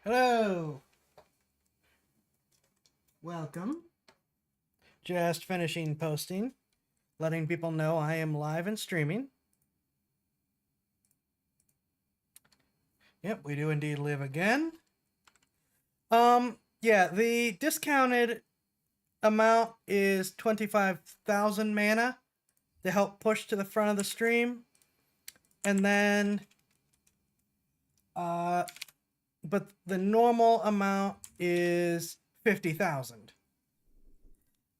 Hello. Welcome. Just finishing posting, letting people know I am live and streaming. Yep, we do indeed live again. Yeah, the discounted amount is 25,000 mana to help push to the front of the stream. And then, but the normal amount is 50,000.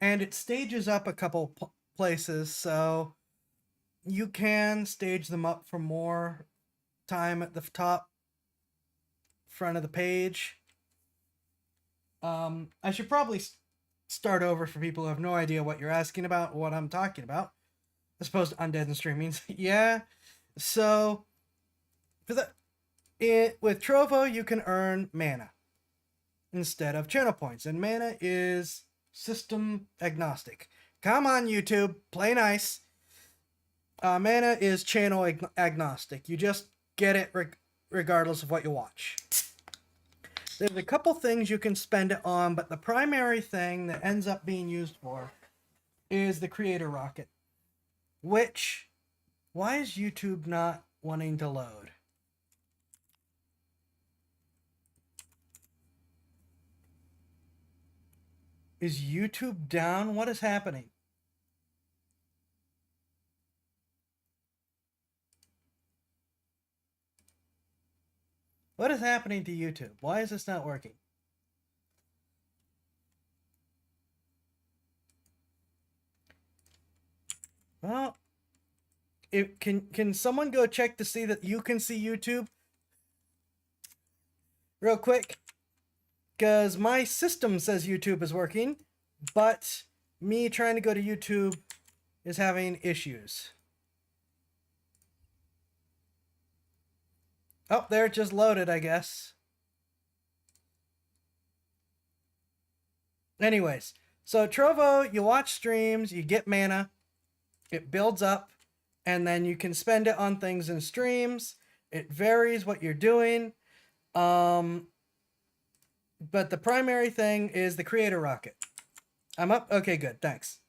And it stages up a couple places, so you can stage them up for more time at the top front of the page. I should probably start over for people who have no idea what you're asking about, what I'm talking about, as opposed to undead and streamings. Yeah, so for with Trovo you can earn mana instead of channel points, and mana is system agnostic. Come on, YouTube, play nice. Mana is channel agnostic. You just get it regardless of what you watch. There's a couple things you can spend it on, but the primary thing that ends up being used for is the creator rocket. Which, why is YouTube not wanting to load? Is YouTube down? What is happening? What is happening to YouTube? Why is this not working? Well, can someone go check to see that you can see YouTube? Real quick. Because my system says YouTube is working, but me trying to go to YouTube is having issues. Oh, there it just loaded, I guess. Anyways, so Trovo, you watch streams, you get mana, it builds up, and then you can spend it on things in streams. It varies what you're doing. But the primary thing is the creator rocket. I'm up? Okay, good, thanks.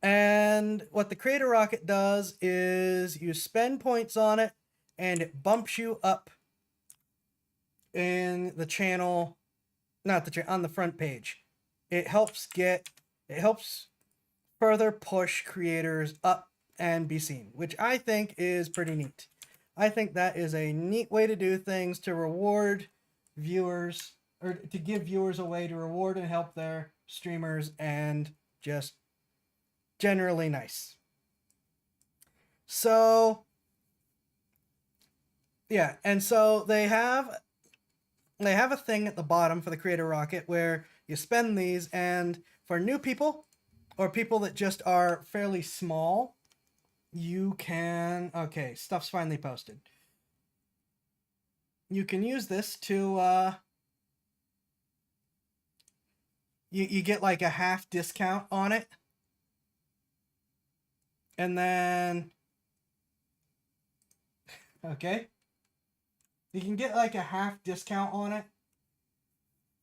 And what the creator rocket does is you spend points on it, and it bumps you up in the channel, not the channel, on the front page. It helps further push creators up and be seen, which I think is pretty neat. I think that is a neat way to do things to reward viewers, or to give viewers a way to reward and help their streamers, and just generally nice. So yeah, and so they have a thing at the bottom for the creator rocket where you spend these, and for new people or people that just are fairly small, you can, okay, stuff's finally posted. You can use this to you get like a half discount on it. And then okay, you can get like a half discount on it.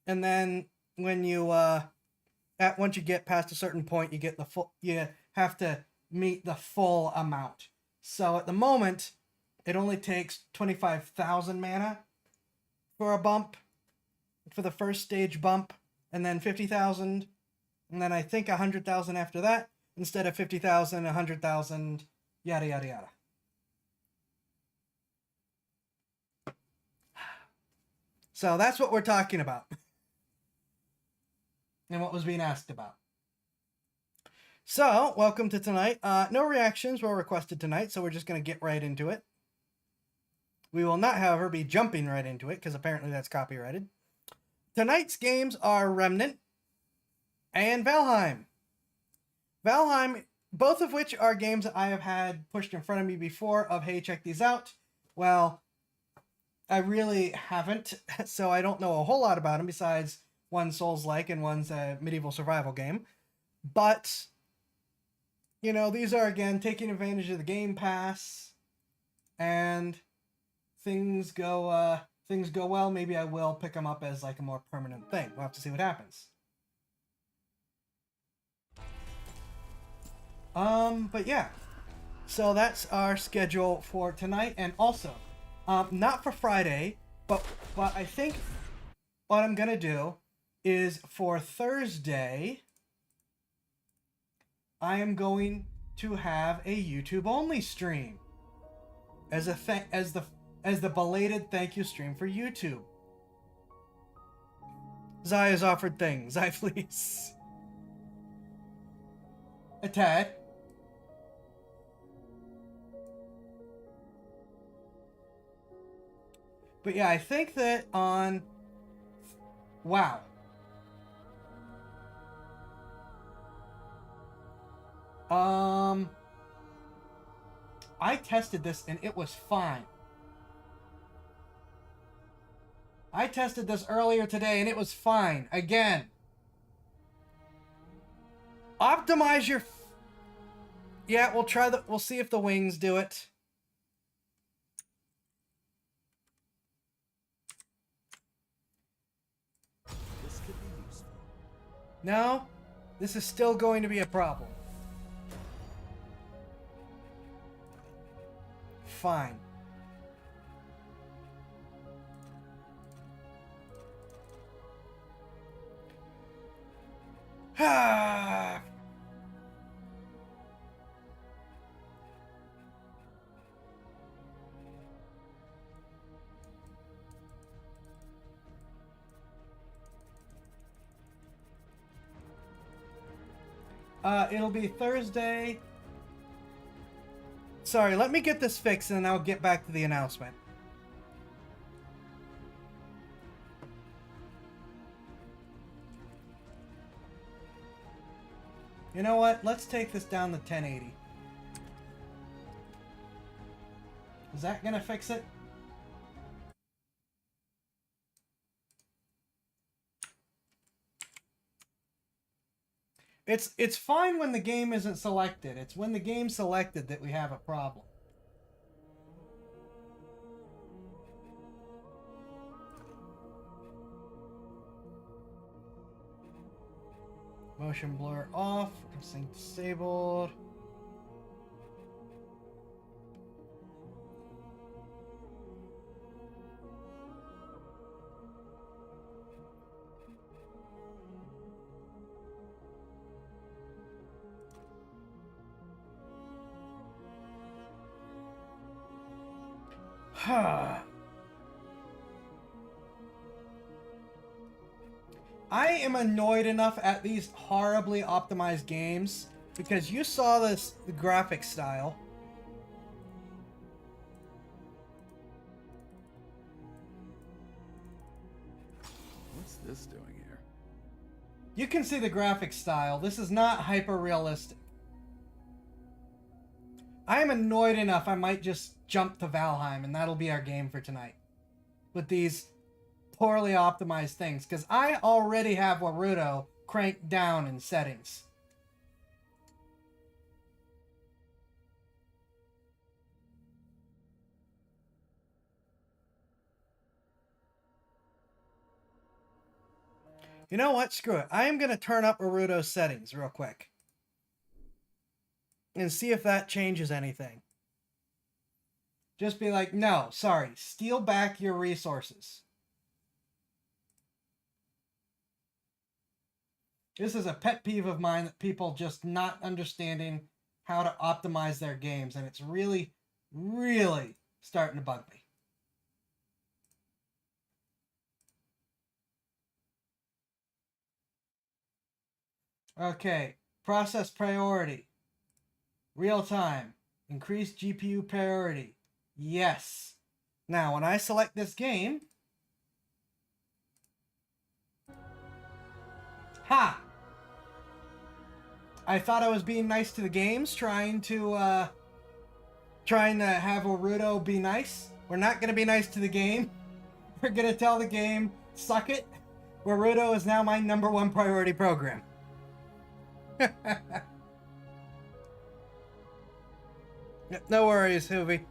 And then when you once you get past a certain point, you get the full, you have to meet the full amount. So at the moment, it only takes 25,000 mana for a bump, for the first stage bump, and then 50,000, and then I think 100,000 after that, instead of 50,000, 100,000, yada yada yada. So that's what we're talking about. And what was being asked about. So, welcome to tonight. No reactions were requested tonight, so we're just going to get right into it. We will not, however, be jumping right into it, because apparently that's copyrighted. Tonight's games are Remnant and Valheim. Valheim, both of which are games that I have had pushed in front of me before of, hey, check these out. Well, I really haven't, so I don't know a whole lot about them besides one's Souls-like and one's a medieval survival game. But, you know, these are, again, taking advantage of the Game Pass, and things go things go well, maybe I will pick them up as like a more permanent thing. We'll have to see what happens. But yeah. So that's our schedule for tonight, and also, not for Friday, but I think what I'm gonna do is for Thursday, I am going to have a YouTube only stream as the belated thank you stream for YouTube. Xai has offered things. Xai, please. A tad. But yeah, I think that on... Wow. I tested this and it was fine. I tested this earlier today and it was fine. Again. Optimize your... Yeah, we'll see if the wings do it. This could be useful. No, this is still going to be a problem. Fine. It'll be Thursday. Sorry, let me get this fixed and then I'll get back to the announcement. You know what? Let's take this down to 1080. Is that gonna fix it? It's fine when the game isn't selected. It's when the game's selected that we have a problem. Motion blur off. Sync disabled. I am annoyed enough at these horribly optimized games because you saw the graphic style. What's this doing here? You can see the graphic style. This is not hyper realistic. I am annoyed enough I might just jump to Valheim and that'll be our game for tonight. With these poorly optimized things. Because I already have Warudo cranked down in settings. You know what? Screw it. I am going to turn up Warudo's settings real quick. And see if that changes anything. Just be like, no, sorry. Steal back your resources. This is a pet peeve of mine, that people just not understanding how to optimize their games. And it's really, really starting to bug me. Okay. Process priority. Real time. Increase GPU priority. Yes. Now, when I select this game... Ha! I thought I was being nice to the games, trying to have Warudo be nice. We're not going to be nice to the game. We're going to tell the game, suck it. Warudo is now my #1 priority program. No worries, Hoovy.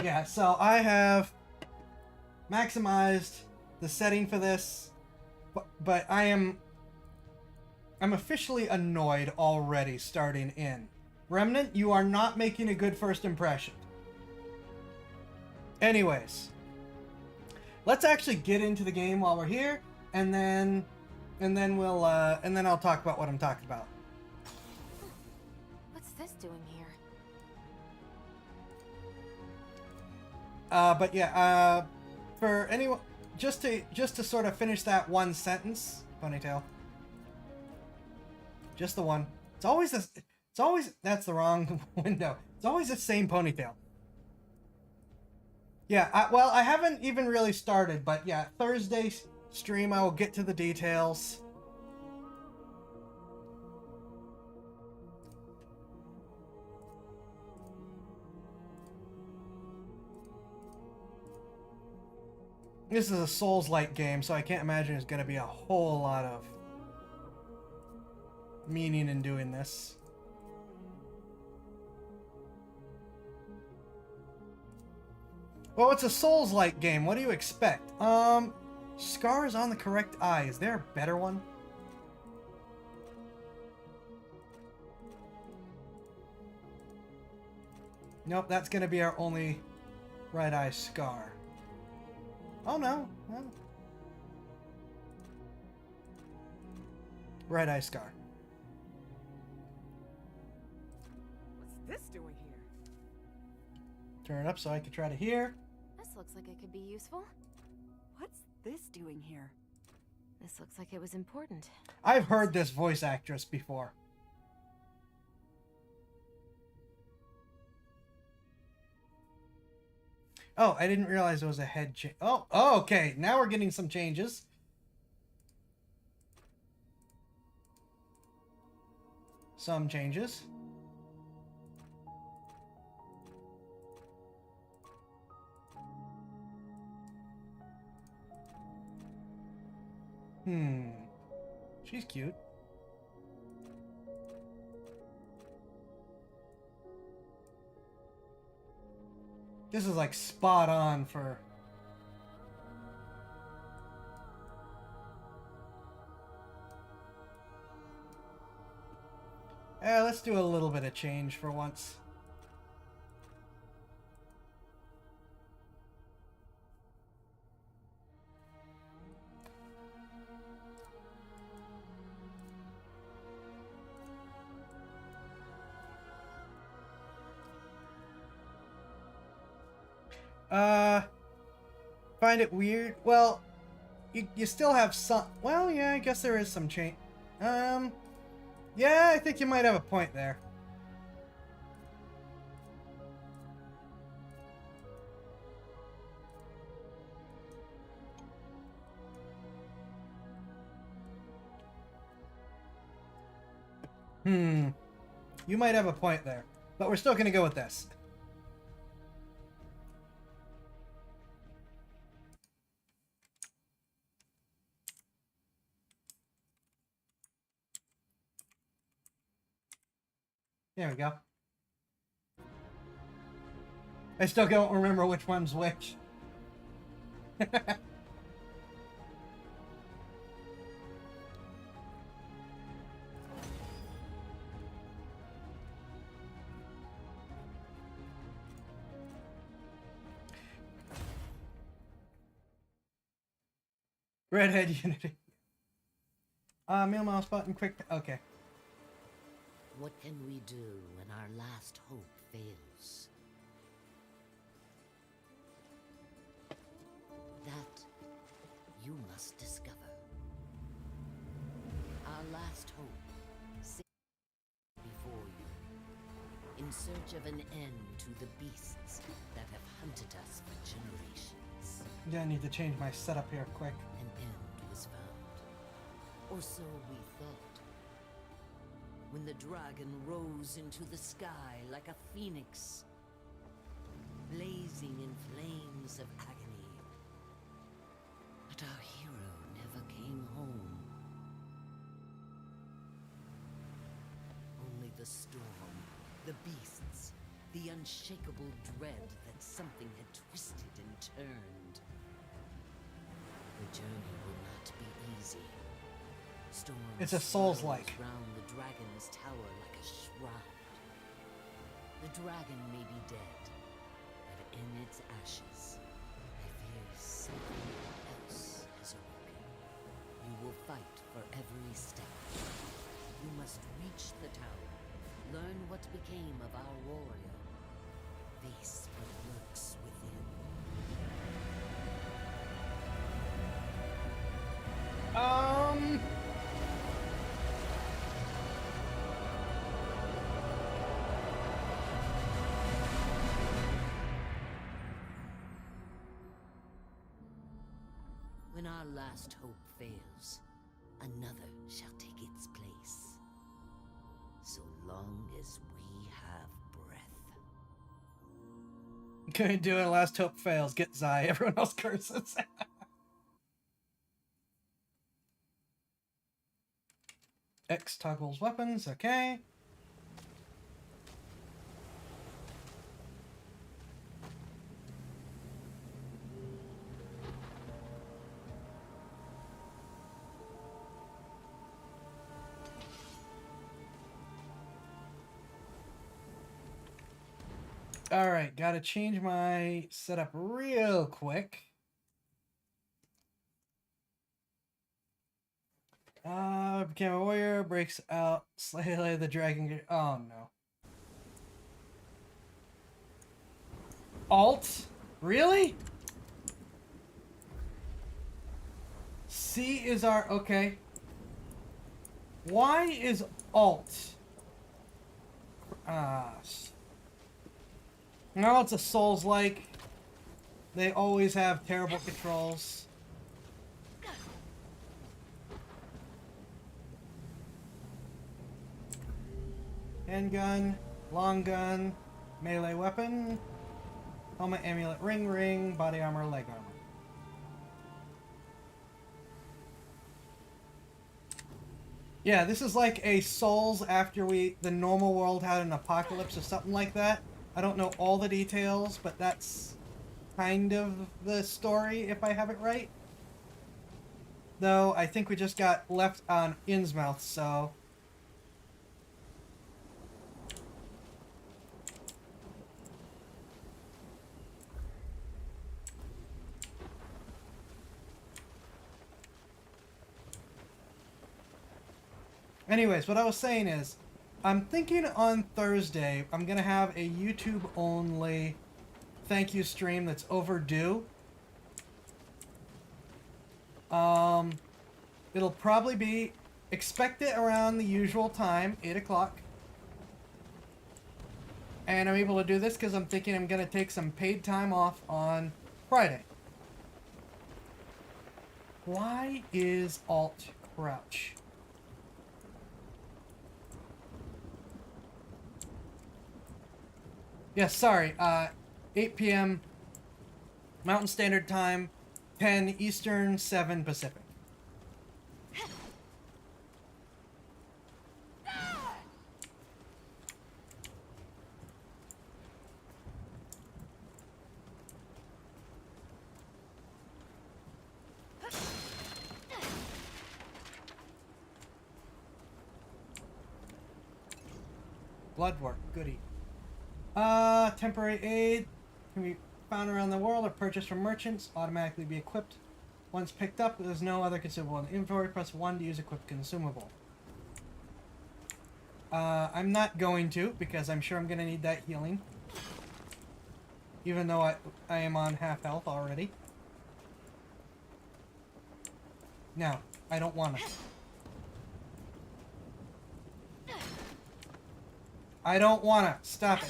Yeah, so I have maximized the setting for this, but I'm officially annoyed already starting in. Remnant, you are not making a good first impression. Anyways, let's actually get into the game while we're here, and then I'll talk about what I'm talking about. What's this doing here? But yeah, for anyone, just to sort of finish that one sentence, ponytail. Just the one. It's always this. It's always that's the wrong window. It's always the same ponytail. Yeah. Well, I haven't even really started, but yeah, Thursday stream I will get to the details. This is a Souls-like game, so I can't imagine there's going to be a whole lot of meaning in doing this. Well, it's a Souls-like game. What do you expect? Scar is on the correct eye. Is there a better one? Nope, that's going to be our only right eye scar. Oh no. No. Right eye scar. What's this doing here? Turn it up so I can try to hear. This looks like it could be useful. What's this doing here? This looks like it was important. I've heard this voice actress before. Oh, I didn't realize it was a head change. Oh, okay. Now we're getting some changes. Some changes. She's cute. This is like spot on for... let's do a little bit of change for once. Find it weird? Well, you still have some... Well, yeah, I guess there is some change. Yeah, I think you might have a point there. You might have a point there. But we're still gonna go with this. There we go. I still don't remember which one's which. Redhead Unity. Meal mouse button, quick. Okay. What can we do when our last hope fails? That you must discover. Our last hope sits before you, in search of an end to the beasts that have hunted us for generations. Yeah, I need to change my setup here quick. An end was found. Or so we thought. When the dragon rose into the sky like a phoenix, blazing in flames of agony. But our hero never came home. Only the storm, the beasts, The unshakable dread that something had twisted and turned. The journey will not be easy. Storms It's a Souls-like. round the dragon's tower like a shroud. The dragon may be dead, but in its ashes, I fear something else has awoken. You will fight for every step. You must reach the tower, learn what became of our warrior, face what lurks within. When our last hope fails, another shall take its place. So long as we have breath. Couldn't do it. Last hope fails. Get Xai. Everyone else curses. X toggles weapons. Okay. Alright, gotta change my setup real quick. Became a warrior, breaks out, slay the dragon. Oh no. Alt? Really? C is our. Okay. Why is Alt? No, it's a Souls-like. They always have terrible controls. Handgun, long gun, melee weapon, helmet, amulet, ring, body armor, leg armor. Yeah, this is like a Souls after the normal world had an apocalypse or something like that. I don't know all the details, but that's kind of the story, if I have it right. Though, I think we just got left on Innsmouth, so... Anyways, what I was saying is, I'm thinking on Thursday, I'm going to have a YouTube-only thank you stream that's overdue. It'll probably be, expect it around the usual time, 8 o'clock. And I'm able to do this because I'm thinking I'm going to take some paid time off on Friday. Why is Alt crouch? Yes, sorry, 8 p.m. Mountain Standard Time, 10 Eastern, 7 Pacific. Blood work, goody. Temporary aid can be found around the world or purchased from merchants. Automatically be equipped. Once picked up, there's no other consumable in the inventory. Press 1 to use equipped consumable. I'm not going to, because I'm sure I'm going to need that healing. Even though I am on half health already. No, I don't want to. I don't want to. Stop it.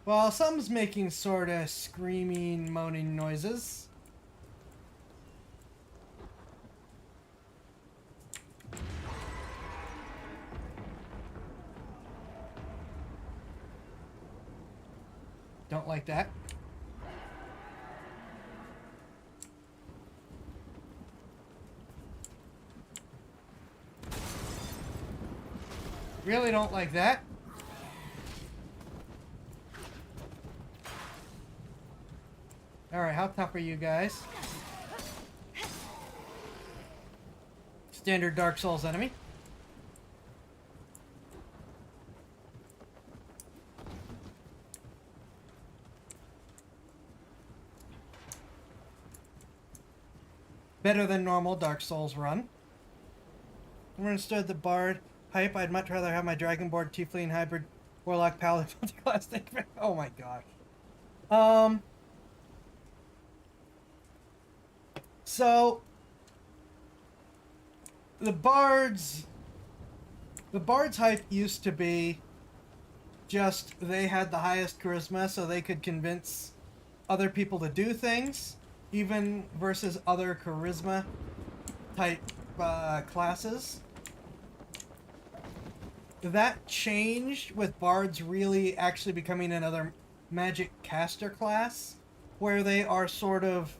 Well, something's making sort of screaming, moaning noises. Don't like that. Really don't like that. Alright, how tough are you guys? Standard Dark Souls enemy. Better than normal Dark Souls run. Instead the Bard hype, I'd much rather have my Dragonborn Tiefling hybrid Warlock Paladin multiclass thing. Oh my gosh. So the Bard's hype used to be just they had the highest charisma, so they could convince other people to do things, even versus other charisma type classes. That changed with Bards really actually becoming another magic caster class, where they are sort of...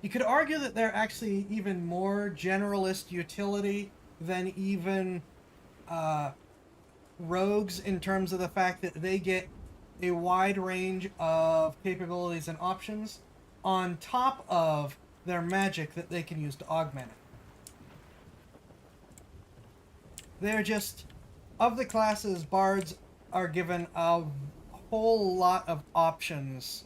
You could argue that they're actually even more generalist utility than even rogues, in terms of the fact that they get a wide range of capabilities and options on top of their magic that they can use to augment it. They're just, of the classes, Bards are given a whole lot of options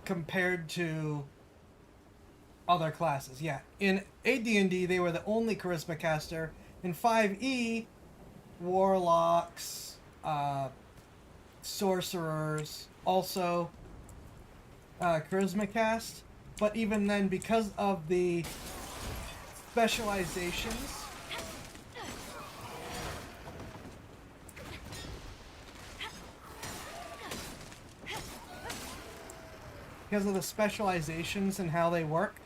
compared to other classes. Yeah, in AD&D they were the only charisma caster. In 5e, warlocks, sorcerers, also charisma cast. But even then, because of the specializations, and how they work,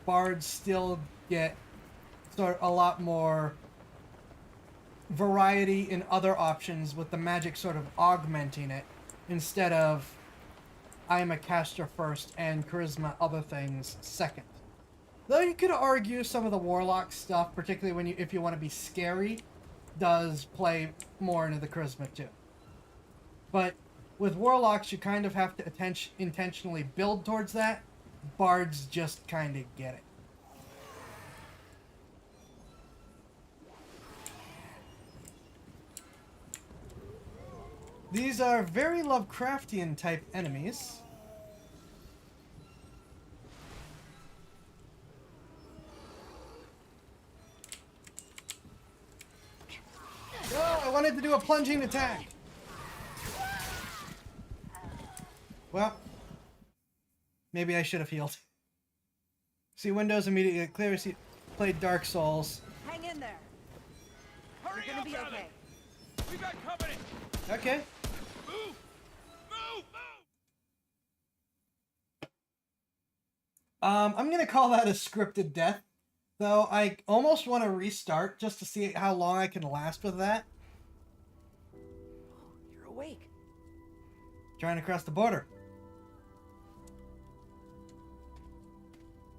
Bards still get sort of a lot more variety in other options, with the magic sort of augmenting it instead of I'm a caster first and charisma other things second. Though you could argue some of the warlock stuff, particularly when if you want to be scary, does play more into the charisma too. But with warlocks, you kind of have to intentionally build towards that. Bards just kind of get it. These are very Lovecraftian type enemies. Oh, I wanted to do a plunging attack. Well, maybe I should have healed. See windows immediately get clear. See, played Dark Souls. Hang in there. Hurry You're gonna be up, okay. Ellie. We got company. Okay. Move! Move! Move! I'm gonna call that a scripted death, though I almost want to restart just to see how long I can last with that. Oh, you're awake. Trying to cross the border.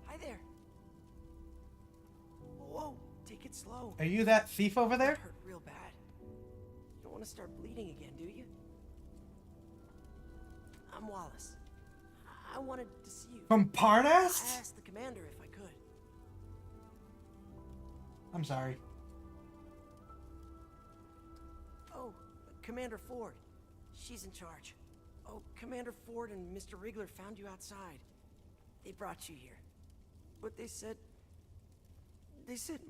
Hi there. Whoa, take it slow. Are you that thief over there? That hurt real bad. You don't want to start bleeding again, do you? I'm Wallace. I wanted to see you. From I Parnast? asked the commander if I could. I'm sorry. Oh, Commander Ford. She's in charge. Oh, Commander Ford and Mr. Wriggler found you outside. They brought you here. But they said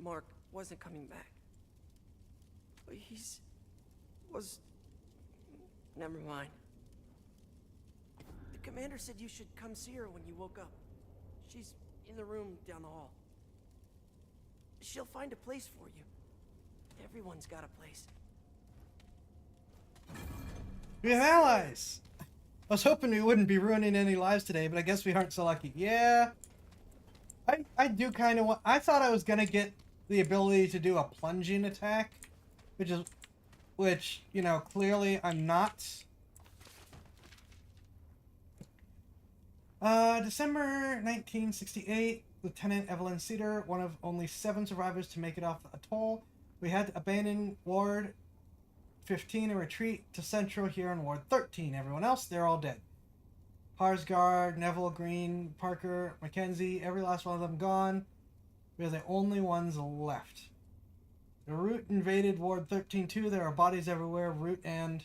Mark wasn't coming back. Never mind. The commander said you should come see her when you woke up. She's in the room down the hall. She'll find a place for you. Everyone's got a place. We have allies! I was hoping we wouldn't be ruining any lives today, but I guess we aren't so lucky. Yeah. I do kind of want... I thought I was going to get the ability to do a plunging attack, which, you know, clearly I'm not. December 1968. Lieutenant Evelyn Cedar, one of only 7 survivors to make it off the atoll. We had to abandon Ward 15 and retreat to Central here in Ward 13. Everyone else, they're all dead. Harsgard, Neville, Green, Parker, Mackenzie, every last one of them gone. We're the only ones left. The Root invaded Ward 13 too. There are bodies everywhere. Root and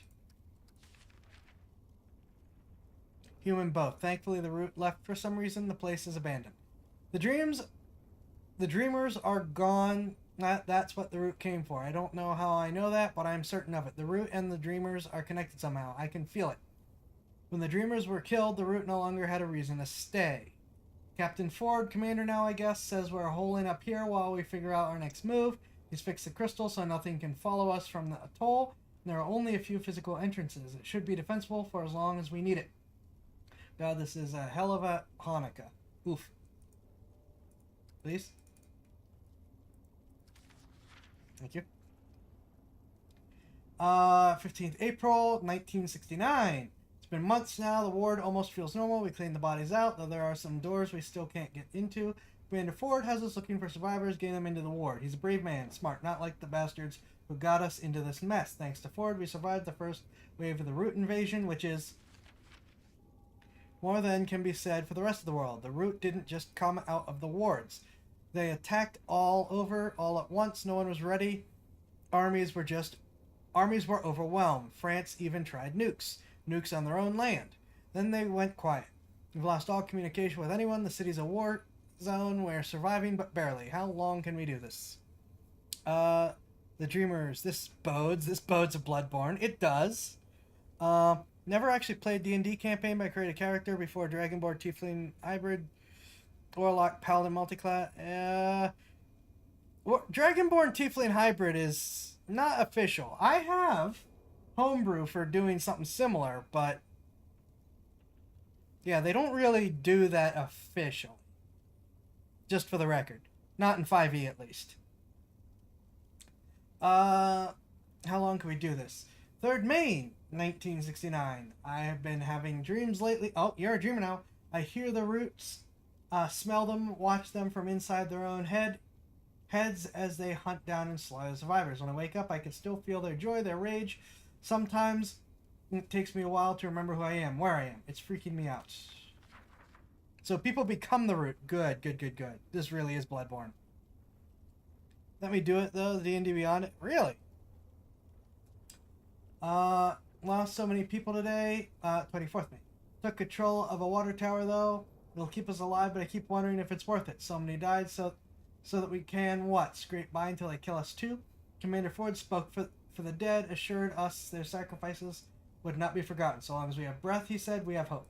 human both. Thankfully, the Root left for some reason. The place is abandoned. The Dreamers are gone. That's what the Root came for. I don't know how I know that, but I'm certain of it. The Root and the Dreamers are connected somehow. I can feel it. When the Dreamers were killed, the Root no longer had a reason to stay. Captain Ford, commander now I guess, says we're holing up here while we figure out our next move. He's fixed the crystal so nothing can follow us from the atoll. And there are only a few physical entrances. It should be defensible for as long as we need it. God, this is a hell of a Hanukkah. Oof. Please. Thank you. 15th April, 1969. It's been months now. The ward almost feels normal. We cleaned the bodies out, though there are some doors we still can't get into. Commander Ford has us looking for survivors, getting them into the ward. He's a brave man, smart, not like the bastards who got us into this mess. Thanks to Ford, we survived the first wave of the Root invasion, which is more than can be said for the rest of the world. The Root didn't just come out of the wards. They attacked all over, all at once. No one was ready. Armies were overwhelmed. France even tried nukes on their own land. Then they went quiet. We've lost all communication with anyone. The city's a war zone. We're surviving, but barely. How long can we do this? The Dreamers. This bodes a Bloodborne. It does. Never actually played D&D campaign, but I created a character before Dragonborn Tiefling Hybrid Warlock Paladin Multiclass. Dragonborn Tiefling Hybrid is not official. I have homebrew for doing something similar, but yeah, they don't really do that official. Just for the record. Not in 5e at least. How long can we do this? 3rd May, 1969. I have been having dreams lately. Oh, you're a dreamer now. I hear the Roots, smell them, watch them from inside their own heads as they hunt down and slaughter survivors. When I wake up, I can still feel their joy, their rage. Sometimes it takes me a while to remember who I am, where I am. It's freaking me out. So people become the Root. Good. This really is Bloodborne. Let me do it, though. The D&D Beyond it. Really? Lost so many people today. 24th May. Took control of a water tower, though. It'll keep us alive, but I keep wondering if it's worth it. So many died, so that we can, what? Scrape by until they kill us, too? Commander Ford spoke for the dead, assured us their sacrifices would not be forgotten. So long as we have breath, he said, we have hope.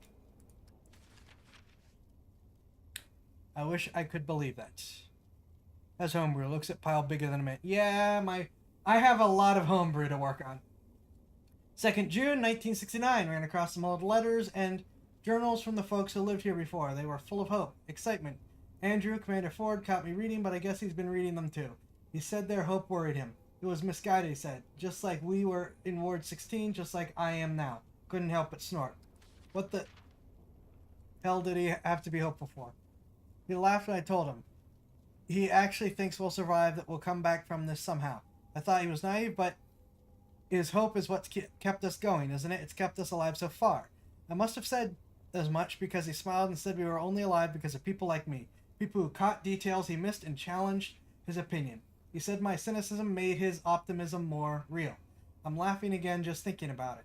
I wish I could believe that. That's homebrew. Looks at pile bigger than a man. Yeah, I have a lot of homebrew to work on. 2nd June, 1969. Ran across some old letters and journals from the folks who lived here before. They were full of hope, excitement. Andrew, Commander Ford, caught me reading, but I guess he's been reading them too. He said their hope worried him. It was misguided, he said. Just like we were in Ward 16, just like I am now. Couldn't help but snort. What the hell did he have to be hopeful for? He laughed when I told him. He actually thinks we'll survive, that we'll come back from this somehow. I thought he was naive, but his hope is what's kept us going, isn't it? It's kept us alive so far. I must have said as much because he smiled and said we were only alive because of people like me. People who caught details he missed and challenged his opinion. He said my cynicism made his optimism more real. I'm laughing again just thinking about it.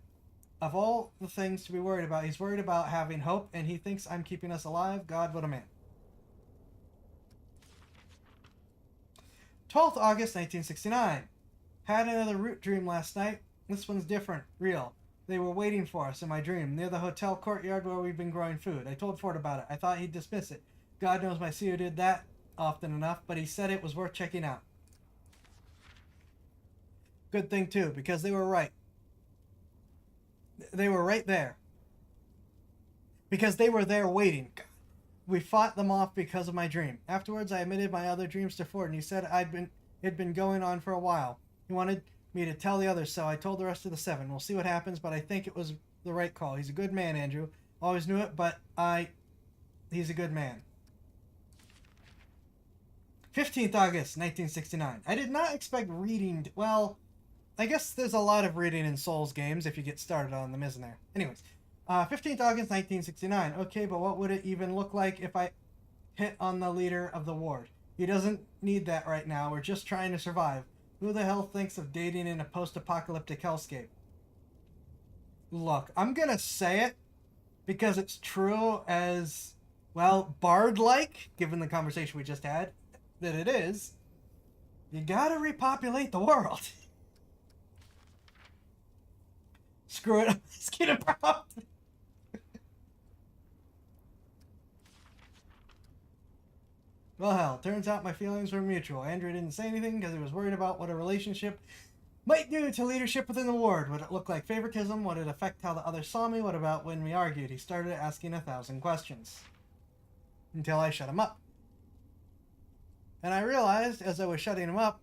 Of all the things to be worried about, he's worried about having hope, and he thinks I'm keeping us alive. God, what a man. 12th August, 1969. Had another Root dream last night. This one's different, real. They were waiting for us in my dream, near the hotel courtyard where we've been growing food. I told Ford about it. I thought he'd dismiss it. God knows my CEO did that often enough, but he said it was worth checking out. Good thing, too, because they were right. They were right there. Because they were there waiting. We fought them off because of my dream. Afterwards, I admitted my other dreams to Ford, and he said it'd been going on for a while. He wanted me to tell the others, so I told the rest of the 7. We'll see what happens, but I think it was the right call. He's a good man, Andrew. Always knew it, but he's a good man. 15th August, 1969. I did not expect reading... Well, I guess there's a lot of reading in Souls games if you get started on them, isn't there? Anyways, 15th August, 1969. Okay, but what would it even look like if I hit on the leader of the ward? He doesn't need that right now. We're just trying to survive. Who the hell thinks of dating in a post-apocalyptic hellscape? Look, I'm gonna say it because it's true as, well, Bard-like, given the conversation we just had, that it is. You gotta repopulate the world. Screw it, let's get it out. Well, hell, turns out my feelings were mutual. Andrew didn't say anything because he was worried about what a relationship might do to leadership within the ward. Would it look like favoritism? Would it affect how the others saw me? What about when we argued? He started asking 1,000 questions. Until I shut him up. And I realized, as I was shutting him up,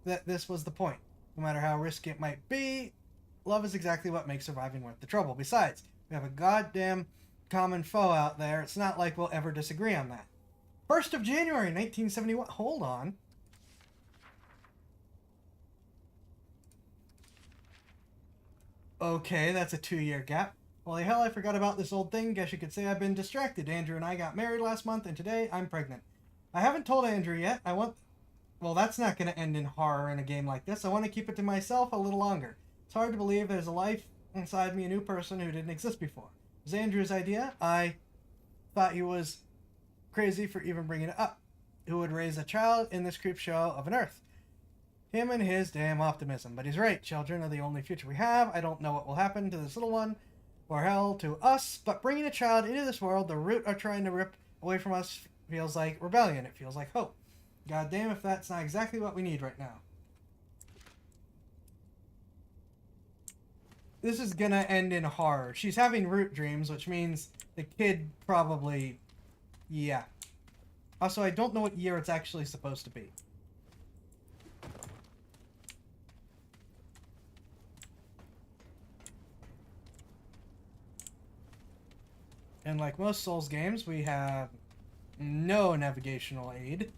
that this was the point. No matter how risky it might be, love is exactly what makes surviving worth the trouble. Besides, we have a goddamn common foe out there. It's not like we'll ever disagree on that. 1st of January, 1971. Hold on. Okay, that's a 2-year gap. Holy hell, I forgot about this old thing. Guess you could say I've been distracted. Andrew and I got married last month, and today I'm pregnant. I haven't told Andrew yet. Well, that's not going to end in horror in a game like this. I want to keep it to myself a little longer. It's hard to believe there's a life inside me, a new person who didn't exist before. It was Andrew's idea. I thought he was crazy for even bringing it up. Who would raise a child in this creep show of an Earth? Him and his damn optimism. But he's right. Children are the only future we have. I don't know what will happen to this little one, or hell, to us. But bringing a child into this world the root are trying to rip away from us feels like rebellion. It feels like hope. God damn if that's not exactly what we need right now. This is gonna end in horror. She's having root dreams, which means the kid probably... Yeah. Also, I don't know what year it's actually supposed to be. And like most Souls games, we have no navigational aid.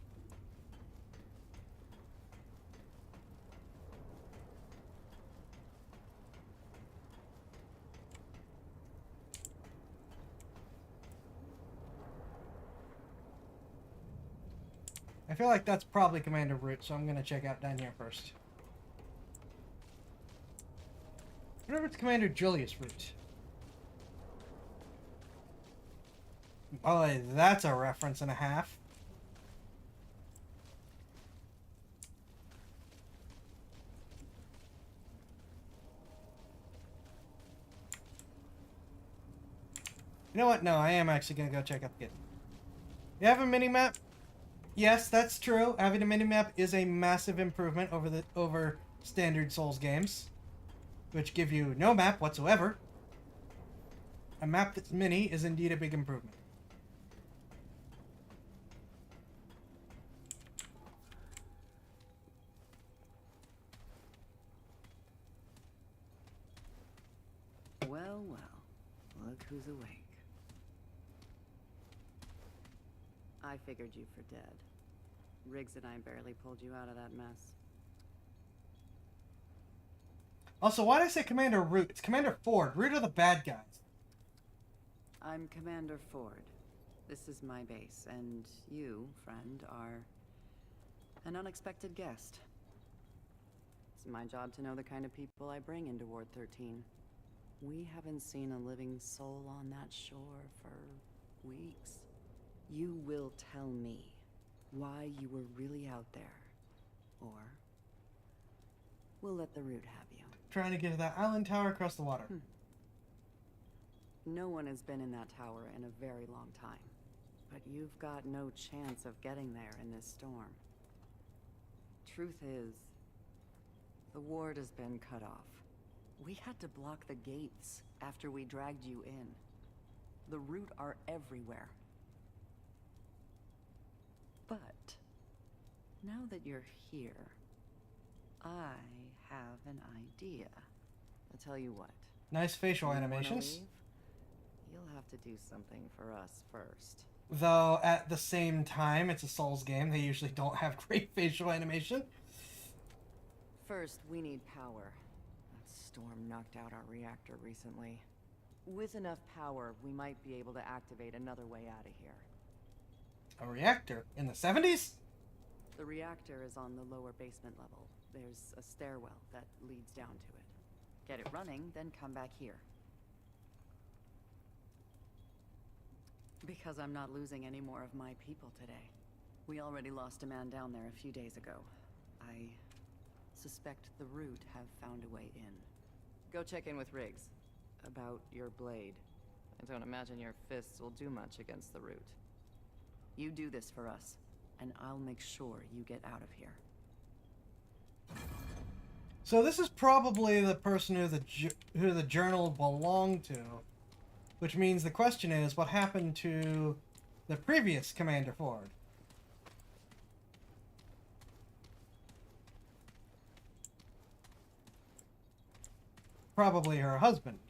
I feel like that's probably Commander Root, so I'm going to check out down here first. I wonder if it's Commander Julius Root. Oh, that's a reference and a half. You know what? No, I am actually going to go check out the kid. You have a mini-map? Yes, that's true. Having a minimap is a massive improvement over standard Souls games, which give you no map whatsoever. A map that's mini is indeed a big improvement. Well, well, look who's awake. I figured you for dead. Riggs and I barely pulled you out of that mess. Also, why did I say Commander Root? It's Commander Ford. Root are the bad guys. I'm Commander Ford. This is my base, and you, friend, are an unexpected guest. It's my job to know the kind of people I bring into Ward 13. We haven't seen a living soul on that shore for weeks. You will tell me why you were really out there, or we'll let the Root have you. Trying to get to that island tower across the water. No one has been in that tower in a very long time, but you've got no chance of getting there in this storm. Truth is, the ward has been cut off. We had to block the gates after we dragged you in. The Root are everywhere. But now that you're here, I have an idea. I'll tell you what. Nice facial You wanna animations. leave? You'll have to do something for us first. Though at the same time, it's a Souls game. They usually don't have great facial animation. First, we need power. That storm knocked out our reactor recently. With enough power, we might be able to activate another way out of here. A reactor? In the 70s? The reactor is on the lower basement level. There's a stairwell that leads down to it. Get it running, then come back here. Because I'm not losing any more of my people today. We already lost a man down there a few days ago. I suspect the Root have found a way in. Go check in with Riggs. About your blade. I don't imagine your fists will do much against the Root. You do this for us, and I'll make sure you get out of here. So this is probably the person who the journal belonged to. Which means the question is, what happened to the previous Commander Ford? Probably her husband.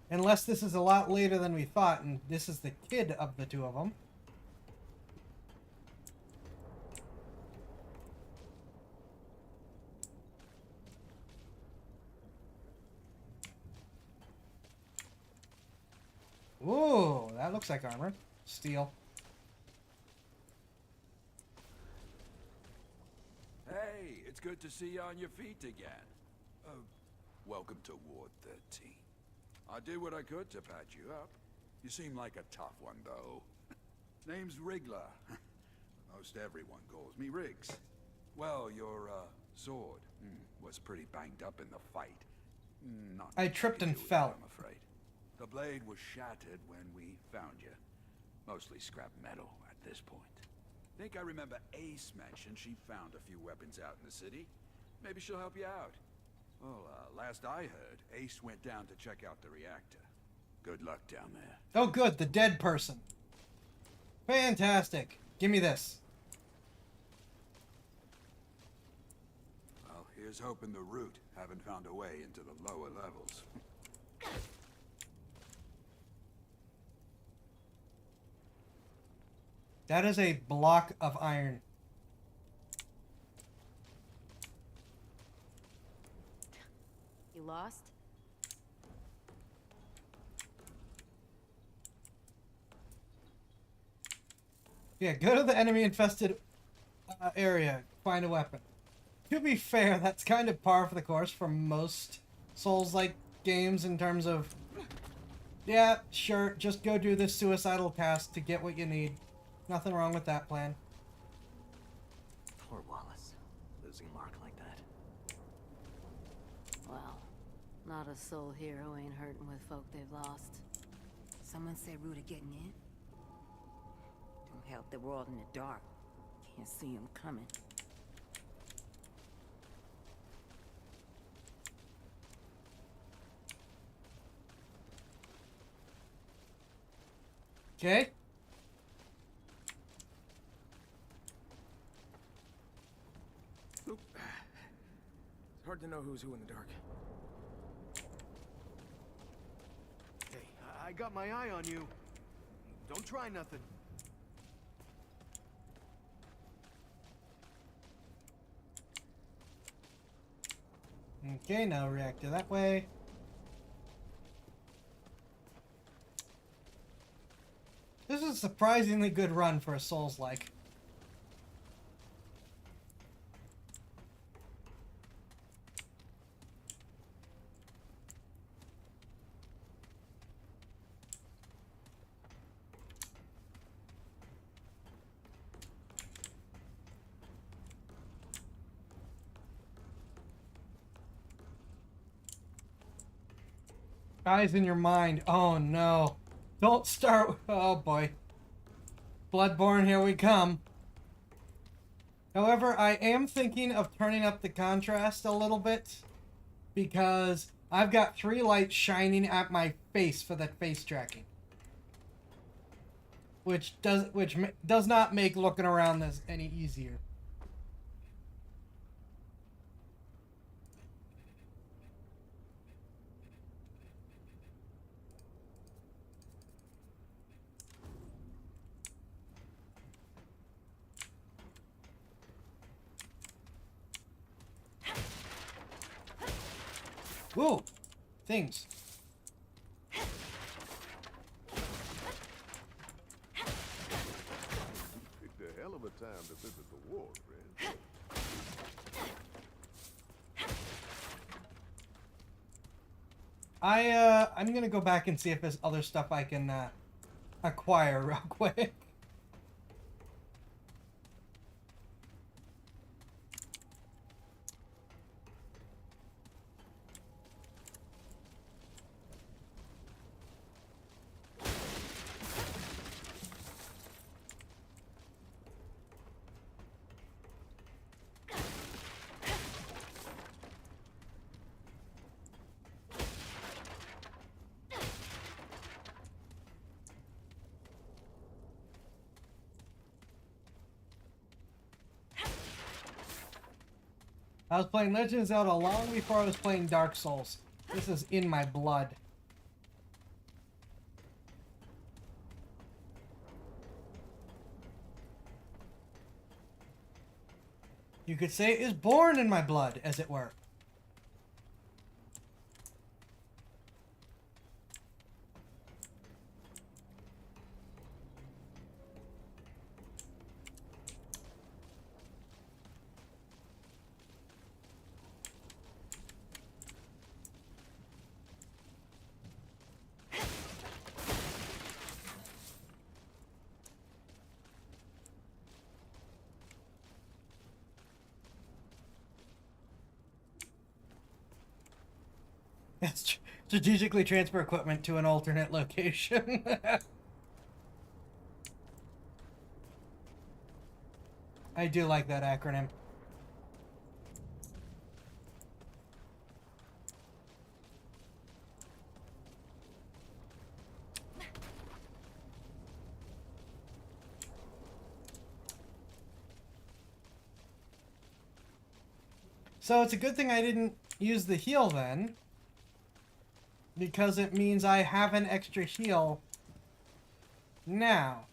Unless this is a lot later than we thought, and this is the kid of the two of them. Ooh, that looks like armor. Steel. Hey, it's good to see you on your feet again. Welcome to Ward 13. I did what I could to patch you up. You seem like a tough one, though. Name's Wriggler. Most everyone calls me Riggs. Well, your, sword was pretty banged up in the fight. Not I much tripped can and do with it, fell. I'm afraid. The blade was shattered when we found you. Mostly scrap metal at this point. Think I remember Ace mentioned she found a few weapons out in the city. Maybe she'll help you out. Well, last I heard, Ace went down to check out the reactor. Good luck down there. Oh good, the dead person. Fantastic. Give me this. Well, here's hoping the Root haven't found a way into the lower levels. That is a block of iron. You lost? Yeah, go to the enemy-infested area. Find a weapon. To be fair, that's kind of par for the course for most Souls-like games in terms of... Yeah, sure, just go do this suicidal task to get what you need. Nothing wrong with that plan. Poor Wallace. Losing Mark like that. Well, not a soul hero ain't hurting with folk they've lost. Someone say Ruta getting in? Don't help that we're all in the dark. Can't see him coming. Okay? It's hard to know who's who in the dark. Hey, I got my eye on you. Don't try nothing. Okay, now reactor that way. This is a surprisingly good run for a Souls-like. Eyes in your mind. Oh no. Don't start. Oh boy. Bloodborne, here we come. However, I am thinking of turning up the contrast a little bit because I've got 3 lights shining at my face for that face tracking. Which does not make looking around this any easier. Ooh, things. Picked a hell of a time to visit the war, friend. I'm gonna go back and see if there's other stuff I can acquire real quick. I was playing Legend of Zelda long before I was playing Dark Souls. This is in my blood. You could say it is born in my blood, as it were. Strategically transfer equipment to an alternate location. I do like that acronym. So it's a good thing I didn't use the heal then, because it means I have an extra heal now.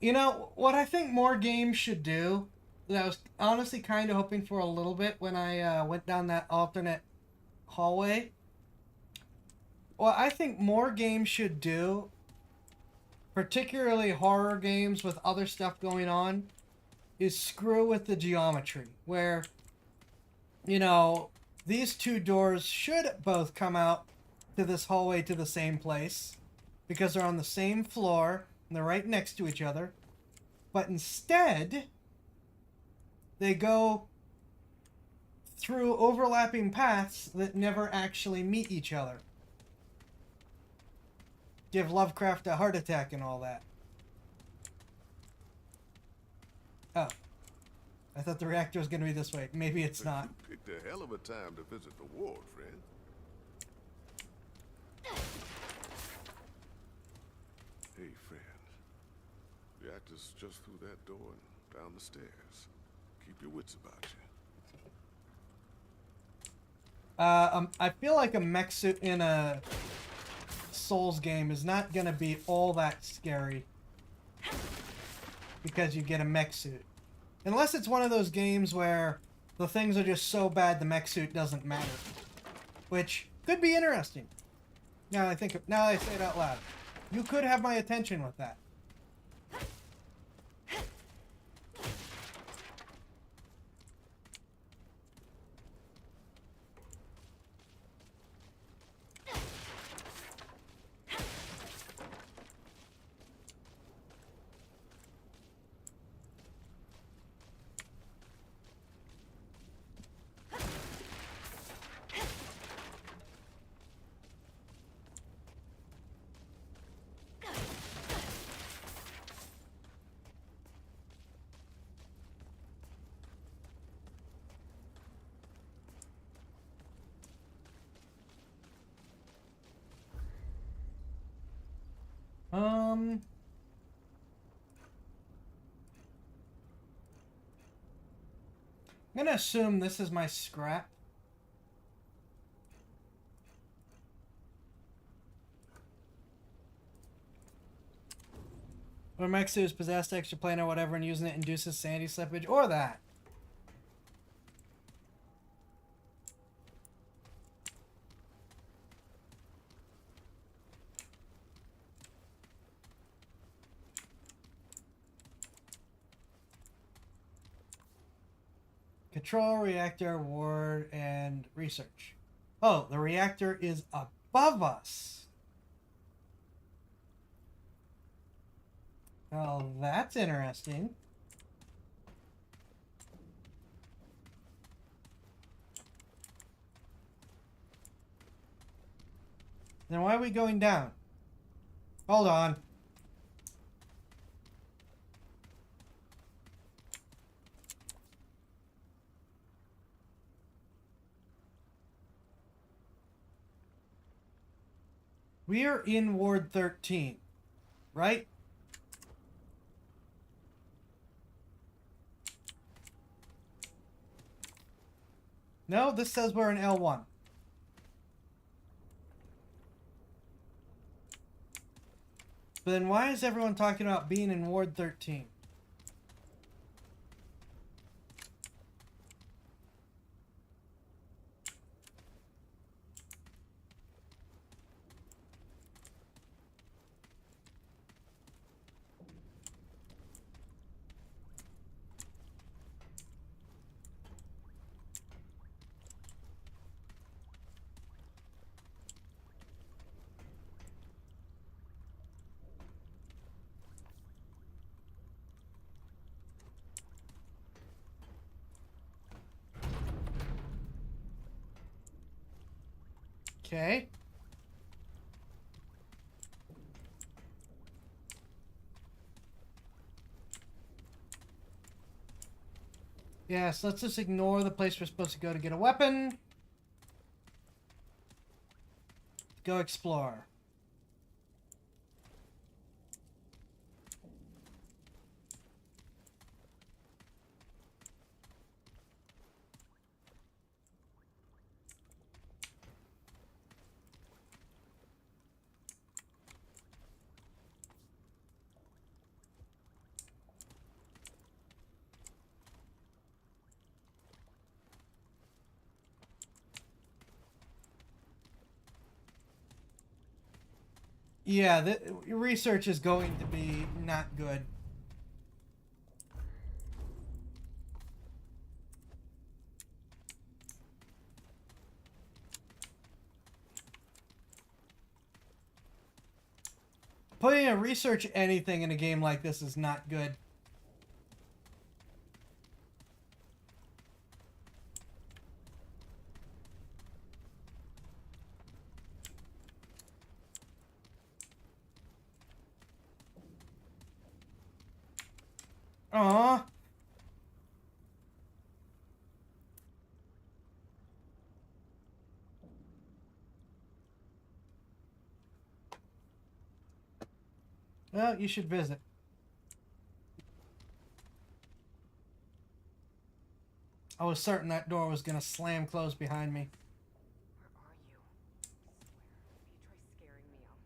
You know, what I think more games should do, that I was honestly kind of hoping for a little bit when I went down that alternate hallway. What I think more games should do, particularly horror games with other stuff going on, is screw with the geometry. Where, you know, these two doors should both come out to this hallway to the same place, because they're on the same floor and they're right next to each other. But instead, they go through overlapping paths that never actually meet each other. Give Lovecraft a heart attack and all that. Oh. I thought the reactor was going to be this way. Maybe it's not. You picked a hell of a time to visit the war, friend. Hey, friend. The actor's just through that door and down the stairs. Keep your wits about you. I feel like a mech suit in a Souls game is not going to be all that scary because you get a mech suit. Unless it's one of those games where the things are just so bad the mech suit doesn't matter. Which could be interesting. Now I say it out loud. You could have my attention with that. I'm gonna assume this is my scrap. Or Mexu is possessed, extraplanar, or whatever, and using it induces sanity slippage, or that. Control, reactor, ward, and research. Oh, the reactor is above us. Well, that's interesting. Then why are we going down? Hold on. We are in Ward 13, right? No, this says we're in L1. But then why is everyone talking about being in Ward 13? Okay. Yes, let's just ignore the place we're supposed to go to get a weapon. Go explore. Yeah, the research is going to be not good. Putting a research anything in a game like this is not good. Aww. Well, you should visit. I was certain that door was gonna slam closed behind me. Where are you? I swear, if you try scaring me, I'll...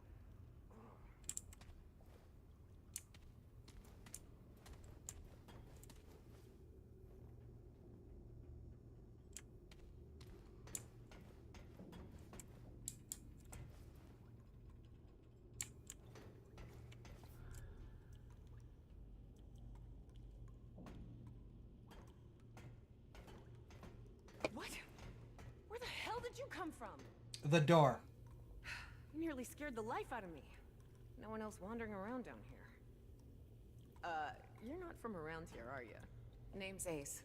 What? Where the hell did you come from? The door. You nearly scared the life out of me. No one else wandering around down here. You're not from around here, are you? Name's Ace.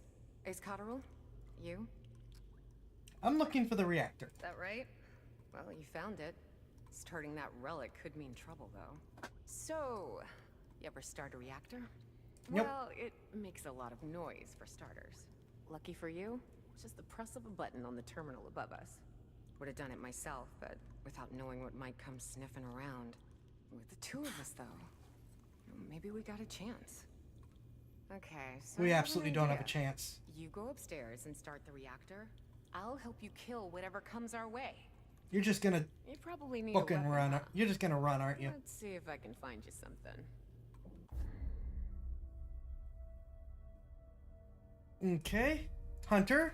Ace Cotterill? You? I'm looking for the reactor. That right? Well, you found it. Starting that relic could mean trouble, though. So, you ever start a reactor? Nope. Well, it makes a lot of noise, for starters. Lucky for you, it's just the press of a button on the terminal above us. Would have done it myself, but without knowing what might come sniffing around. With the two of us, though, maybe we got a chance. Okay, so We I have an absolutely don't have a idea. chance. You go upstairs and start the reactor. I'll help you kill whatever comes our way. You're just gonna You probably need book a and weapon, run. huh? You're just gonna run, aren't you? Let's see if I can find you something. Okay. Hunter.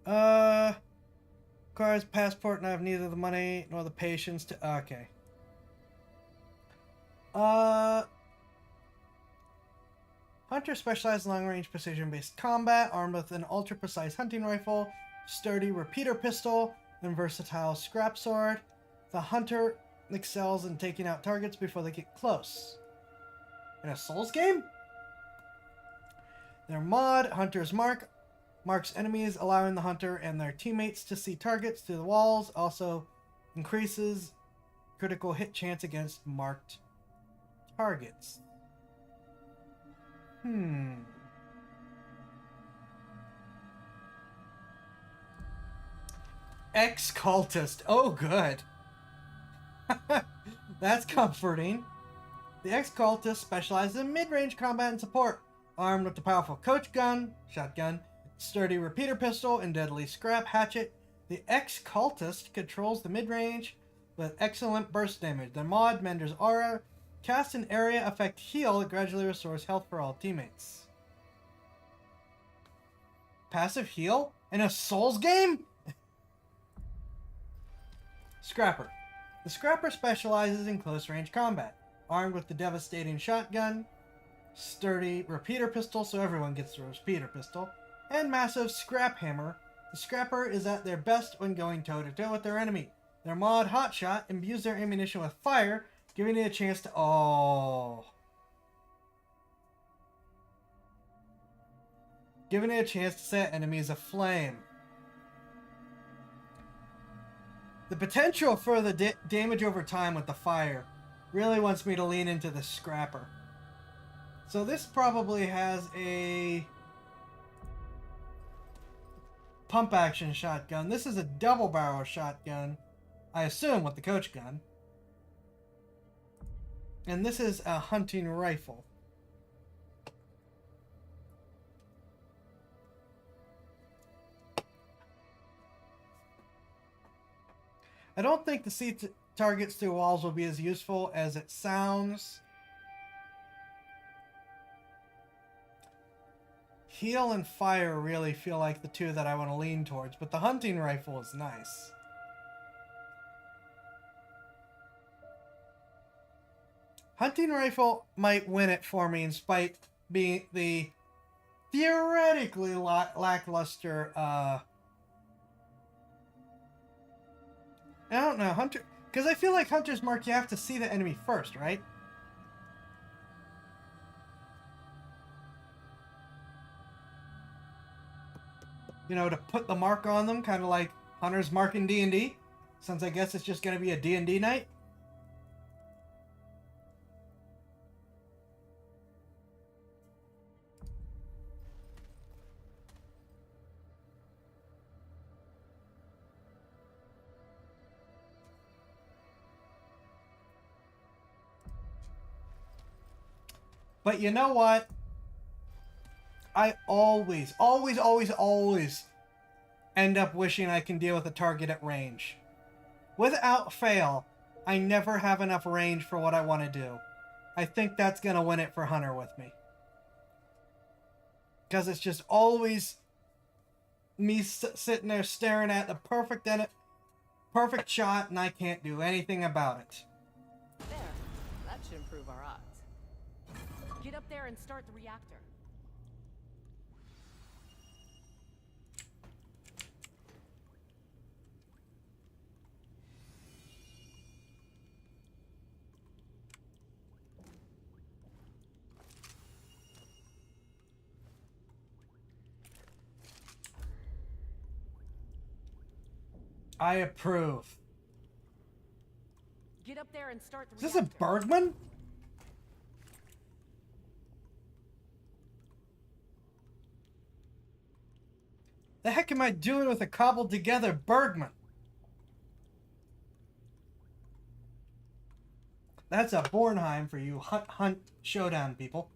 Requires passport, and I have neither the money nor the patience to. Okay. Hunter specializes in long-range precision-based combat, armed with an ultra-precise hunting rifle, sturdy repeater pistol, and versatile scrap sword. The hunter excels in taking out targets before they get close. In a Souls game? Their mod, Hunter's Mark, marks enemies, allowing the hunter and their teammates to see targets through the walls. Also increases critical hit chance against marked targets. Ex-cultist. Oh, good. That's comforting. The ex-cultist specializes in mid-range combat and support, armed with the powerful coach gun, shotgun, sturdy repeater pistol, and deadly scrap hatchet. The ex-cultist controls the mid-range with excellent burst damage. The mod, Mender's Aura, cast an area effect heal that gradually restores health for all teammates. Passive heal in a Souls game? Scrapper. The Scrapper specializes in close-range combat, armed with the devastating shotgun, sturdy repeater pistol, so everyone gets the repeater pistol, and massive scrap hammer. The Scrapper is at their best when going toe-to-toe with their enemy. Their mod, Hotshot, imbues their ammunition with fire, giving it a chance to... Giving it a chance to set enemies aflame. The potential for the damage over time with the fire really wants me to lean into the Scrapper. So this probably has a pump action shotgun. This is a double barrel shotgun, I assume, with the coach gun. And this is a hunting rifle. I don't think the see targets through walls will be as useful as it sounds. Heal and fire really feel like the two that I want to lean towards, but the hunting rifle is nice. Hunting rifle might win it for me in spite being the theoretically lackluster I don't know, Hunter, because I feel like Hunter's Mark, you have to see the enemy first, right? You know, to put the mark on them, kind of like Hunter's Mark in D&D, since I guess it's just going to be a D&D night. But you know what? I always end up wishing I can deal with a target at range. Without fail, I never have enough range for what I want to do. I think that's going to win it for Hunter with me. Because it's just always me sitting there staring at the perfect shot, and I can't do anything about it. There. That should improve our odds. Get up there and start the reactor. I approve. Get up there and start the Is this a Bergman? The heck am I doing with a cobbled together Bergman? That's a Bornheim for you hunt showdown people.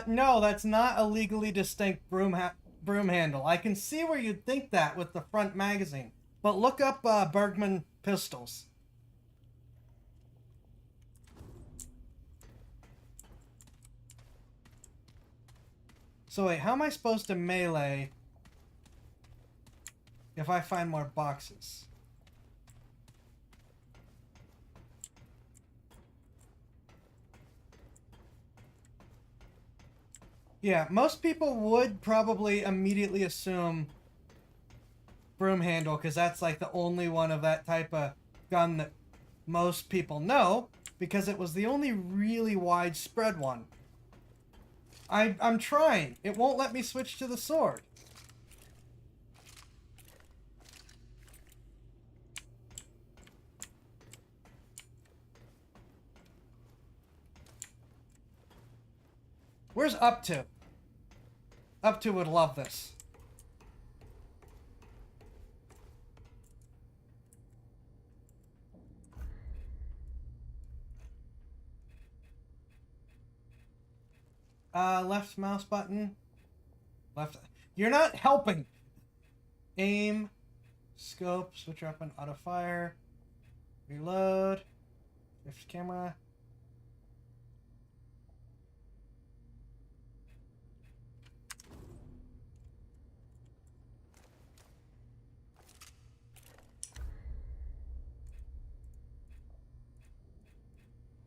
No, that's not a legally distinct broom handle. I can see where you'd think that with the front magazine. But look up Bergman pistols. So wait, how am I supposed to melee if I find more boxes? Yeah, most people would probably immediately assume broom handle because that's like the only one of that type of gun that most people know because it was the only really widespread one. I'm trying. It won't let me switch to the sword. Where's up to? Up to would love this. Left mouse button. Left. You're not helping. Aim. Scope. Switch weapon. Auto fire. Reload. Shift camera.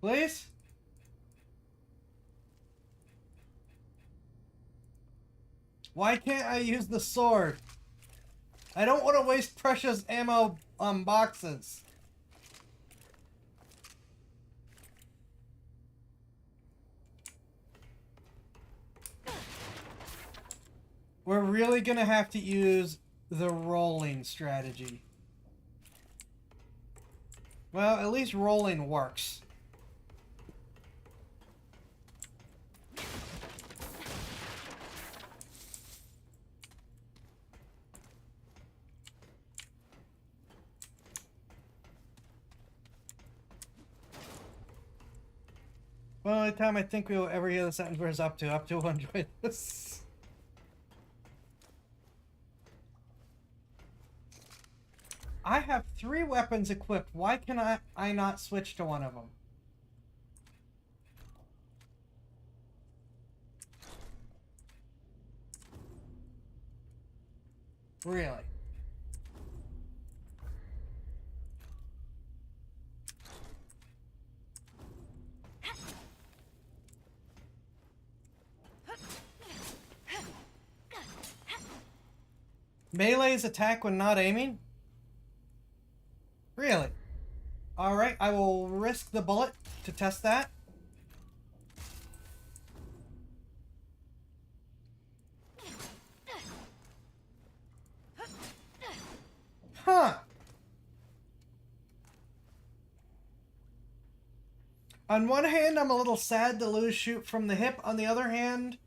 Please? Why can't I use the sword? I don't want to waste precious ammo on boxes. We're really gonna have to use the rolling strategy. Well, at least rolling works. Well, the time I think we will ever hear the sentence where it's up to will enjoy this. I have 3 weapons equipped. Why can I not switch to one of them? Really? Melee's attack when not aiming? Really? Alright, I will risk the bullet to test that. Huh. On one hand, I'm a little sad to lose shoot from the hip. On the other hand,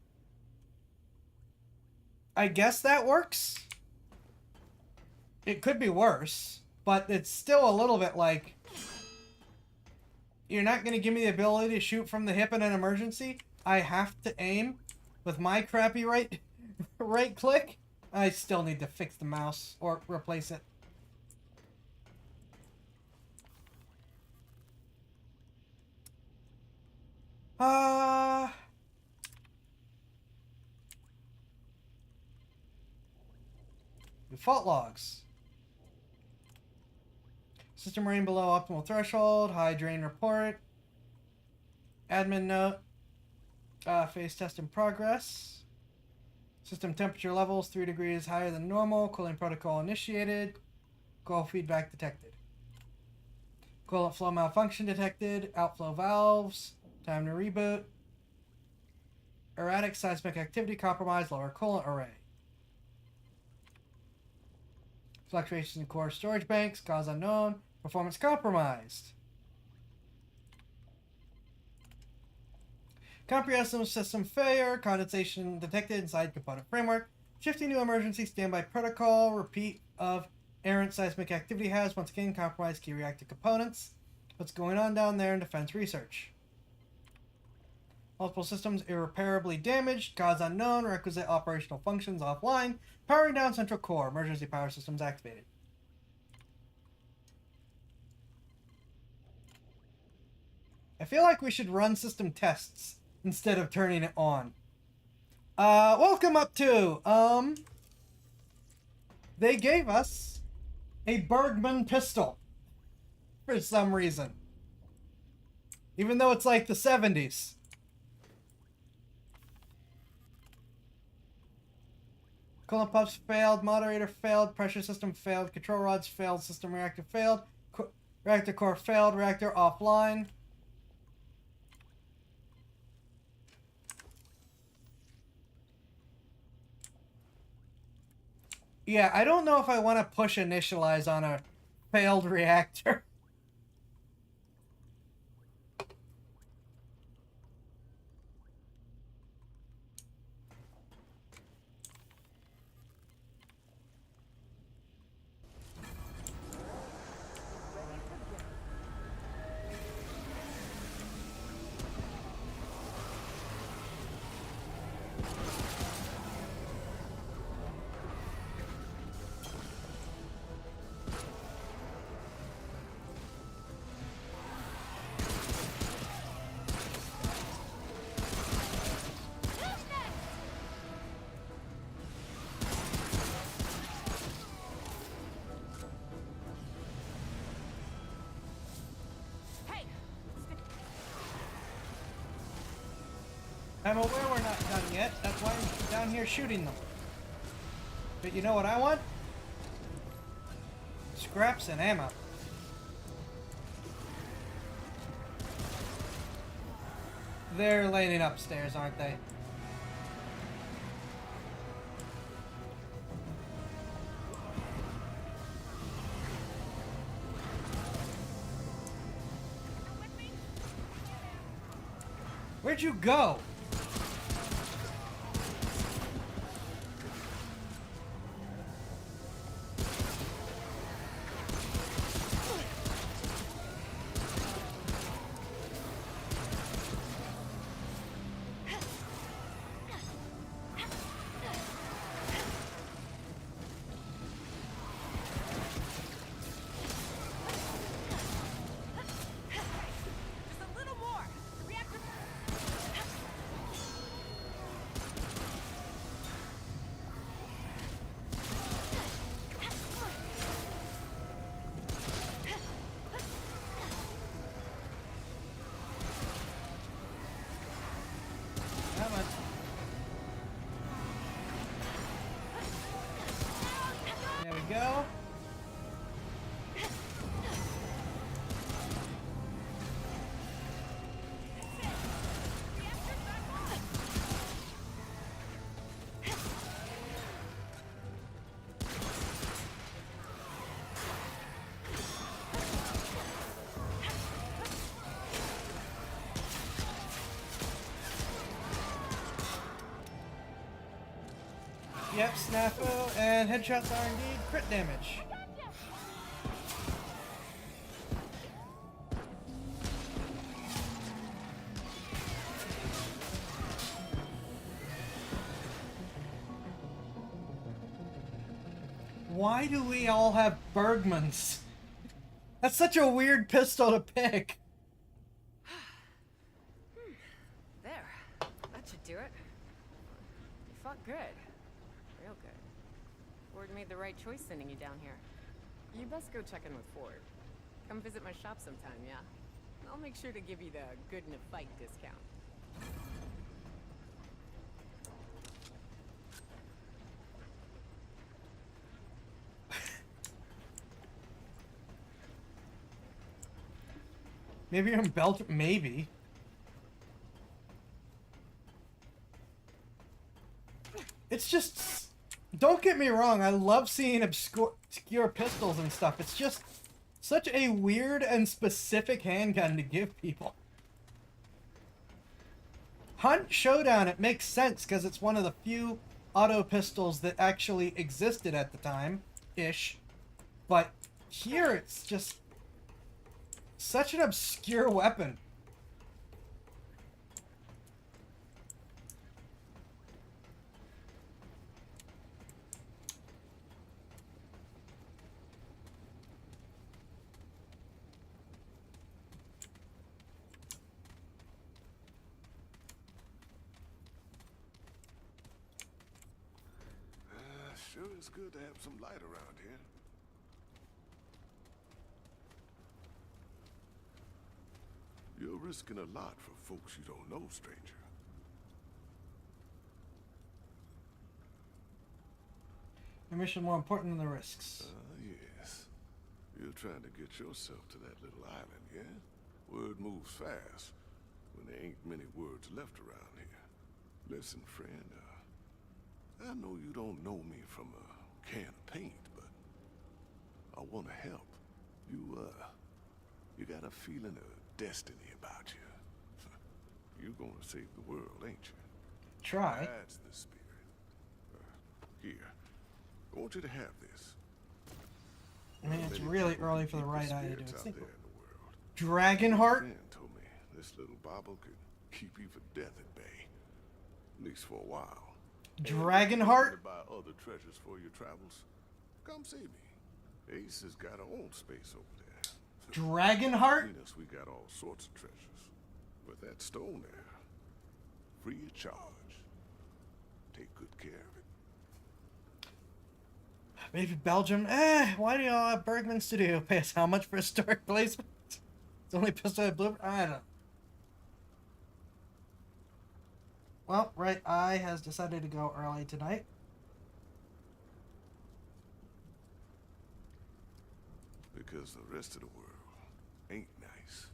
I guess that works. It could be worse, but it's still a little bit like, you're not going to give me the ability to shoot from the hip in an emergency? I have to aim with my crappy right click? I still need to fix the mouse or replace it. Default logs. System rating below optimal threshold. High drain report. Admin note. Phase test in progress. System temperature levels 3 degrees higher than normal. Cooling protocol initiated. Coil feedback detected. Coolant flow malfunction detected. Outflow valves. Time to reboot. Erratic seismic activity compromised. Lower coolant array. Fluctuations in core storage banks. Cause unknown. Performance compromised. Comprehensive system failure. Condensation detected inside component framework. Shifting to emergency standby protocol. Repeat of errant seismic activity has once again compromised key reactor components. What's going on down there in defense research? Multiple systems irreparably damaged. Cause unknown. Requisite operational functions offline. Powering down central core. Emergency power systems activated. I feel like we should run system tests instead of turning it on. Welcome up to, they gave us a Bergman pistol. For some reason. Even though it's like the 70s. Coolant pumps failed, moderator failed, pressure system failed, control rods failed, system reactor failed, reactor core failed, reactor offline. Yeah, I don't know if I want to push initialize on a failed reactor. I'm aware we're not done yet. That's why I'm down here shooting them. But you know what I want? Scraps and ammo. They're landing upstairs, aren't they? Where'd you go? There we go. Yep, snafu, and headshots are indeed crit damage. Why do we all have Bergmans? That's such a weird pistol to pick. There. That should do it. You fought good. Real good. Ford made the right choice sending you down here. You best go check in with Ford. Come visit my shop sometime, yeah? I'll make sure to give you the good in a fight discount. Maybe you're in Belgium. Maybe. It's just... Don't get me wrong, I love seeing obscure pistols and stuff. It's just such a weird and specific handgun to give people. Hunt Showdown, it makes sense because it's one of the few auto pistols that actually existed at the time-ish. But here it's just... such an obscure weapon. it's good to have some light around here. You're risking a lot for folks you don't know, stranger. Your mission more important than the risks. Yes. You're trying to get yourself to that little island, yeah? Word moves fast when there ain't many words left around here. Listen, friend, I know you don't know me from a can of paint, but I want to help. You got a feeling of destiny about you. You're gonna save the world, ain't you? Try. That's the spirit. Here, I want you to have this. I mean, it's really early for the right eye to do Spirits it. out there in the world. Dragon My heart? friend told me this little bauble could keep even death at bay. At least for a while. Dragon And if you're heart? looking to buy other treasures for your travels, come see me. Ace has got her own space over there. Dragon heart? Between us, we got all sorts of treasures. But that stone there, free of charge. Take good care of it. Maybe Belgium? Why do y'all have Bergman Studio pay us how much for historic placement? It's only pistol at blue. I don't know. Well, right eye has decided to go early tonight. Because the rest of the world ain't nice.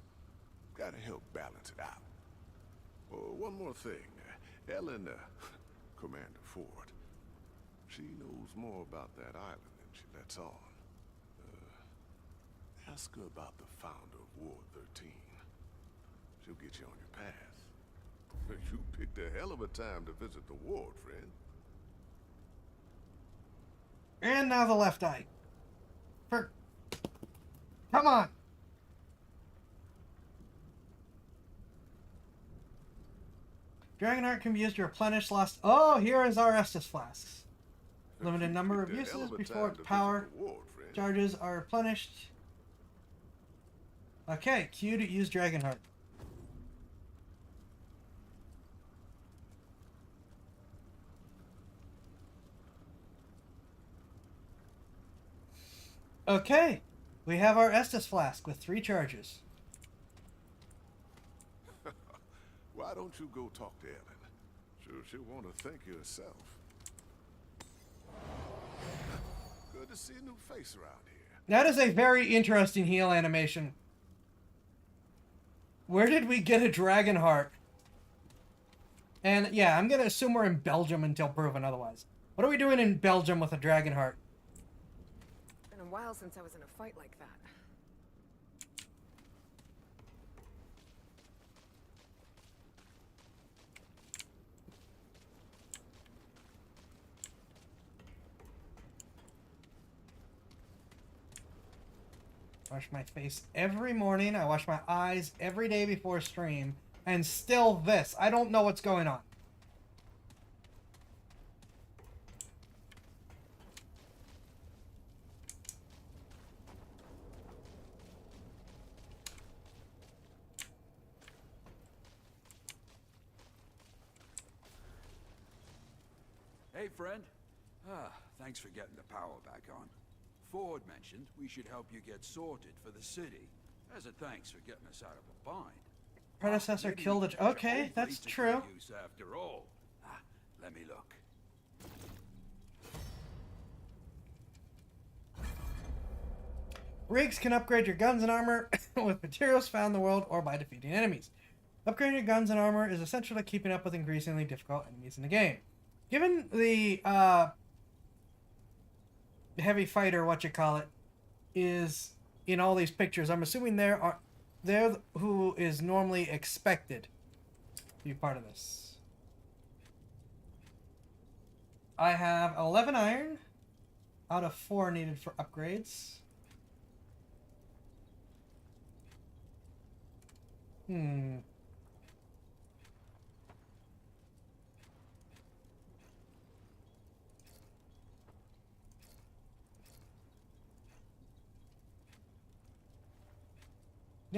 Gotta help balance it out. Oh, one more thing. Ellen, Commander Ford, she knows more about that island than she lets on. Ask her about the founder of Ward 13. She'll get you on your path. You picked a hell of a time to visit the ward, friend. And now the left eye. Come on! Dragonheart can be used to replenish lost... Oh, here is our Estus flasks. Limited number of Picked a hell uses of a before time to power visit the ward, friend. charges are replenished. Okay, Q to use Dragonheart. Okay, we have our Estus flask with 3 charges. Why don't you go talk to Ellen? She'll want to thank you herself. Good to see a new face around here. That is a very interesting heal animation. Where did we get a dragon heart? And yeah, I'm gonna assume we're in Belgium until proven otherwise. What are we doing in Belgium with a dragon heart? Been a while since I was in a fight like that. Wash my face every morning. I wash my eyes every day before stream. And still this. I don't know what's going on. Hey, friend. Thanks for getting the power back on. Ford mentioned we should help you get sorted for the city, as a thanks for getting us out of a bind. Predecessor Maybe killed we a... can get your Okay, whole that's fleet to true. good use after all. Let me look. Rigs can upgrade your guns and armor with materials found in the world or by defeating enemies. Upgrading your guns and armor is essential to keeping up with increasingly difficult enemies in the game. Given the heavy fighter, is in all these pictures, I'm assuming they're who is normally expected to be part of this. I have 11 iron out of 4 needed for upgrades. I'm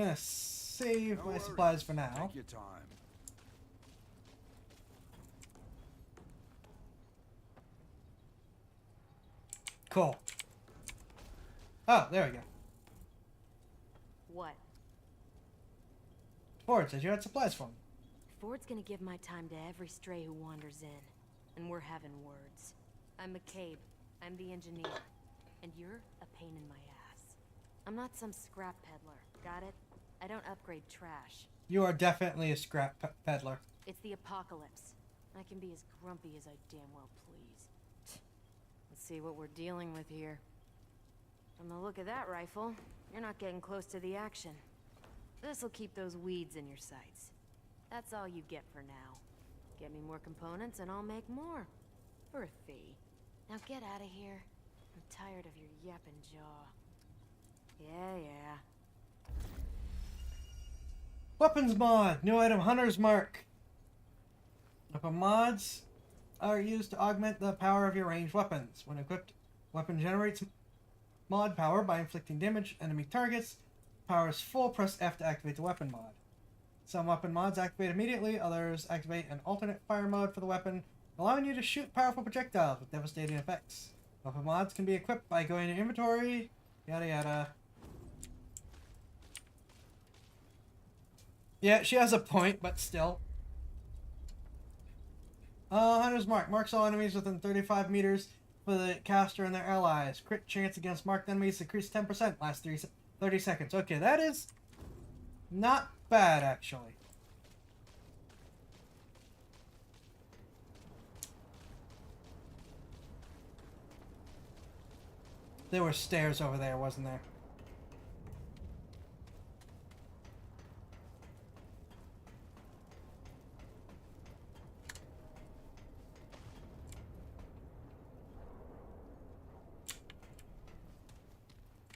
gonna save No my worries. supplies for now. Take your time. Cool. Oh, there we go. What? Ford says you had supplies for me. Ford's gonna give my time to every stray who wanders in. And we're having words. I'm McCabe. I'm the engineer. And you're a pain in my ass. I'm not some scrap peddler. Got it? I don't upgrade trash. You are definitely a scrap peddler. It's the apocalypse. I can be as grumpy as I damn well please. Let's see what we're dealing with here. From the look of that rifle, you're not getting close to the action. This'll keep those weeds in your sights. That's all you get for now. Get me more components and I'll make more. For a fee. Now get out of here. I'm tired of your yapping jaw. Yeah. Weapons mod. New item, Hunter's Mark. Weapon mods are used to augment the power of your ranged weapons. When equipped, weapon generates mod power by inflicting damage enemy targets. Power is full, press F to activate the weapon mod. Some weapon mods activate immediately, others activate an alternate fire mode for the weapon, allowing you to shoot powerful projectiles with devastating effects. Weapon mods can be equipped by going to inventory, yada yada. Yeah, she has a point, but still. Hunter's Mark. Marks all enemies within 35 meters for the caster and their allies. Crit chance against marked enemies decreased 10%. Last 30 seconds. Okay, that is not bad, actually. There were stairs over there, wasn't there?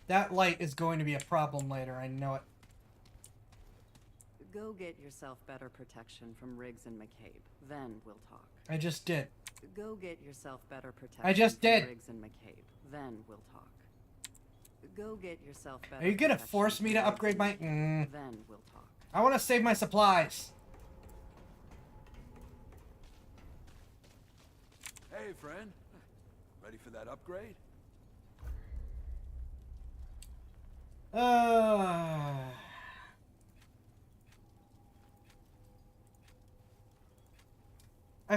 That light is going to be a problem later, I know it. Go get yourself better protection from Riggs and McCabe. Then we'll talk. I just did. Go get yourself better protection I just from did. Riggs and McCabe. Then we'll talk. Go get yourself better Are you gonna protection force me from to Riggs upgrade and my... McCabe. Then we'll talk. I want to save my supplies. Hey, friend. Ready for that upgrade? I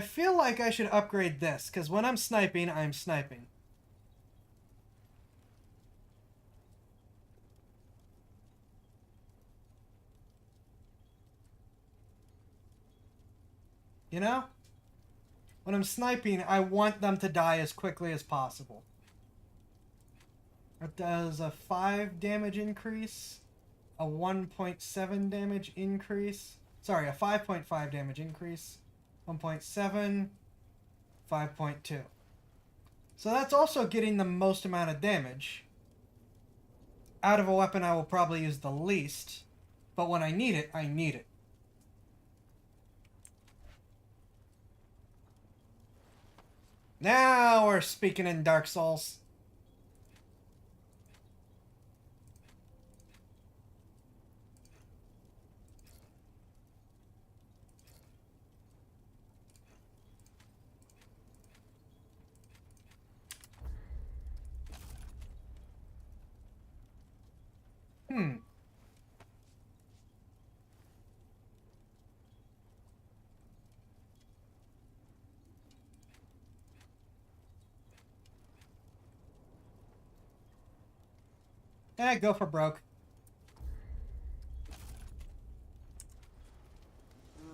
feel like I should upgrade this, because when I'm sniping, I'm sniping. You know? When I'm sniping, I want them to die as quickly as possible. It does a 5 damage increase, a 1.7 damage increase. Sorry, a 5.5 damage increase, 1.7, 5.2. So that's also getting the most amount of damage. Out of a weapon I will probably use the least, but when I need it, I need it. Now we're speaking in Dark Souls. Go for broke.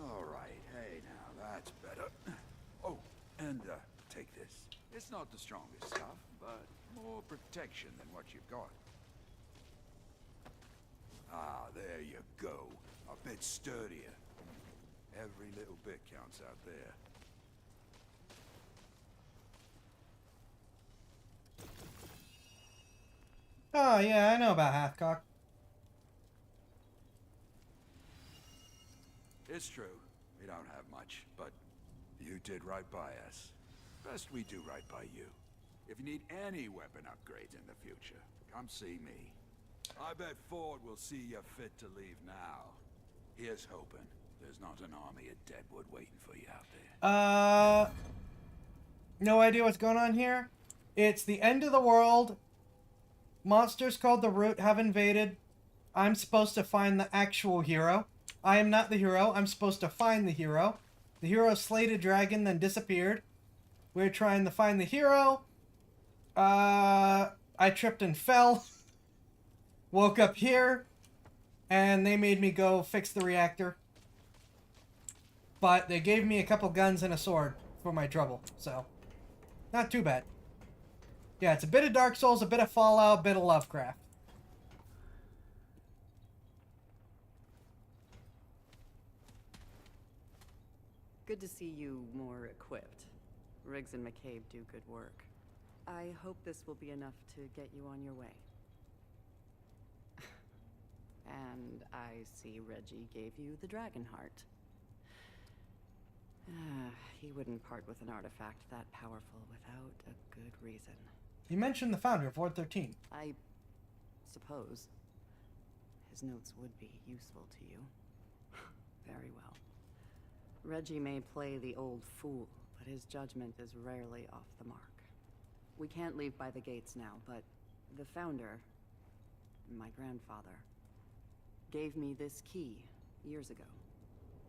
All right. Hey, now that's better. Oh, and take this. It's not the strongest stuff, but more protection than what you've got. Ah, there you go. A bit sturdier. Every little bit counts out there. Oh, yeah, I know about Hathcock. It's true. We don't have much, but you did right by us. Best we do right by you. If you need any weapon upgrades in the future, come see me. I bet Ford will see you fit to leave now. Here's hoping there's not an army of Deadwood waiting for you out there. No idea what's going on here. It's the end of the world. Monsters called the Root have invaded. I'm supposed to find the actual hero. I am not the hero. I'm supposed to find the hero. The hero slayed a dragon, then disappeared. We're trying to find the hero. I tripped and fell. Woke up here. And they made me go fix the reactor. But they gave me a couple guns and a sword for my trouble. So, not too bad. Yeah, it's a bit of Dark Souls, a bit of Fallout, a bit of Lovecraft. Good to see you more equipped. Riggs and McCabe do good work. I hope this will be enough to get you on your way. And I see Reggie gave you the Dragon Heart. He wouldn't part with an artifact that powerful without a good reason. You mentioned the founder of Ward 13. I suppose his notes would be useful to you. Very well. Reggie may play the old fool, but his judgment is rarely off the mark. We can't leave by the gates now, but the founder, my grandfather, gave me this key years ago.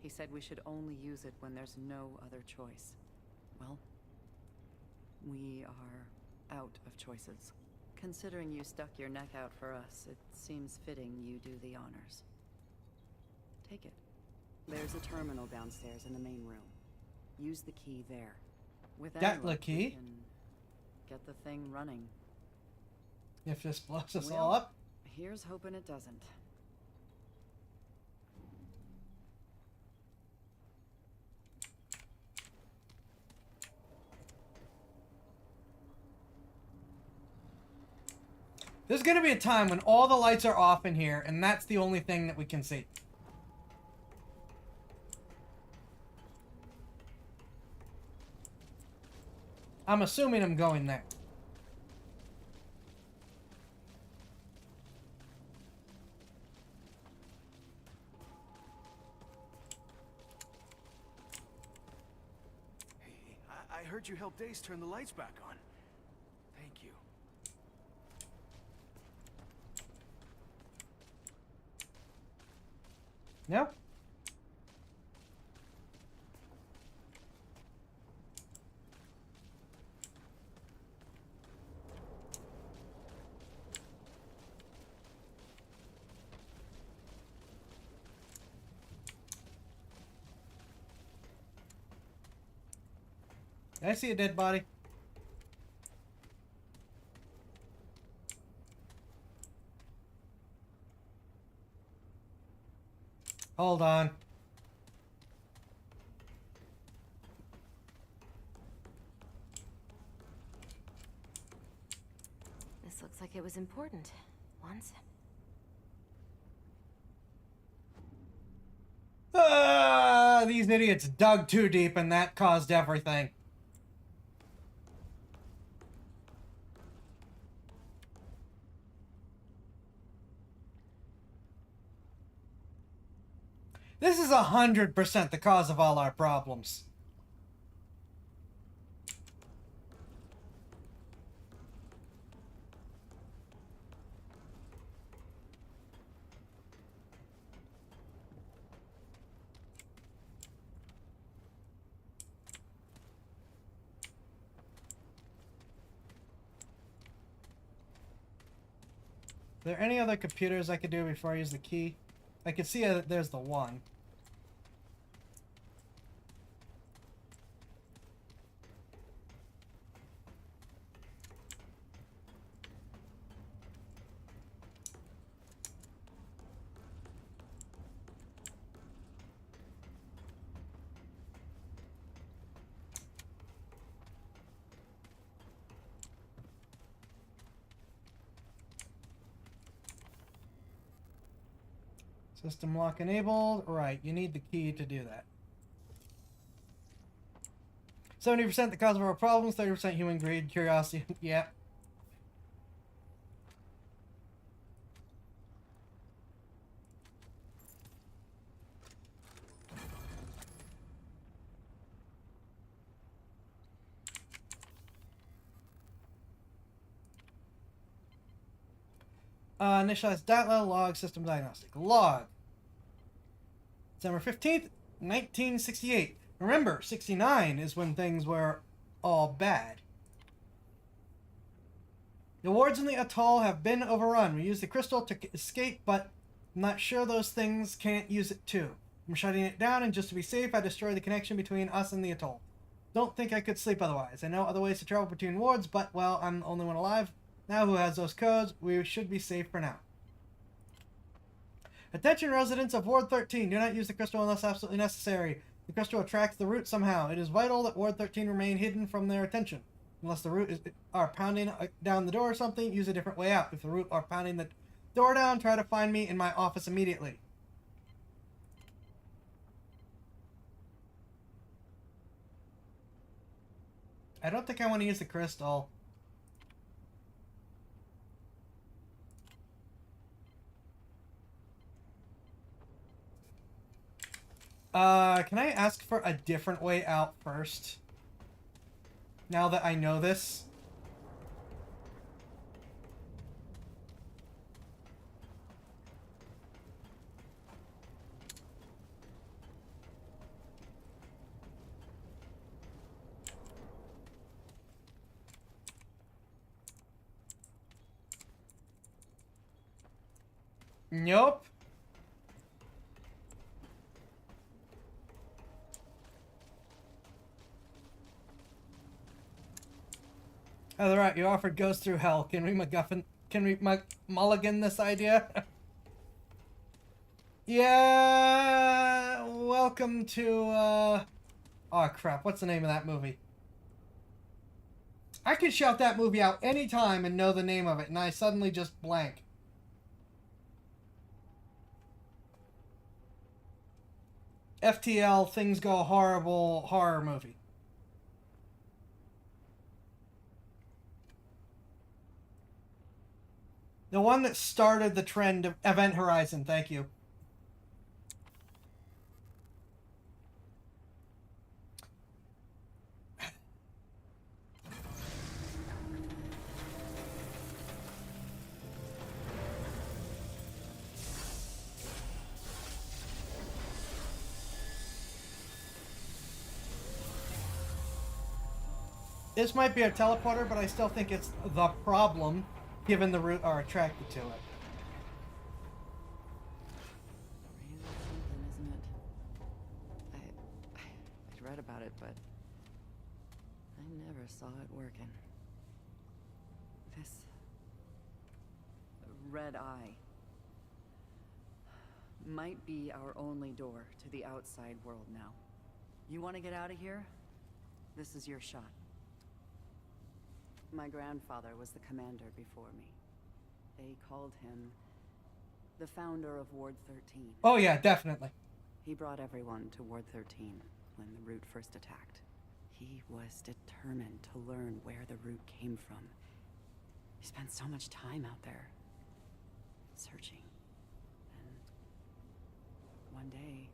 He said we should only use it when there's no other choice. Well, we are out of choices. Considering you stuck your neck out for us, it seems fitting you do the honors. Take it. There's a terminal downstairs in the main room. Use the key there. With That luck, key? we can get the thing running. If this blows us Well, all up. Here's hoping it doesn't. There's gonna be a time when all the lights are off in here, and that's the only thing that we can see. I'm assuming I'm going there. Hey, I heard you helped Ace turn the lights back on. Thank you. No? I see a dead body. Hold on. This looks like it was important. Once. These idiots dug too deep and that caused everything. This is 100% the cause of all our problems. Are there any other computers I could do before I use the key? I can see that there's the one. System lock enabled. Right, you need the key to do that. 70% the cause of our problems, 30% human greed, curiosity. Yeah. Initialize data log system diagnostic. Log. December 15th, 1968. Remember, 69 is when things were all bad. The wards in the atoll have been overrun. We used the crystal to escape, but I'm not sure those things can't use it too. I'm shutting it down, and just to be safe, I destroyed the connection between us and the atoll. Don't think I could sleep otherwise. I know other ways to travel between wards, but, well, I'm the only one alive now who has those codes. We should be safe for now. Attention residents of Ward 13, do not use the crystal unless absolutely necessary. The crystal attracts the root somehow. It is vital that Ward 13 remain hidden from their attention. Unless the root are pounding down the door or something, use a different way out. If the root are pounding the door down, try to find me in my office immediately. I don't think I want to use the crystal. Can I ask for a different way out first? Now that I know this. Nope. Oh, right. You offered Ghost Through Hell. Can we mulligan this idea? Yeah. Welcome to, oh crap. What's the name of that movie? I could shout that movie out anytime and know the name of it, and I suddenly just blank. FTL, Things Go Horrible horror movie. The one that started the trend of Event Horizon, thank you. This might be a teleporter, but I still think it's the problem, given the root are attracted to it. Really something, isn't it? I'd read about it, but I never saw it working. This red eye might be our only door to the outside world now. You want to get out of here? This is your shot. My grandfather was the commander before me. They called him the founder of Ward 13. Oh yeah, definitely. He brought everyone to Ward 13 when the root first attacked. He was determined to learn where the root came from. He spent so much time out there, searching. And one day,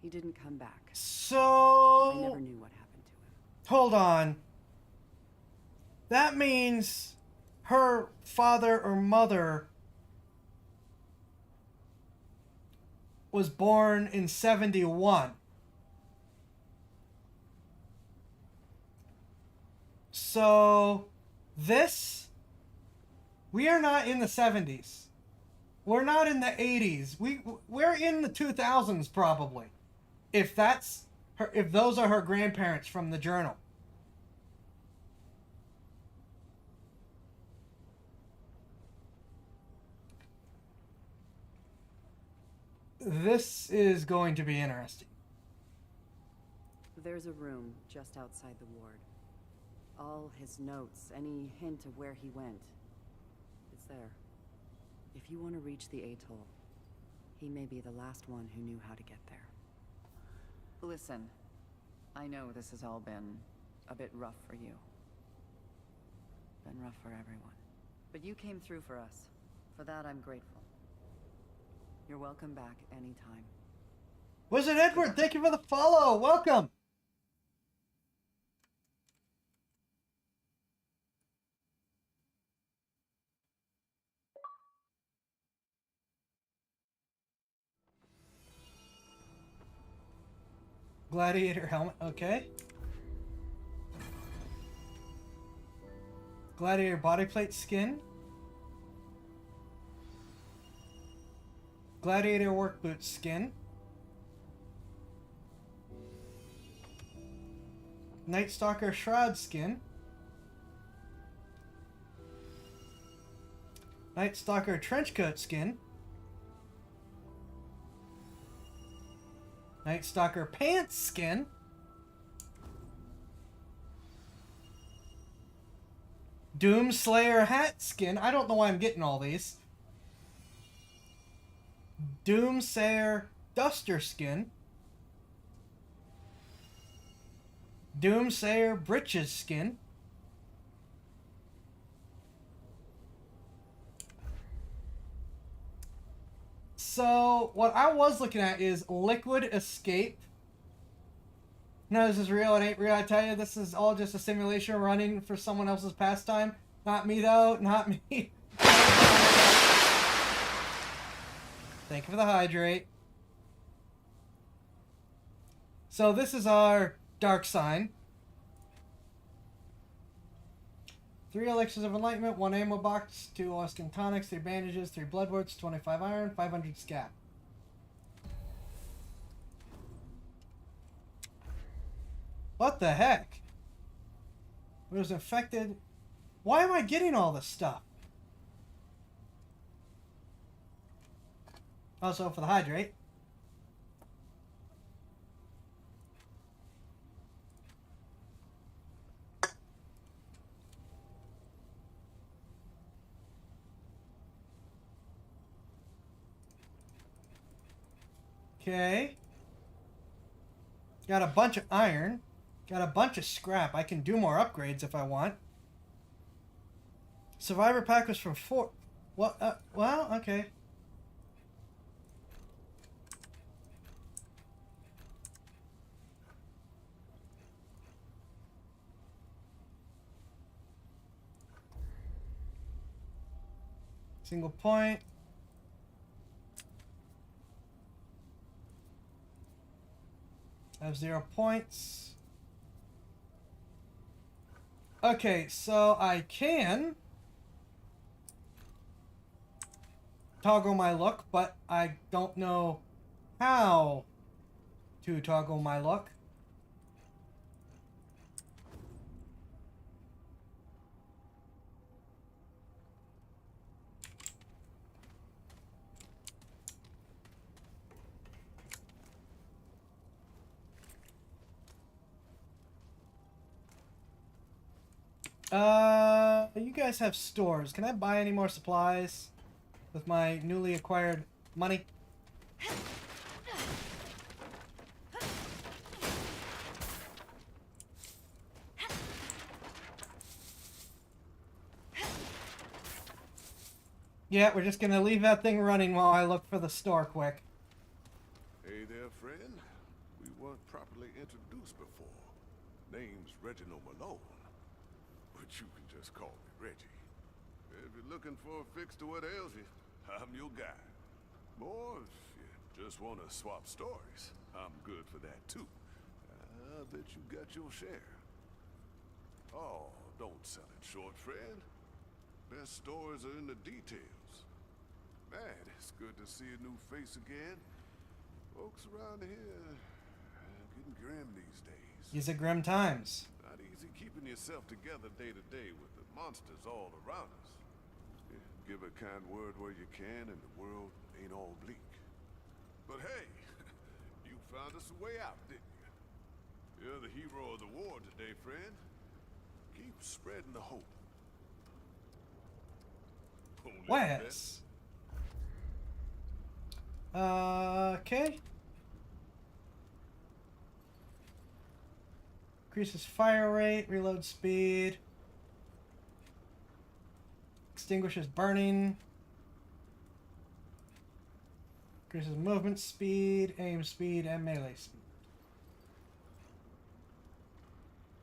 he didn't come back. So... I never knew what happened to him. Hold on. That means her father or mother was born in 71. So this, we are not in the 70s. We're not in the 80s. We're in the 2000s probably. If that's her, if those are her grandparents from the journal. This is going to be interesting. There's a room just outside the ward. All his notes, any hint of where he went, it's there. If you want to reach the atoll, he may be the last one who knew how to get there. Listen, I know this has all been a bit rough for you. Been rough for everyone. But you came through for us. For that, I'm grateful. You're welcome back anytime. Wizard Edward, thank you for the follow. Welcome. Gladiator helmet, okay. Gladiator bodyplate skin. Gladiator work boot skin. Night Stalker shroud skin. Night Stalker trenchcoat skin. Night Stalker pants skin. Doomslayer hat skin. I don't know why I'm getting all these. Doomsayer duster skin. Doomsayer breeches skin. So, what I was looking at is Liquid Escape. No, this is real. It ain't real. I tell you, this is all just a simulation running for someone else's pastime. Not me, though. Not me. Thank you for the hydrate. So, this is our dark sign. 3 elixirs of enlightenment, 1 ammo box, 2 Alaskan tonics, 3 bandages, 3 bloodworts, 25 iron, 500 scap. What the heck? It was infected. Why am I getting all this stuff? Also for the hydrate. Okay. Got a bunch of iron. Got a bunch of scrap. I can do more upgrades if I want. Survivor pack was from 4. What? Well, okay. Single point. I have 0 points. Okay, so I can toggle my look, but I don't know how to toggle my look. You guys have stores. Can I buy any more supplies with my newly acquired money? Yeah, we're just gonna leave that thing running while I look for the store quick. Hey there, friend. We weren't properly introduced before. Name's Reginald Malone. But you can just call me Reggie. If you're looking for a fix to what ails you, I'm your guy. Or if you just want to swap stories, I'm good for that too. I bet you got your share. Oh, don't sell it short, friend. Best stories are in the details. Man, it's good to see a new face again. Folks around here getting grim these days. These are grim times. Not easy keeping yourself together day to day with the monsters all around us. Yeah, give a kind word where you can and the world ain't all bleak. But hey, you found us a way out, didn't you? You're the hero of the war today, friend. Keep spreading the hope. Wes. Okay. Increases fire rate, reload speed. Extinguishes burning. Increases movement speed, aim speed, and melee speed.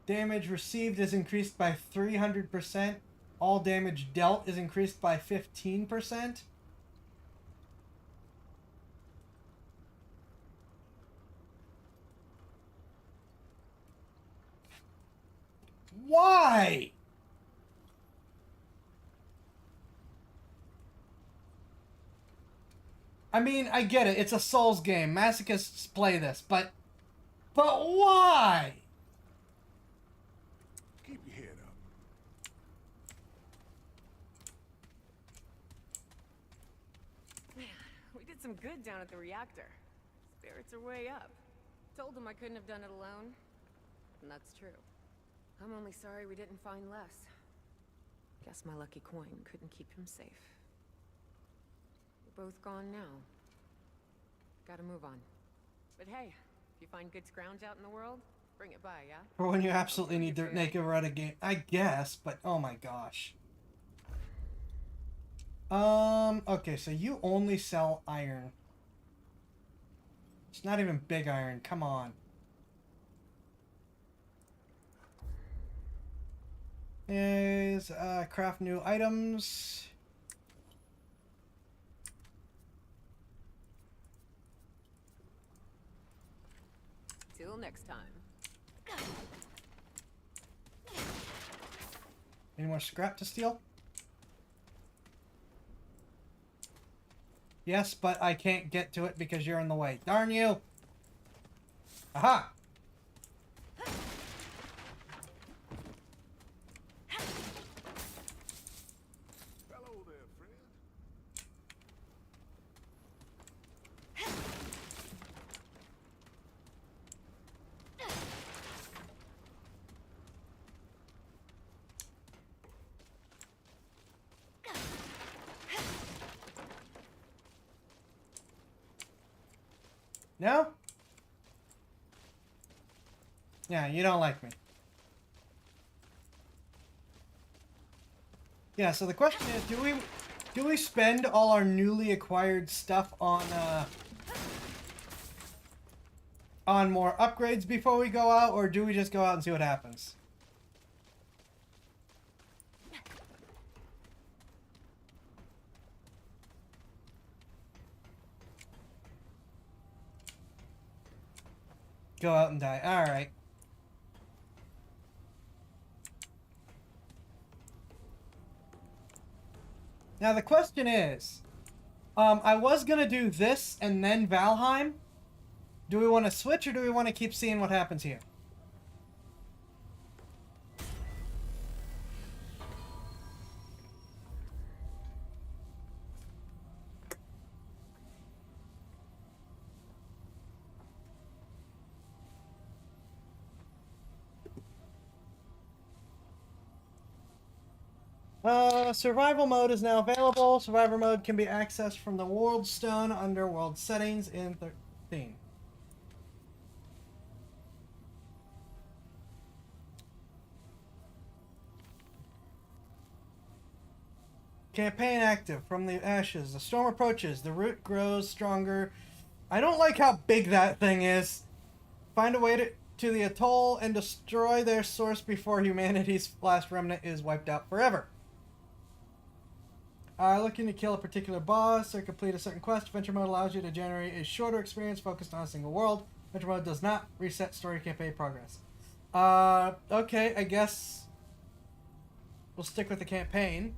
Damage received is increased by 300%. All damage dealt is increased by 15%. Why? I mean, I get it. It's a Souls game. Masochists play this, but why? Keep your head up. Man, we did some good down at the reactor. Spirits are way up. Told them I couldn't have done it alone. And that's true. I'm only sorry we didn't find Les. Guess my lucky coin couldn't keep him safe. We're both gone now. Gotta move on. But hey, if you find good scrounge out in the world, bring it by, yeah? For when you absolutely need to make a renegade, I guess, but oh my gosh. Okay, so you only sell iron. It's not even big iron, come on. Is craft new items. Till next time. Any more scrap to steal? Yes, but I can't get to it because you're in the way. Darn you! Aha! Hello there, friend. No? Yeah, you don't like me. Yeah, so the question is, do we spend all our newly acquired stuff on more upgrades before we go out, or do we just go out and see what happens? Go out and die. Alright. Now the question is, I was gonna do this and then Valheim. Do we want to switch or do we want to keep seeing what happens here? Survival mode is now available. Survivor mode can be accessed from the World Stone under World Settings in 13. Campaign active. From the ashes. The storm approaches. The root grows stronger. I don't like how big that thing is. Find a way to the atoll and destroy their source before humanity's last remnant is wiped out forever. Looking to kill a particular boss or complete a certain quest. Adventure mode allows you to generate a shorter experience focused on a single world. Adventure mode does not reset story campaign progress. Okay, I guess we'll stick with the campaign.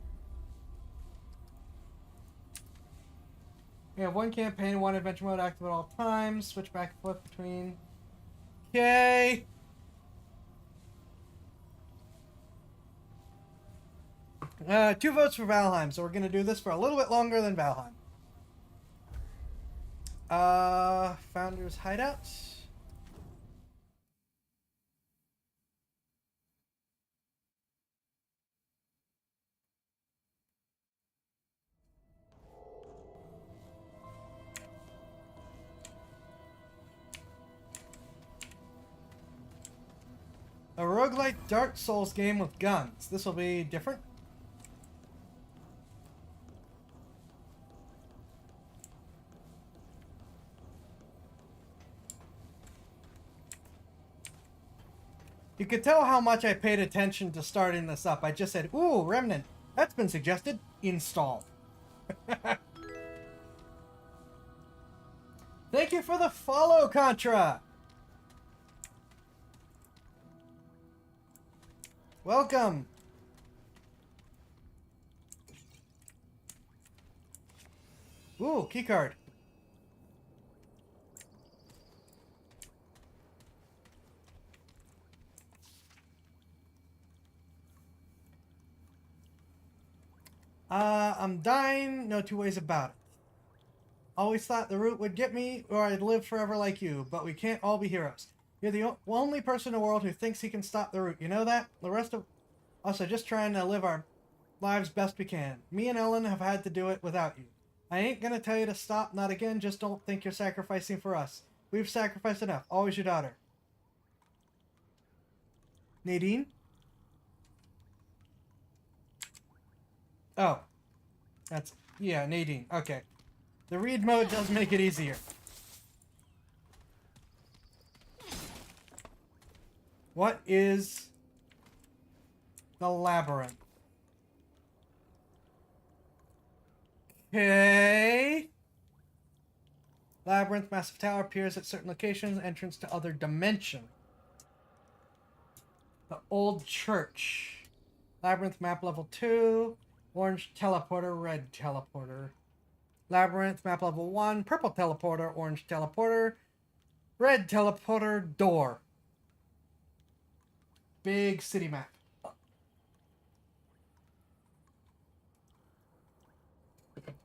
We have one campaign, one adventure mode active at all times. Switch back and forth between. Okay. 2 votes for Valheim, so we're going to do this for a little bit longer than Valheim. Founders Hideout. A roguelike Dark Souls game with guns. This will be different. You could tell how much I paid attention to starting this up. I just said, ooh, Remnant. That's been suggested. Install. Thank you for the follow, Contra. Welcome. Ooh, keycard. I'm dying, no two ways about it. Always thought the root would get me, or I'd live forever like you, but we can't all be heroes. You're the only person in the world who thinks he can stop the root. You know that? The rest of us are just trying to live our lives best we can. Me and Ellen have had to do it without you. I ain't gonna tell you to stop, not again, just don't think you're sacrificing for us. We've sacrificed enough. Always your daughter. Nadine? Oh. That's, yeah, Nadine. Okay. The read mode does make it easier. What is the labyrinth? Okay. Labyrinth, massive tower appears at certain locations, entrance to other dimension. The old church. Labyrinth map level 2. Orange teleporter, red teleporter. Labyrinth map level 1. Purple teleporter, orange teleporter. Red teleporter, door. Big city map.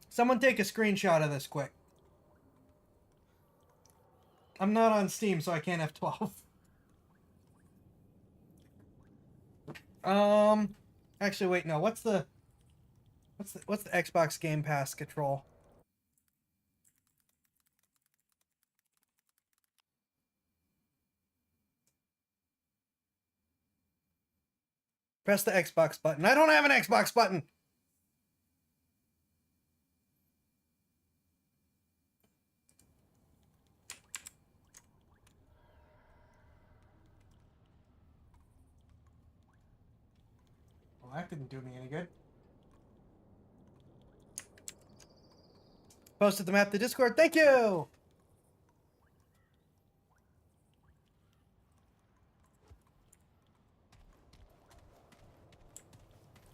Someone take a screenshot of this quick. I'm not on Steam, so I can't have 12. Actually, wait, no. What's the Xbox Game Pass control? Press the Xbox button. I don't have an Xbox button. Well, that didn't do me any good. Posted the map to Discord. Thank you.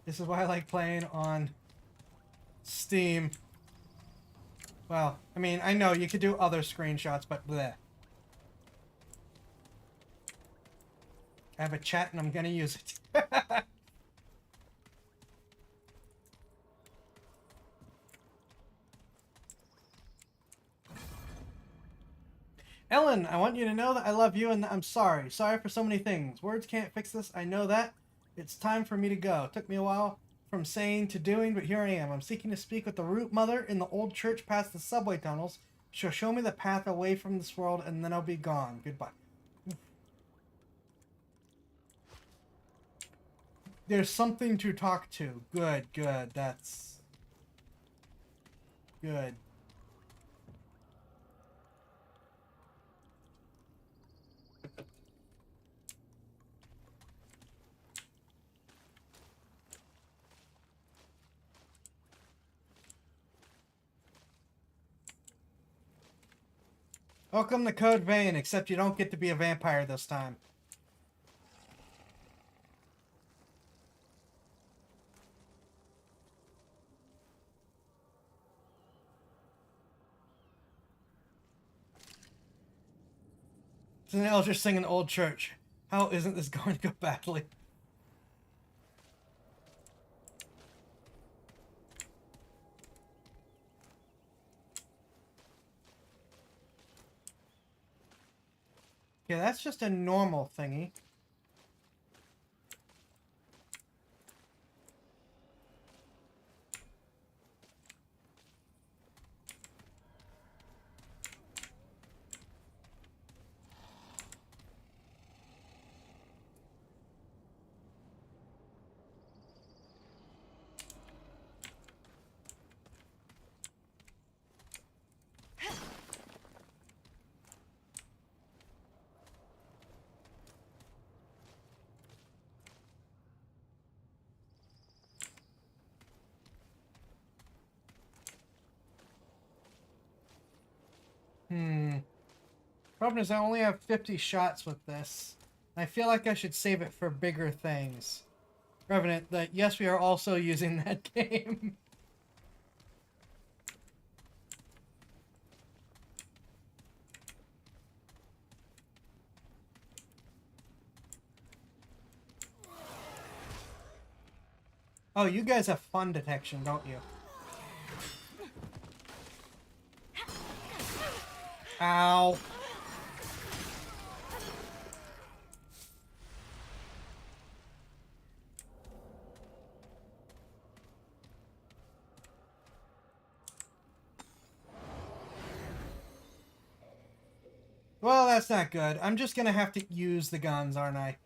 This is why I like playing on Steam. Well, I mean, I know you could do other screenshots, but bleh. I have a chat and I'm gonna use it. Ellen, I want you to know that I love you and that I'm sorry. Sorry for so many things. Words can't fix this. I know that. It's time for me to go. Took me a while from saying to doing, but here I am. I'm seeking to speak with the root mother in the old church past the subway tunnels. She'll show me the path away from this world and then I'll be gone. Goodbye. There's something to talk to. Good, good. That's good. Welcome to Code Vein, except you don't get to be a vampire this time. It's an elder singing old church. How isn't this going to go badly? Yeah, that's just a normal thingy. Problem is I only have 50 shots with this. I feel like I should save it for bigger things. Revenant, that yes, we are also using that game. Oh, you guys have fun detection, don't you? Ow. Well, that's not good. I'm just gonna have to use the guns, aren't I?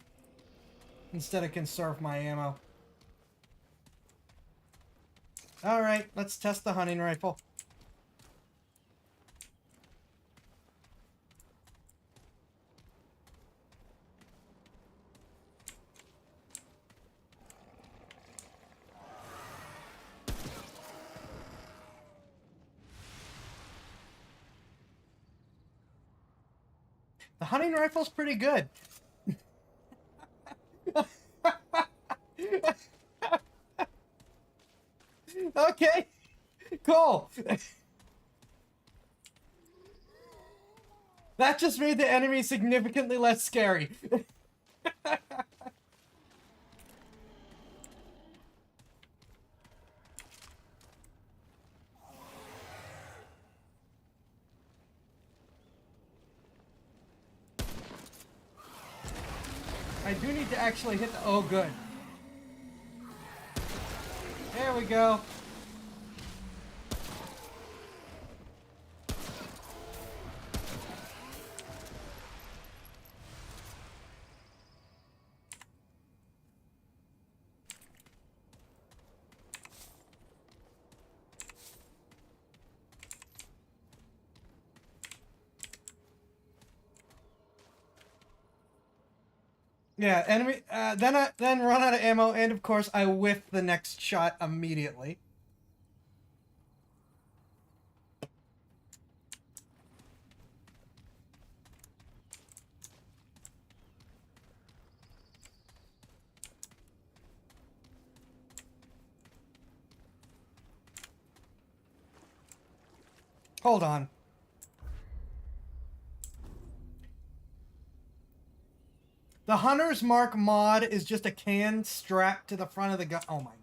Instead of conserve my ammo. Alright, let's test the hunting rifle. The hunting rifle's pretty good. Okay, cool. That just made the enemy significantly less scary. I do need to actually hit the... Oh, good. There we go. Yeah, enemy. Then run out of ammo, and of course I whiff the next shot immediately. Hold on. The Hunter's Mark mod is just a can strapped to the front of the gun. Oh my gosh.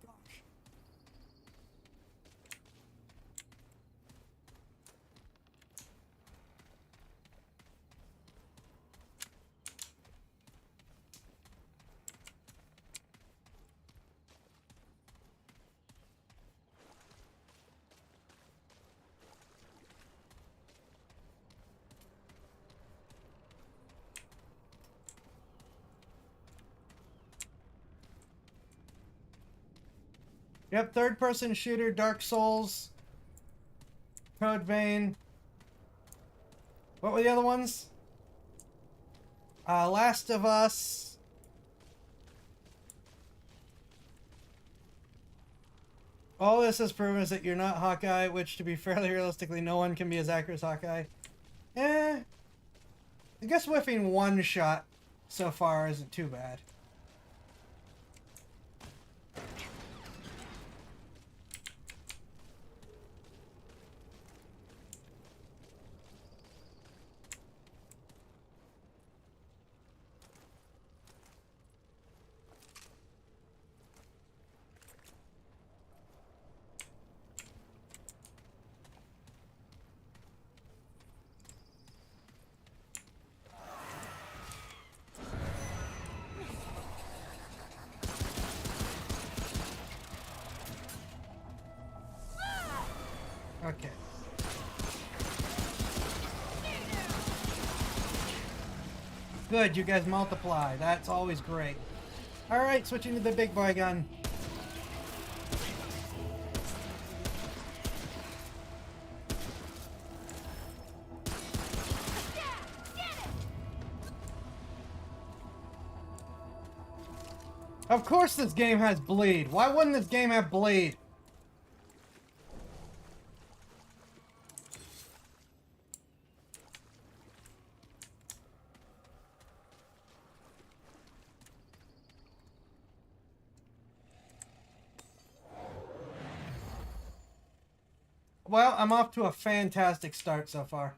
Yep, third-person shooter, Dark Souls, Code Vein. What were the other ones? Last of Us. All this has proven is that you're not Hawkeye, which, to be fairly realistically, no one can be as accurate as Hawkeye. I guess whiffing one shot so far isn't too bad. Okay. Good, you guys multiply. That's always great. Alright, switching to the big boy gun. Of course this game has bleed. Why wouldn't this game have bleed? Well, I'm off to a fantastic start so far.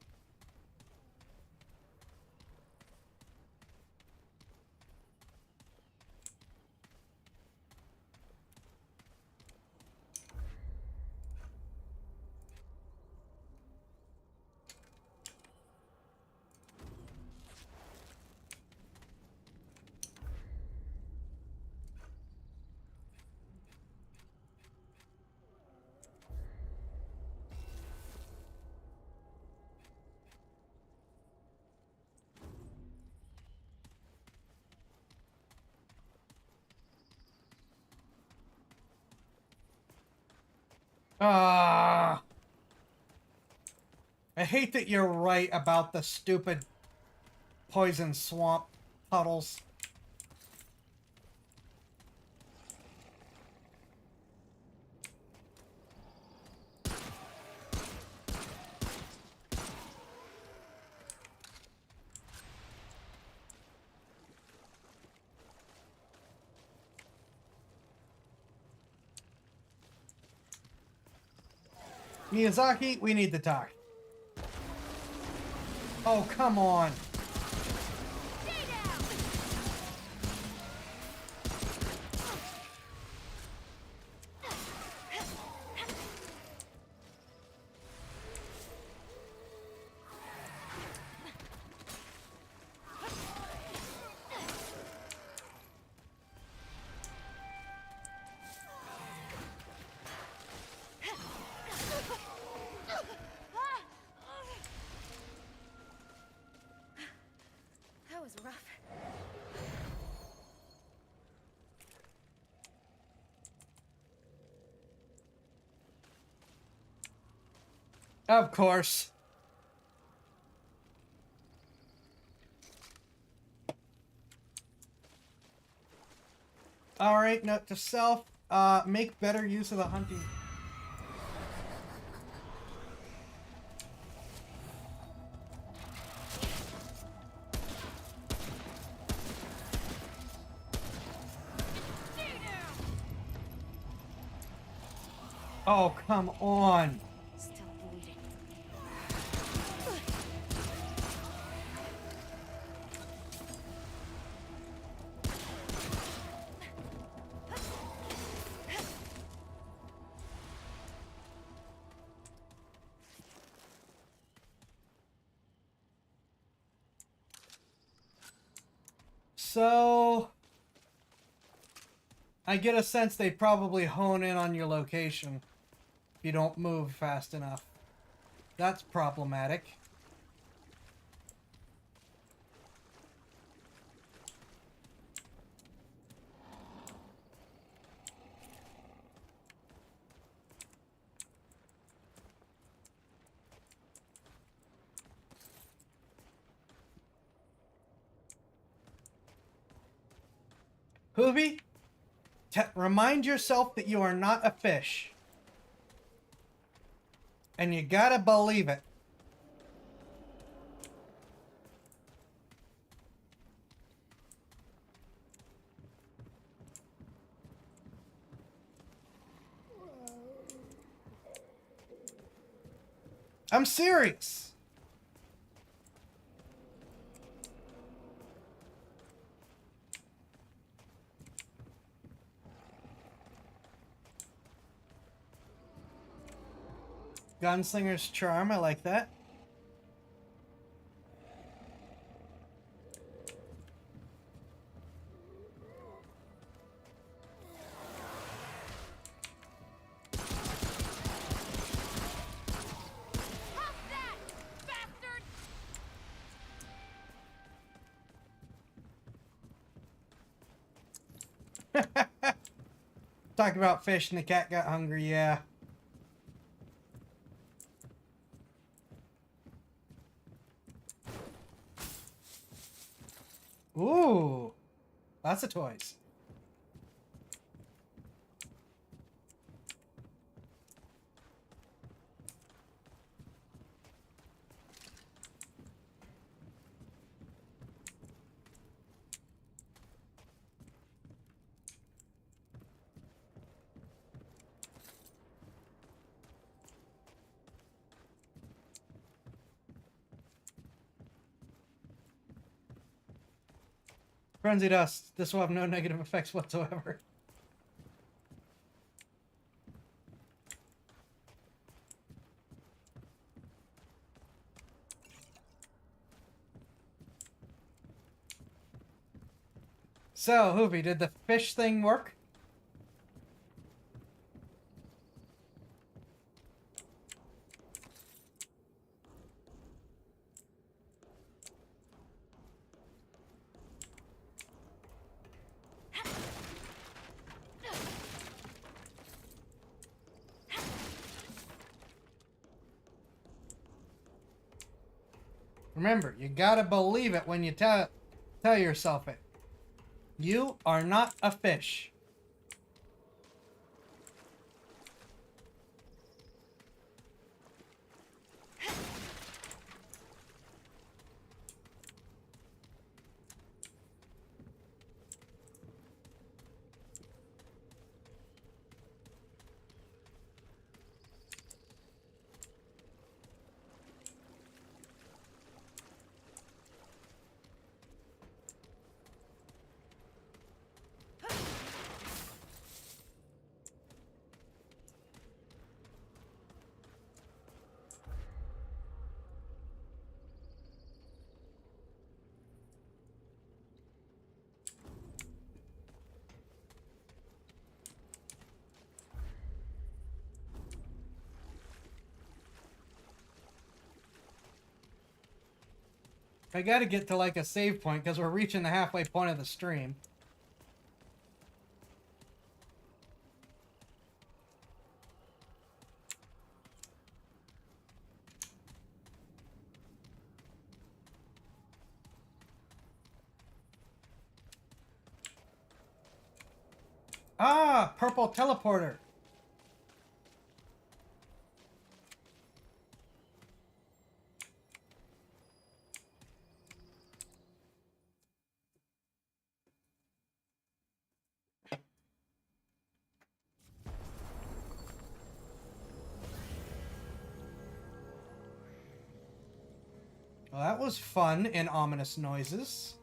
Ah, I hate that you're right about the stupid poison swamp puddles. Miyazaki, we need to talk. Oh, come on. That was rough. Of course. Alright, note to self. Make better use of the hunting. Oh, come on. Still bleeding. So, I get a sense they probably hone in on your location if you don't move fast enough. That's problematic. Hoovy, remind yourself that you are not a fish. And you gotta believe it. I'm serious. Gunslinger's charm, I like that. Talk about fish and the cat got hungry, yeah. Ooh, lots of toys. Frenzied dust. This will have no negative effects whatsoever. So, Hoopy, did the fish thing work? Remember, you gotta believe it when you tell yourself it. You are not a fish. I gotta get to like a save point because we're reaching the halfway point of the stream. Ah, purple teleporter. Well, that was fun and ominous noises.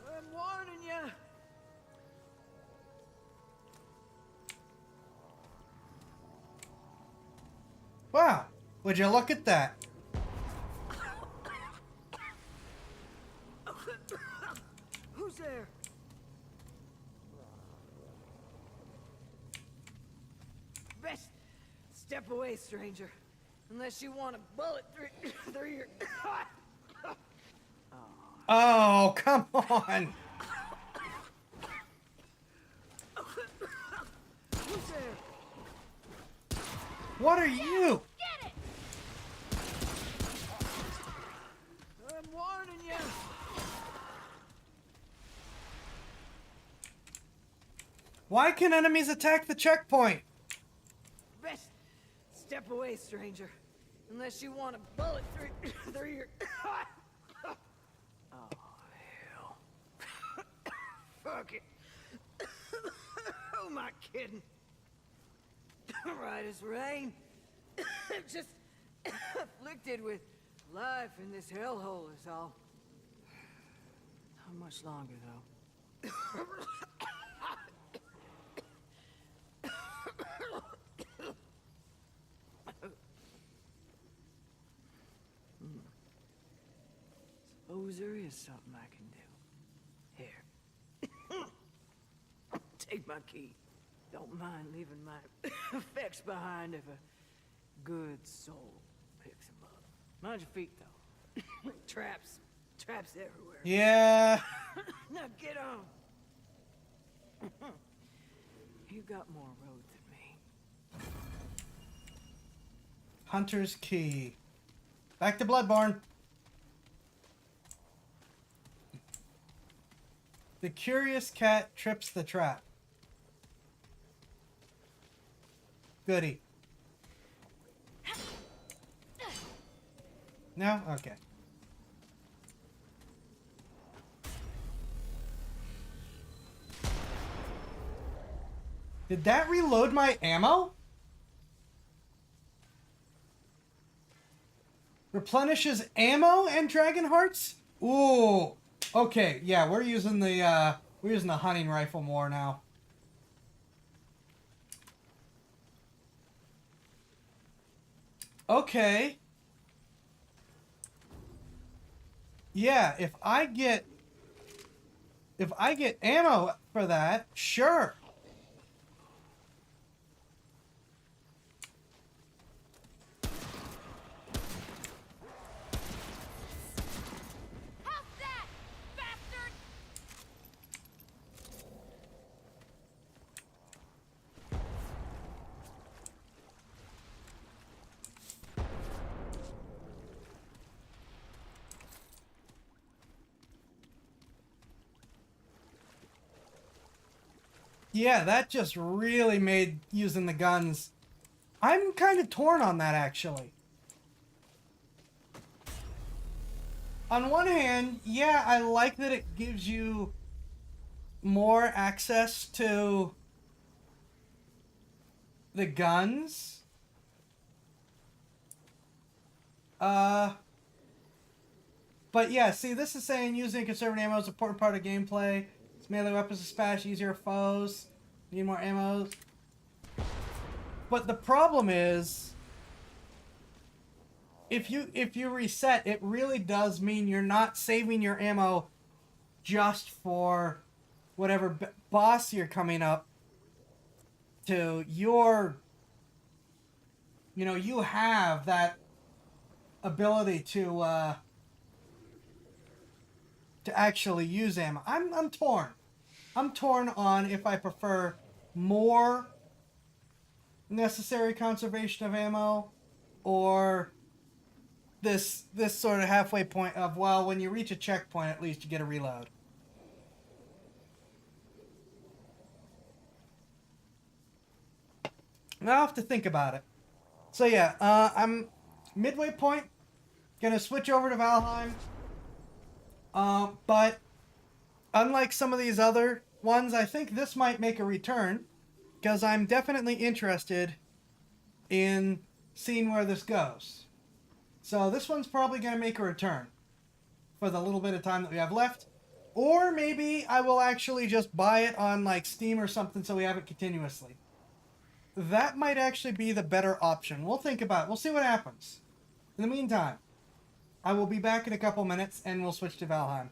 I'm warning you. Wow, would you look at that? Who's there? Best step away, stranger. Unless you want a bullet through your... Oh, come on. Who's there? What are you? Get it! I'm warning you. Why can enemies attack the checkpoint? Best step away, stranger. Unless you want a bullet through your... Oh, hell. Fuck it. Who am I kidding? Right as rain. Just afflicted with life in this hellhole is all. How much longer, though? Suppose there is something I can do. Here. Take my key. Don't mind leaving my effects behind if a good soul picks them up. Mind your feet, though. Traps. Traps everywhere. Yeah. Now get on. You got more road than me. Hunter's key. Back to Bloodborne. The curious cat trips the trap. Goody. No? Okay. Did that reload my ammo? Replenishes ammo and dragon hearts? Ooh. Okay, yeah, we're using the hunting rifle more now. Okay. Yeah, if I get ammo for that, sure. How's that, bastard? Yeah, that just really made using the guns. I'm kind of torn on that, actually. On one hand, yeah, I like that it gives you more access to the guns. But yeah, see, this is saying using conservative ammo is an important part of gameplay. It's melee weapons dispatch easier foes. Need more ammo. But the problem is, if you reset, it really does mean you're not saving your ammo just for whatever boss you're coming up to. You have that ability to actually use ammo. I'm torn. I'm torn on if I prefer more necessary conservation of ammo or this sort of halfway point of, well, when you reach a checkpoint, at least you get a reload. And I'll have to think about it. So yeah, I'm midway point. Gonna switch over to Valheim. But unlike some of these other ones, I think this might make a return because I'm definitely interested in seeing where this goes. So this one's probably gonna make a return for the little bit of time that we have left. Or maybe I will actually just buy it on like Steam or something so we have it continuously. That might actually be the better option. We'll think about it. We'll see what happens. In the meantime, I will be back in a couple minutes and we'll switch to Valheim.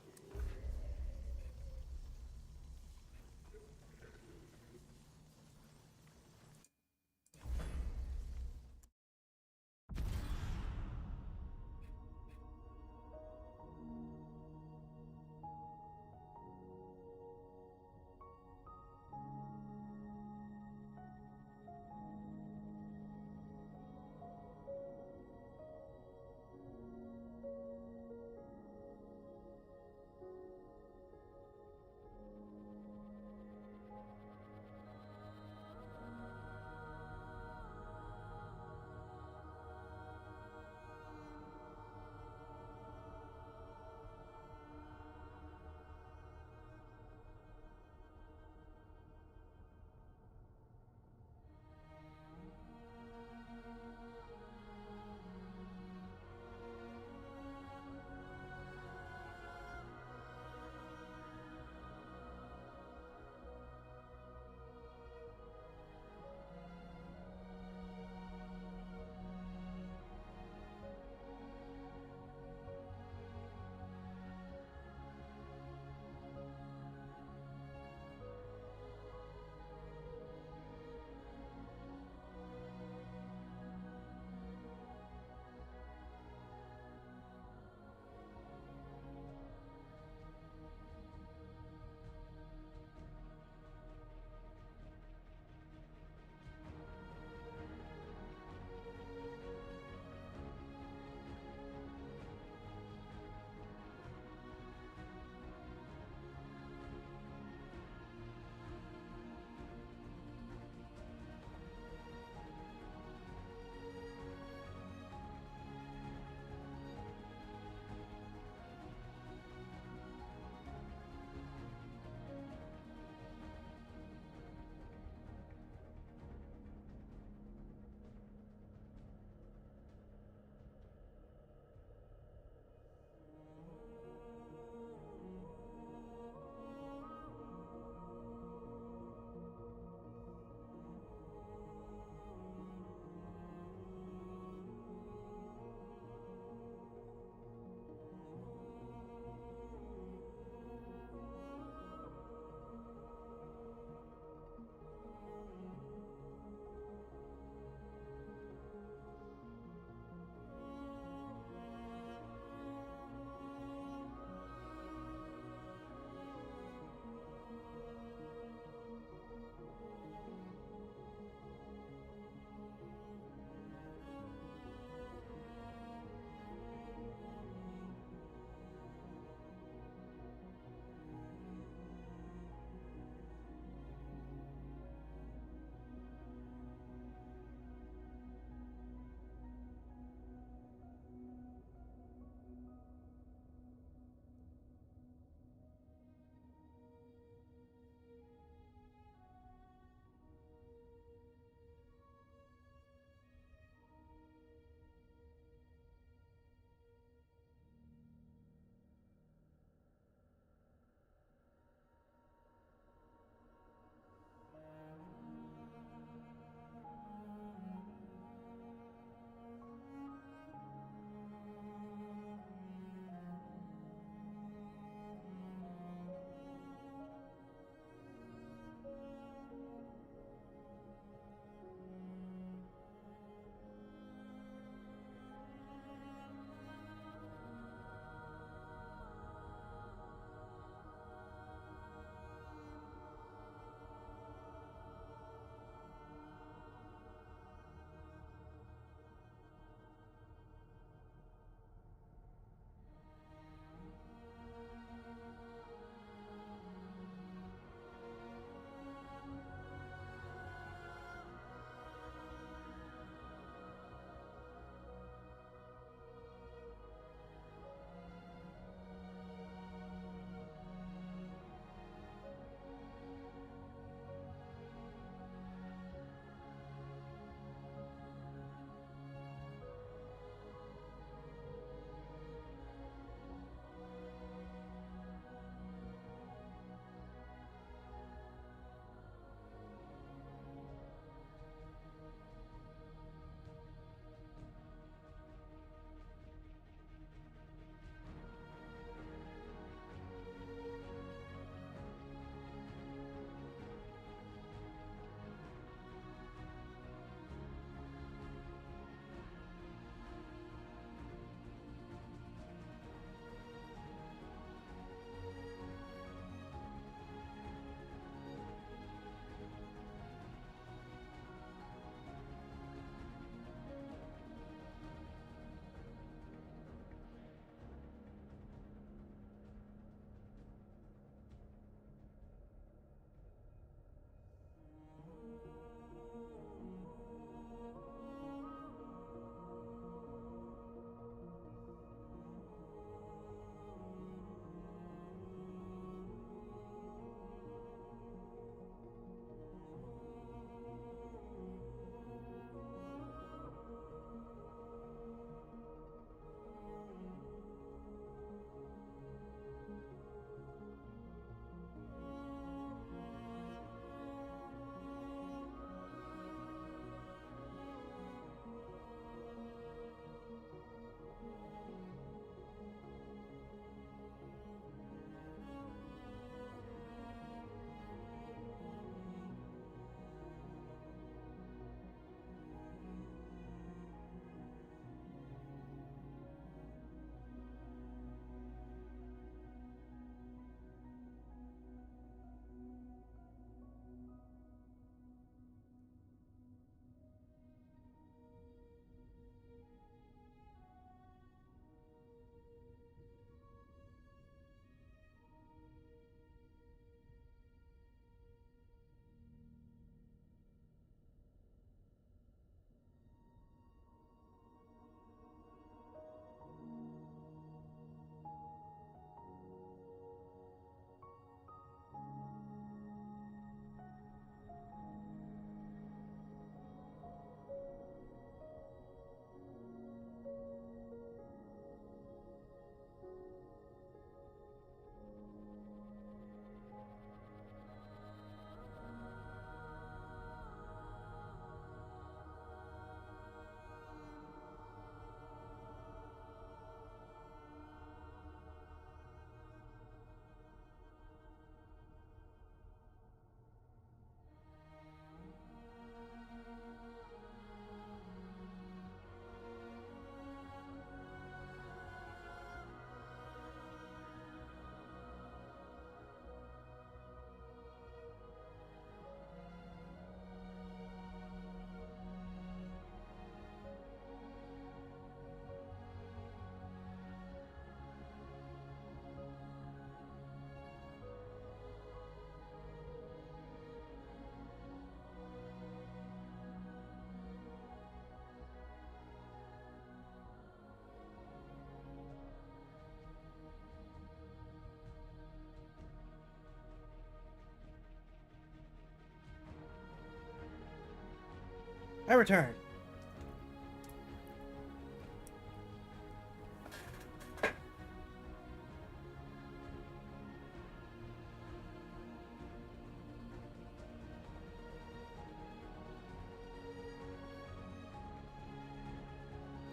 I return.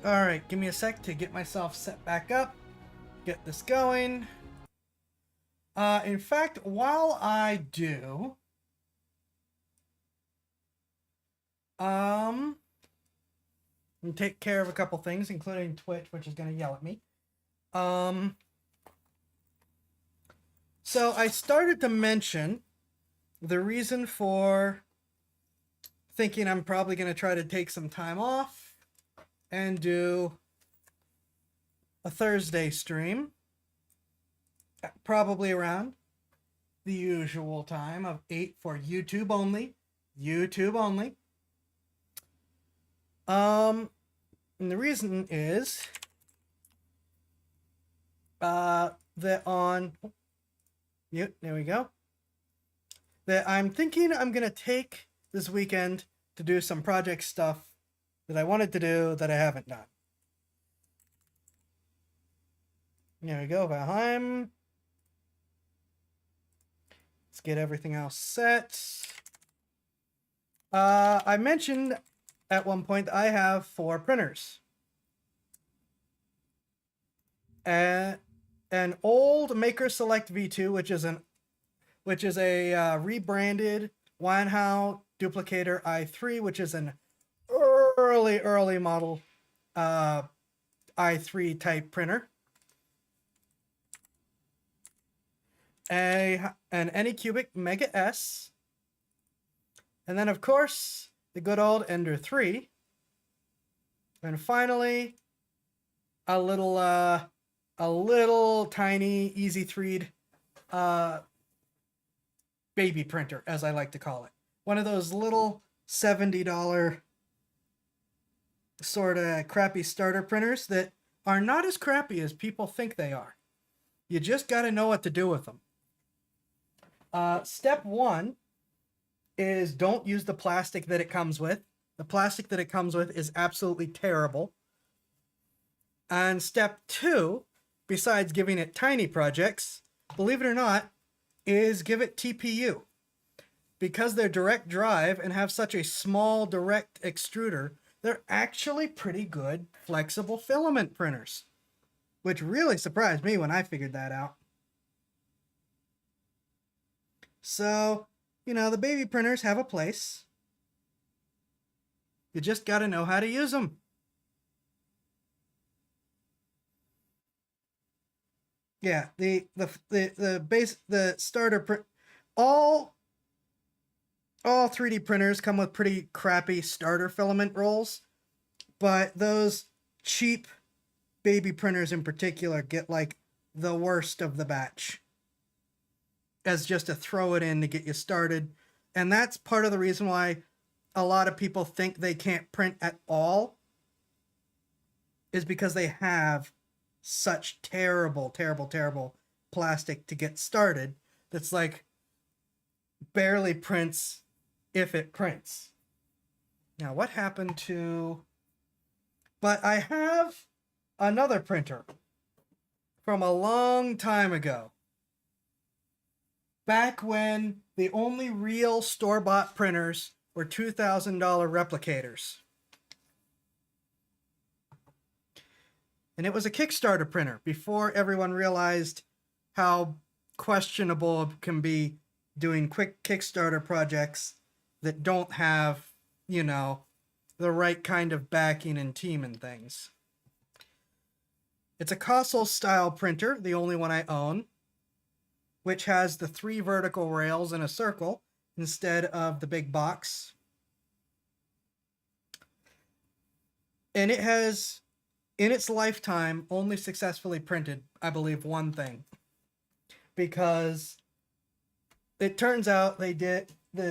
Alright, give me a sec to get myself set back up. Get this going. In fact, while I do... and take care of a couple things, including Twitch, which is going to yell at me. So I started to mention the reason for thinking I'm probably going to try to take some time off and do a Thursday stream, probably around the usual time of 8 for YouTube only. YouTube only. And the reason is that on there we go. That I'm thinking I'm gonna take this weekend to do some project stuff that I wanted to do that I haven't done. There we go, Valheim. Let's get everything else set. I mentioned at one point I have 4 printers. An old Maker Select V2, which is a rebranded Wanhao Duplicator i3, which is an early model i3 type printer. An Anycubic Mega S, and then of course the good old Ender 3, and finally a little tiny easy 3'd baby printer, as I like to call it. One of those little $70 sort of crappy starter printers that are not as crappy as people think they are. You just got to know what to do with them. Step 1 is don't use the plastic that it comes with. The plastic that it comes with is absolutely terrible. And step 2, besides giving it tiny projects, believe it or not, is give it TPU. Because they're direct drive and have such a small direct extruder, they're actually pretty good flexible filament printers. Which really surprised me when I figured that out. So, you know, the baby printers have a place. You just got to know how to use them. Yeah, the starter print, all 3D printers come with pretty crappy starter filament rolls, but those cheap baby printers in particular get like the worst of the batch, as just to throw it in to get you started. And that's part of the reason why a lot of people think they can't print at all, is because they have such terrible plastic to get started that's like barely prints if it prints. Now what happened to... But I have another printer from a long time ago, back when the only real store-bought printers were $2,000 replicators. And it was a Kickstarter printer before everyone realized how questionable it can be doing quick Kickstarter projects that don't have, you know, the right kind of backing and team and things. It's a Kossel style printer, the only one I own, which has the 3 vertical rails in a circle instead of the big box. And it has, in its lifetime, only successfully printed, I believe, one thing. Because it turns out the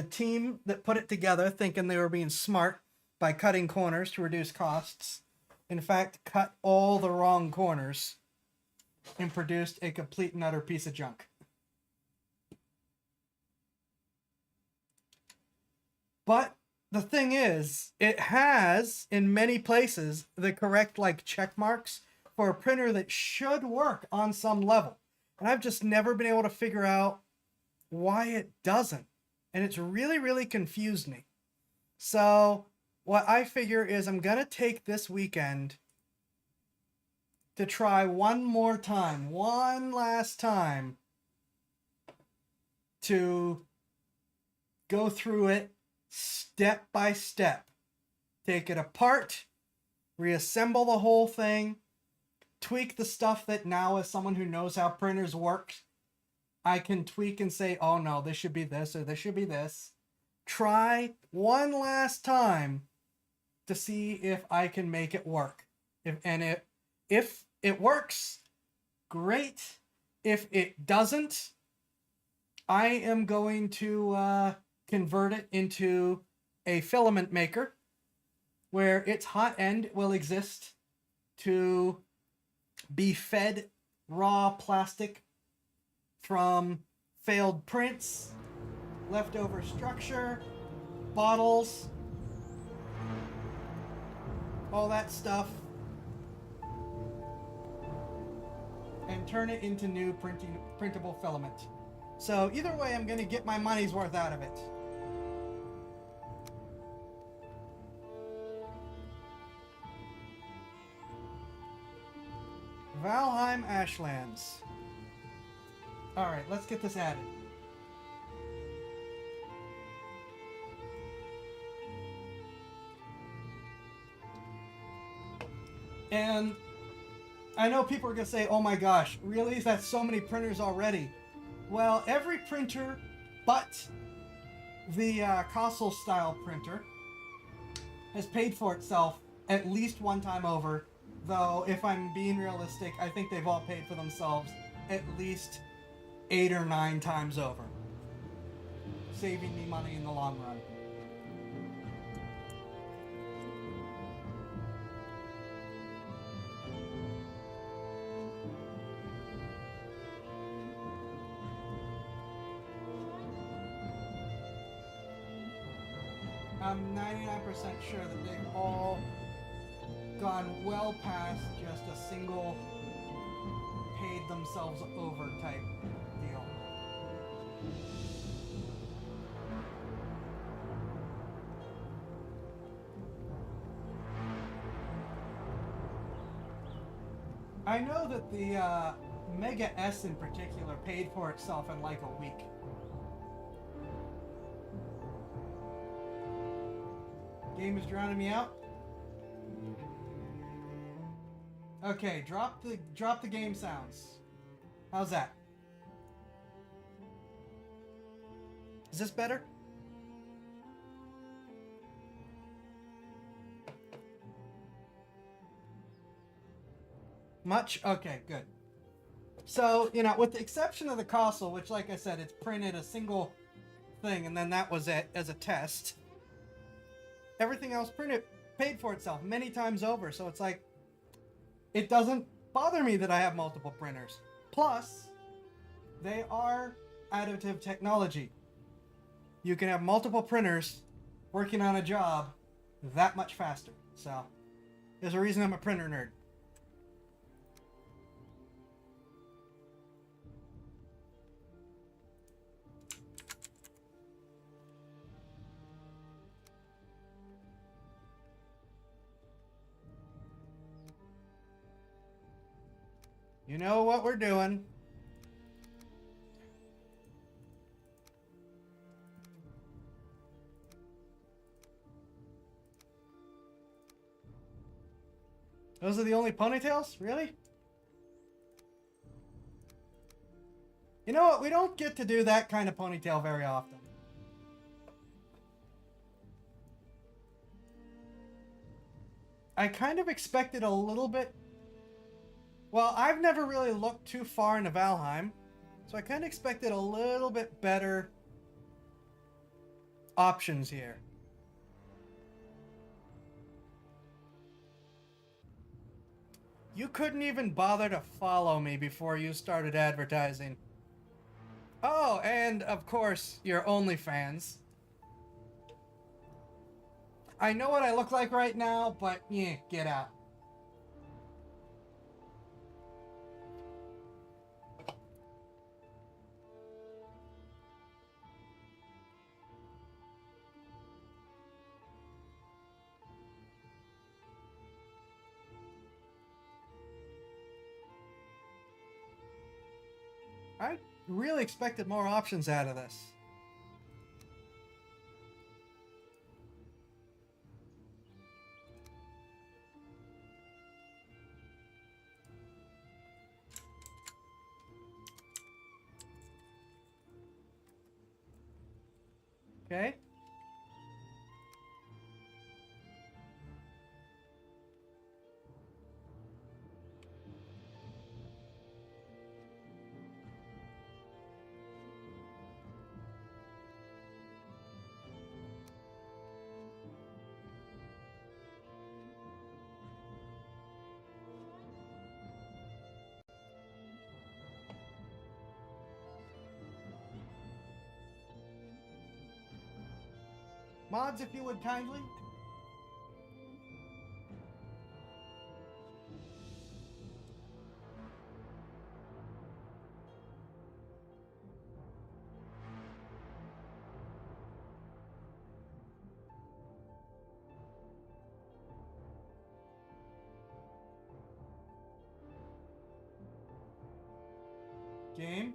team that put it together, thinking they were being smart by cutting corners to reduce costs, in fact, cut all the wrong corners and produced a complete and utter piece of junk. But the thing is, it has, in many places, the correct, like, check marks for a printer that should work on some level. And I've just never been able to figure out why it doesn't. And it's really, really confused me. So, what I figure is I'm going to take this weekend to try one last time, to go through it step by step. Take it apart, reassemble the whole thing, tweak the stuff that now, as someone who knows how printers work, I can tweak and say, oh no, this should be this or this should be this. Try one last time to see if I can make it work. If it works, great. If it doesn't, I am going to convert it into a filament maker where its hot end will exist to be fed raw plastic from failed prints, leftover structure, bottles, all that stuff, and turn it into new printable filament. So either way, I'm going to get my money's worth out of it. Valheim Ashlands. Alright, let's get this added. And I know people are going to say, oh my gosh, really? That's so many printers already. Well, every printer but the console style printer has paid for itself at least one time over. Though, if I'm being realistic, I think they've all paid for themselves at least 8 or 9 times over, saving me money in the long run. I'm 99% sure that they've all gone well past just a single paid themselves over type deal. I know that the Mega S in particular paid for itself in like a week. Game is drowning me out. Okay, drop the game sounds. How's that? Is this better? Much? Okay, good. So, you know, with the exception of the console, which, like I said, it's printed a single thing, and then that was it as a test. Everything else paid for itself many times over, so it's like, it doesn't bother me that I have multiple printers. Plus, they are additive technology. You can have multiple printers working on a job that much faster. So, there's a reason I'm a printer nerd. You know what we're doing. Those are the only ponytails? Really? You know what? We don't get to do that kind of ponytail very often. I kind of expected a little bit. Well, I've never really looked too far into Valheim, so I kind of expected a little bit better options here. You couldn't even bother to follow me before you started advertising. Oh, and of course, your OnlyFans. I know what I look like right now, but yeah, get out. I really expected more options out of this. Okay. Mods, if you would kindly. Game.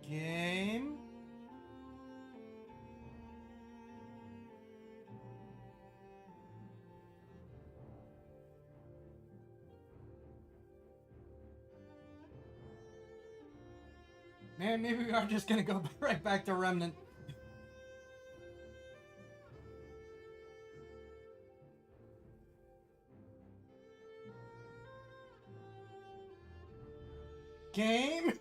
Game. Man, maybe we are just gonna go right back to Remnant. Game.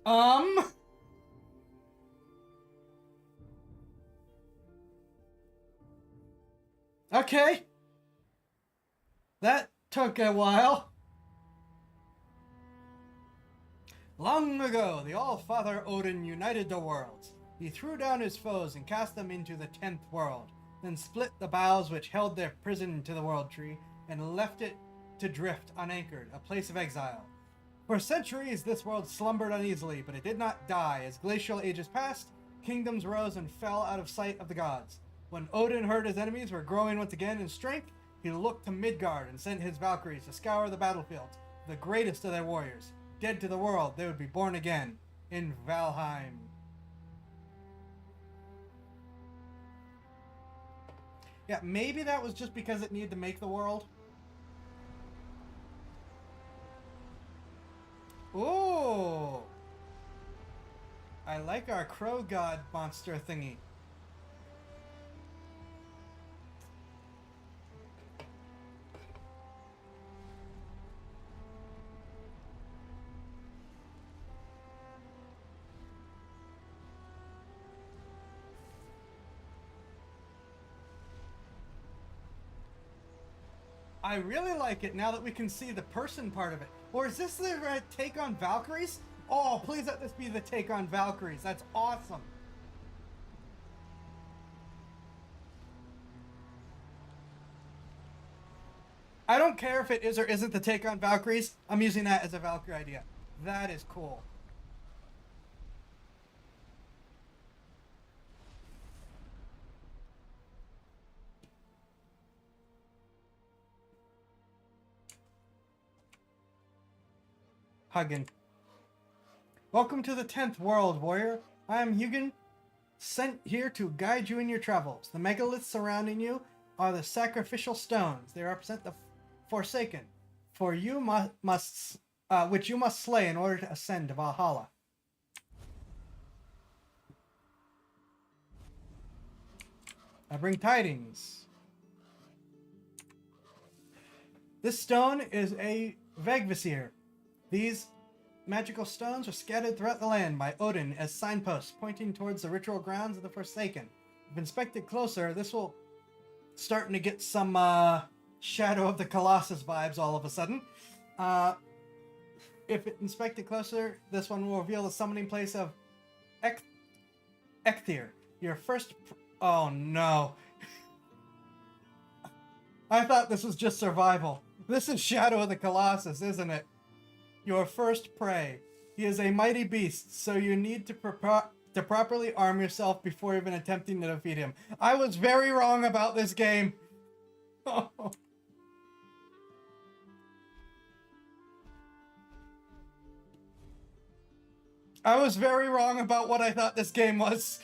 Um. Okay. That took a while. Long ago, the All-Father Odin united the worlds. He threw down his foes and cast them into the 10th world, then split the boughs which held their prison to the World Tree, and left it to drift unanchored, a place of exile. For centuries, this world slumbered uneasily, but it did not die. As glacial ages passed, kingdoms rose and fell out of sight of the gods. When Odin heard his enemies were growing once again in strength, he looked to Midgard and sent his Valkyries to scour the battlefield, the greatest of their warriors. Dead to the world, they would be born again in Valheim. Yeah, maybe that was just because it needed to make the world. Ooh! I like our crow god monster thingy. I really like it now that we can see the person part of it. Or is this the take on Valkyries? Oh, please let this be the take on Valkyries. That's awesome. I don't care if it is or isn't the take on Valkyries. I'm using that as a Valkyrie idea. That is cool. Huggin. Welcome to the 10th world, warrior. I am Hugin, sent here to guide you in your travels. The megaliths surrounding you are the sacrificial stones. They represent the Forsaken, for you which you must slay in order to ascend to Valhalla. I bring tidings. This stone is a Vegvisir. These magical stones are scattered throughout the land by Odin as signposts pointing towards the ritual grounds of the Forsaken. If inspected closer, this will starting to get some Shadow of the Colossus vibes all of a sudden. If inspected closer, this one will reveal the summoning place of Ekthir. Your first... Oh no. I thought this was just survival. This is Shadow of the Colossus, isn't it? Your first prey. He is a mighty beast, so you need to properly arm yourself before even attempting to defeat him. I was very wrong about this game. I was very wrong about what I thought this game was.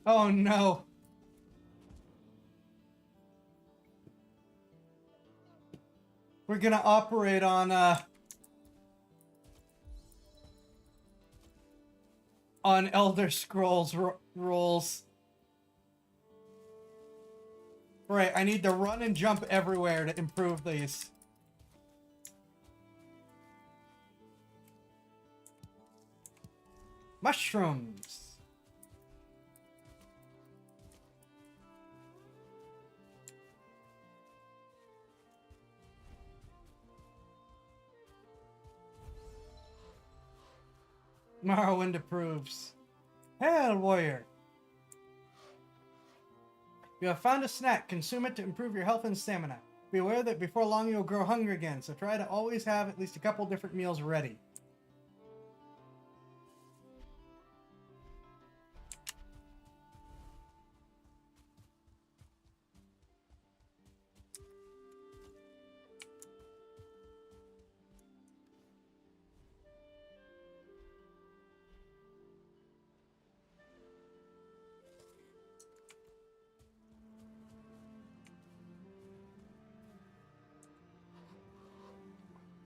Oh no. We're gonna operate on Elder Scrolls rules. Right, I need to run and jump everywhere to improve these. Mushrooms. Morrowind approves. Hail, warrior! You have found a snack. Consume it to improve your health and stamina. Be aware that before long you'll grow hungry again, so try to always have at least a couple different meals ready.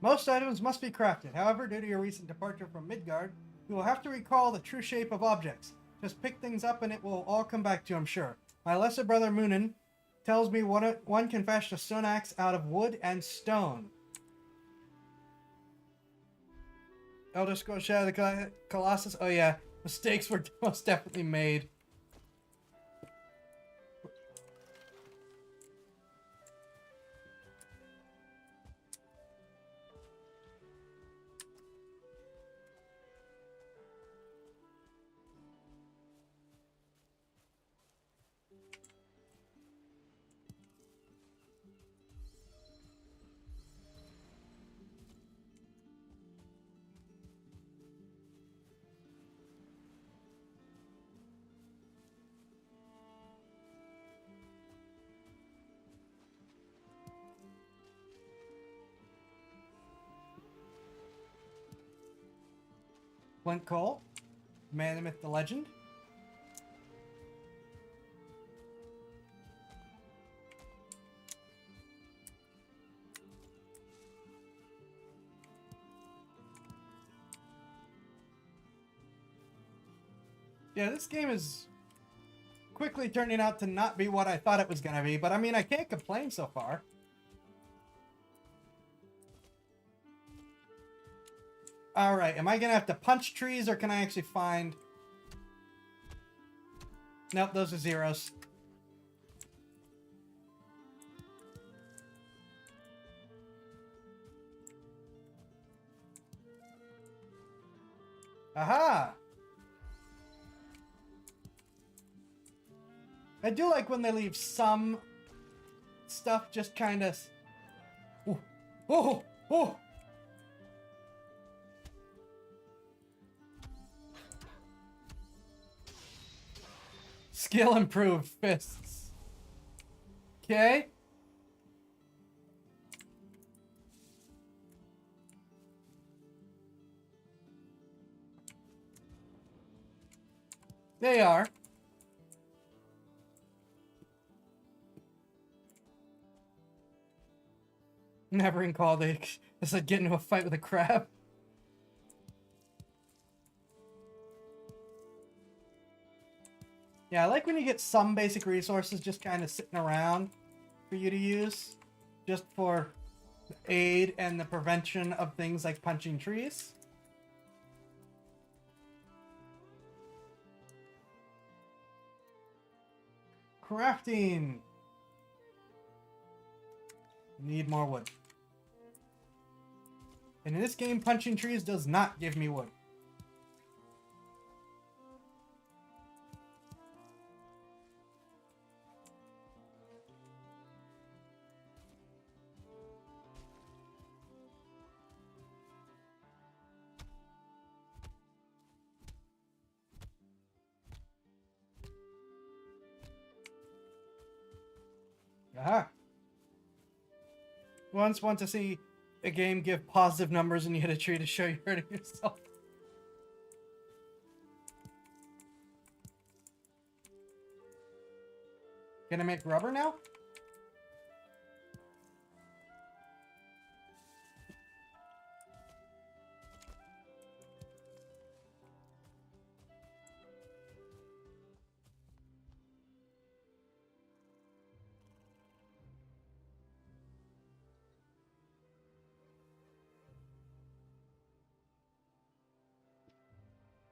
Most items must be crafted. However, due to your recent departure from Midgard, you will have to recall the true shape of objects. Just pick things up and it will all come back to you, I'm sure. My lesser brother Moonin tells me one can fashion a stone axe out of wood and stone. Elder Scrolls Shadow of the Colossus. Oh yeah, mistakes were most definitely made. Flint Cole, Man, the Myth, the Legend. Yeah, this game is quickly turning out to not be what I thought it was going to be, but I mean, I can't complain so far. Alright, am I going to have to punch trees or can I actually find... Nope, those are zeros. Aha! I do like when they leave some stuff just kind of... Oh! Oh! Oh! Skill improved fists. Okay. They are. Never recall they said get into a fight with a crab. Yeah, I like when you get some basic resources just kind of sitting around for you to use, just for aid and the prevention of things like punching trees. Crafting. Need more wood. And in this game, punching trees does not give me wood. Aha. Once want to see a game give positive numbers and you hit a tree to show you're hurting yourself. Can I make rubber now?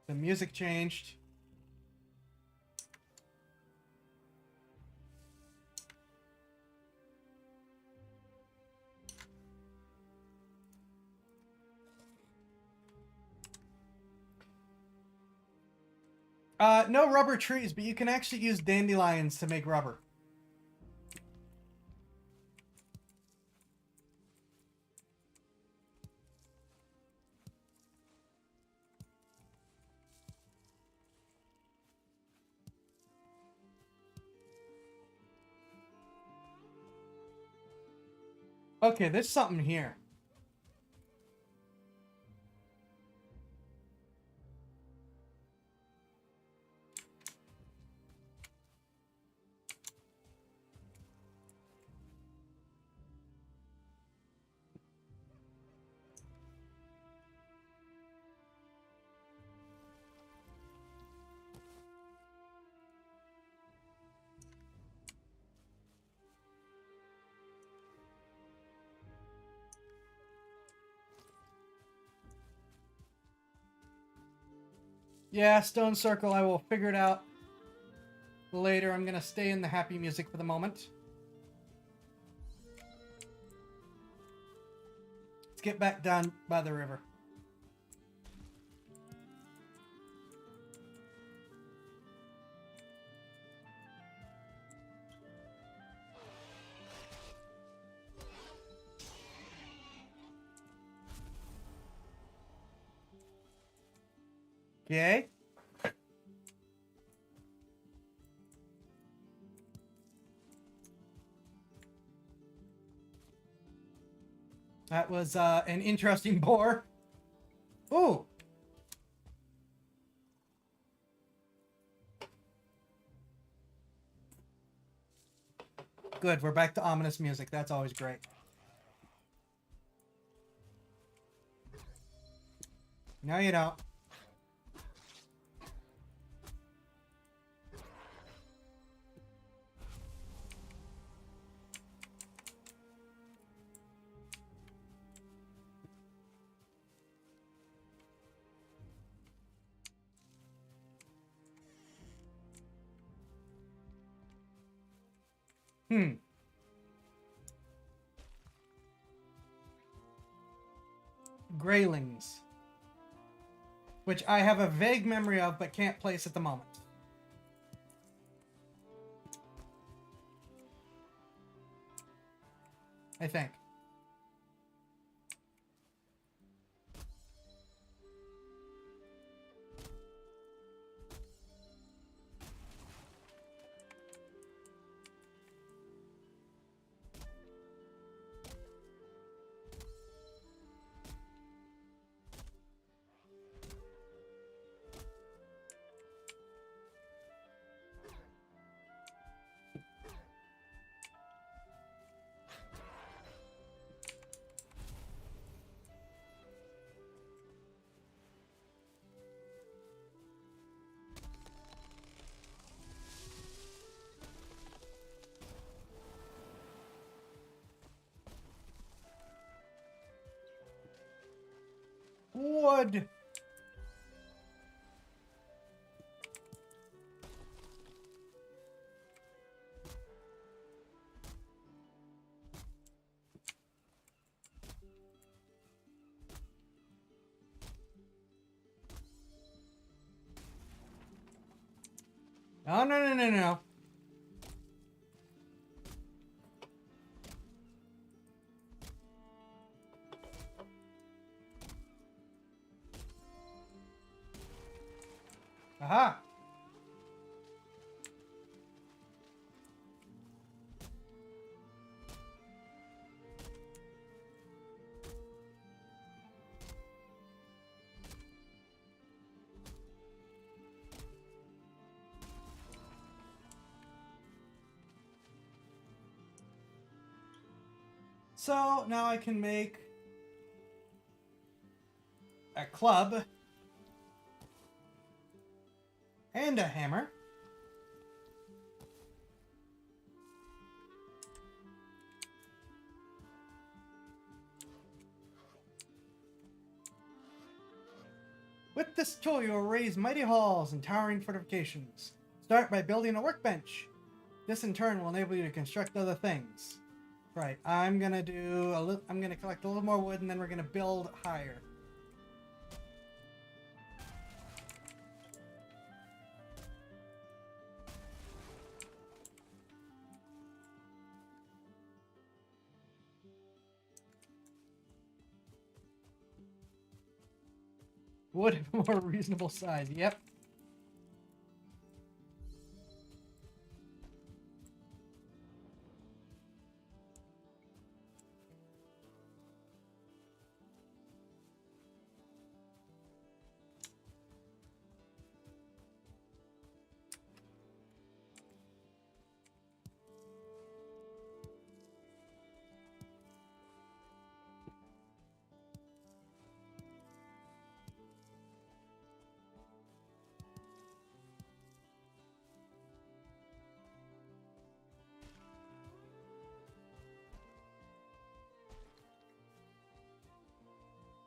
The music changed. No rubber trees, but you can actually use dandelions to make rubber. Okay, there's something here. Yeah, stone circle, I will figure it out later. I'm gonna stay in the happy music for the moment. Let's get back down by the river. Okay. That was an interesting boar. Ooh. Good, we're back to ominous music. That's always great. No, you don't. Graylings. Which I have a vague memory of, but can't place at the moment. I think. wood! Oh, no, no, no, no. Aha! So now I can make a club and a hammer. With this tool, you will raise mighty halls and towering fortifications. Start by building a workbench. This in turn will enable you to construct other things. Right, I'm gonna do I'm gonna collect a little more wood and then we're gonna build higher. Wood of a more reasonable size, yep.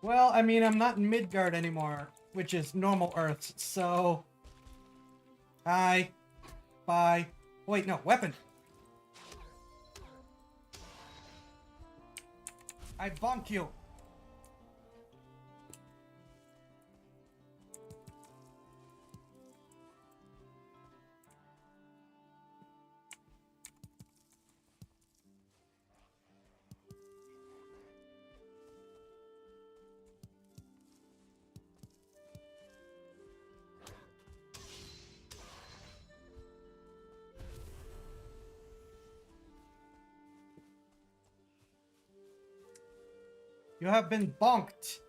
Well, I mean, I'm not in Midgard anymore, which is normal Earth, so... Hi. Bye. Wait, no, weapon! I bonk you! You have been bonked!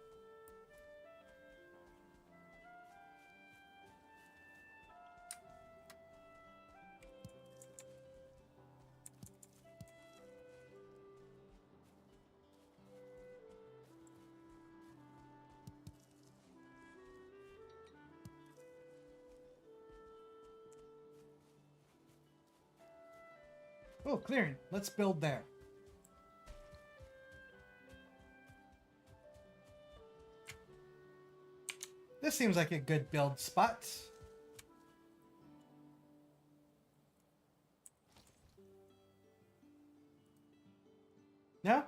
Oh, clearing. Let's build there. This seems like a good build spot. No?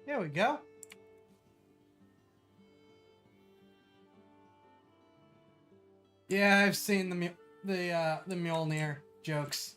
There we go. Yeah, I've seen the Mjolnir jokes.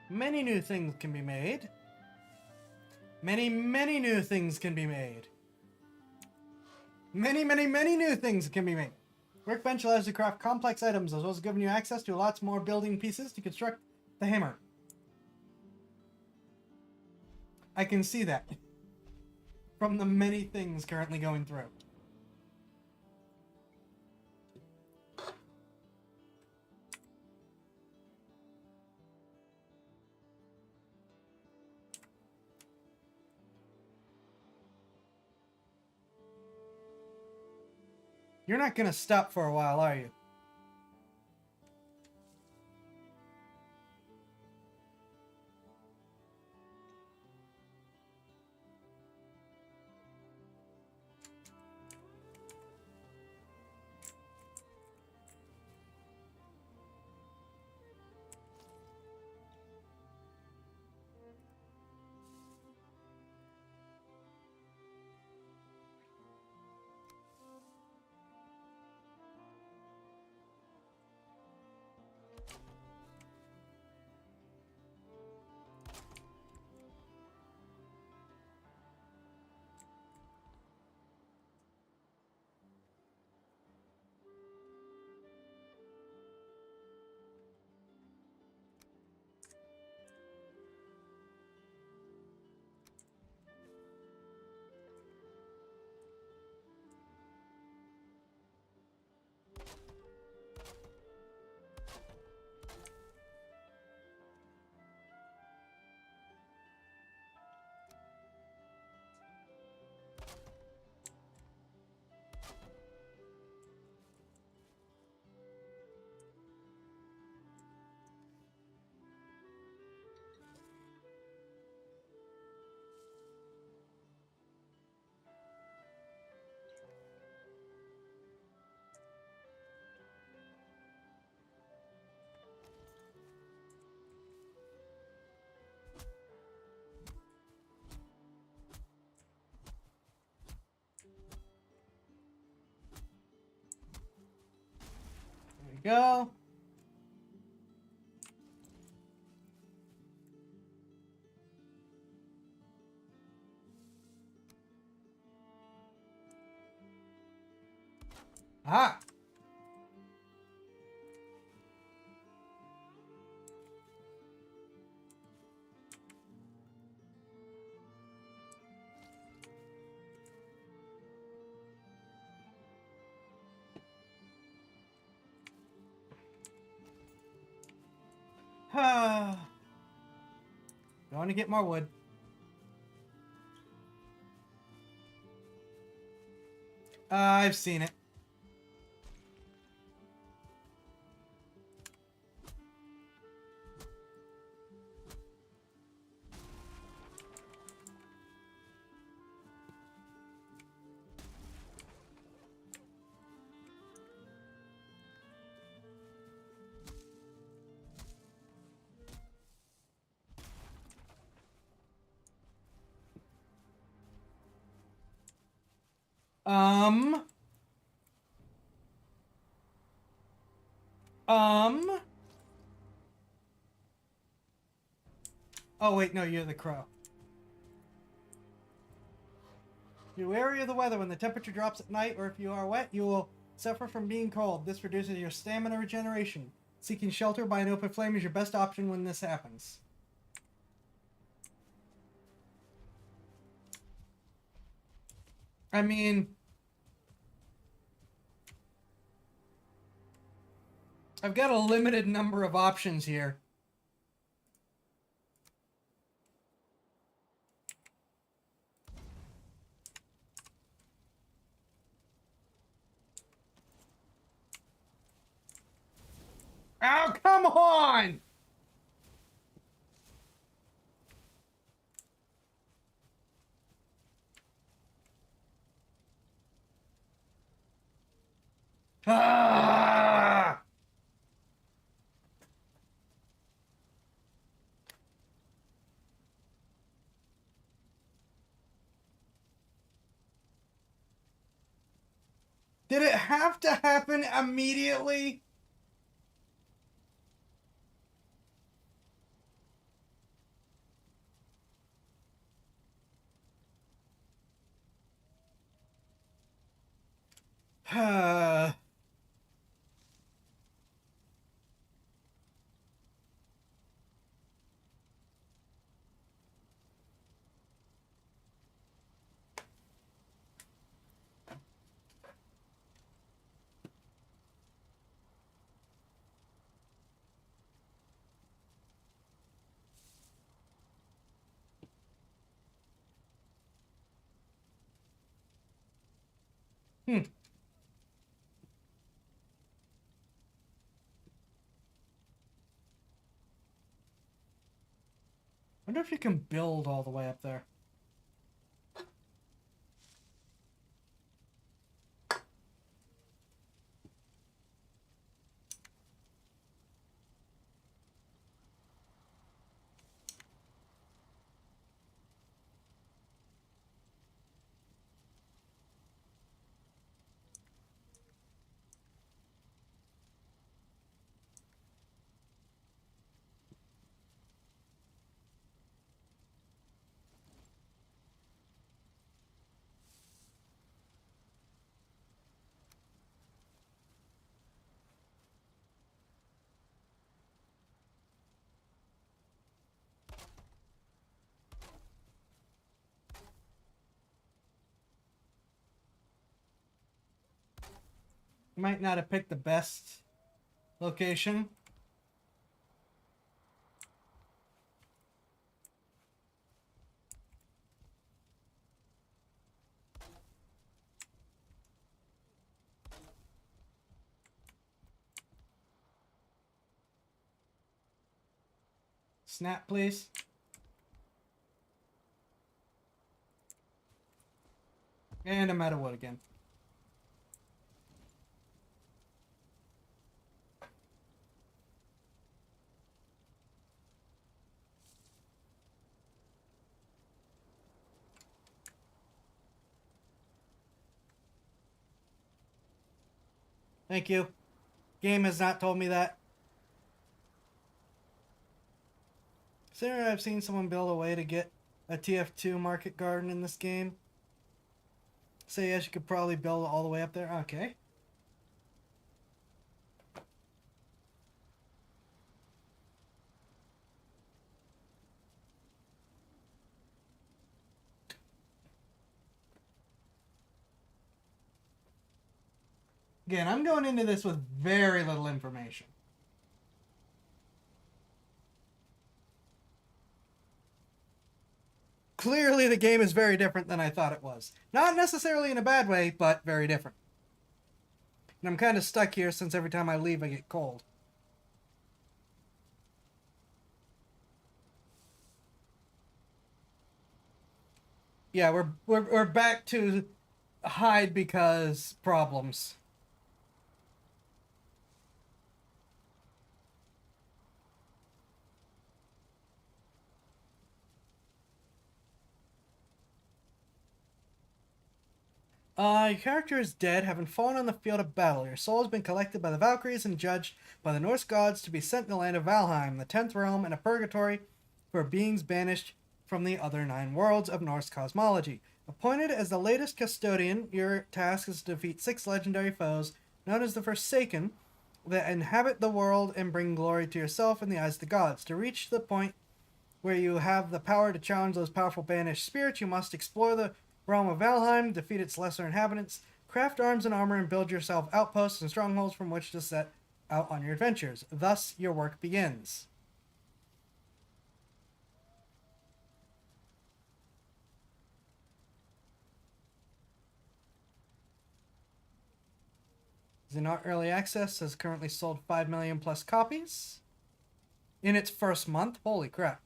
Many new things can be made. Many, many new things can be made. Many, many, many new things can be made. Workbench allows you to craft complex items, as well as giving you access to lots more building pieces to construct the hammer. I can see that from the many things currently going through. You're not gonna stop for a while, are you? There we go. Ah! Going to get more wood. I've seen it. Um. Oh, wait, no, you're the crow. Be wary of the weather. When the temperature drops at night, or if you are wet, you will suffer from being cold. This reduces your stamina regeneration. Seeking shelter by an open flame is your best option when this happens. I mean, I've got a limited number of options here. Oh, come on! Ah! Did it have to happen immediately? Hmm. Wonder if you can build all the way up there. Might not have picked the best location. Snap, please. And I'm out of wood again. Thank you. Game has not told me that. Considering I've seen someone build a way to get a TF2 market garden in this game. So yes, you could probably build all the way up there. Okay. Again, I'm going into this with very little information. Clearly, the game is very different than I thought it was. Not necessarily in a bad way, but very different. And I'm kind of stuck here since every time I leave I get cold. Yeah, we're back to hide because problems. Your character is dead, having fallen on the field of battle. Your soul has been collected by the Valkyries and judged by the Norse gods to be sent to the land of Valheim, the 10th realm, and a purgatory for beings banished from the other 9 worlds of Norse cosmology. Appointed as the latest custodian, your task is to defeat 6 legendary foes, known as the Forsaken, that inhabit the world and bring glory to yourself in the eyes of the gods. To reach the point where you have the power to challenge those powerful banished spirits, you must explore the realm of Valheim, defeat its lesser inhabitants, craft arms and armor, and build yourself outposts and strongholds from which to set out on your adventures. Thus, your work begins. Is in early access, has currently sold 5 million plus copies in its first month. Holy crap.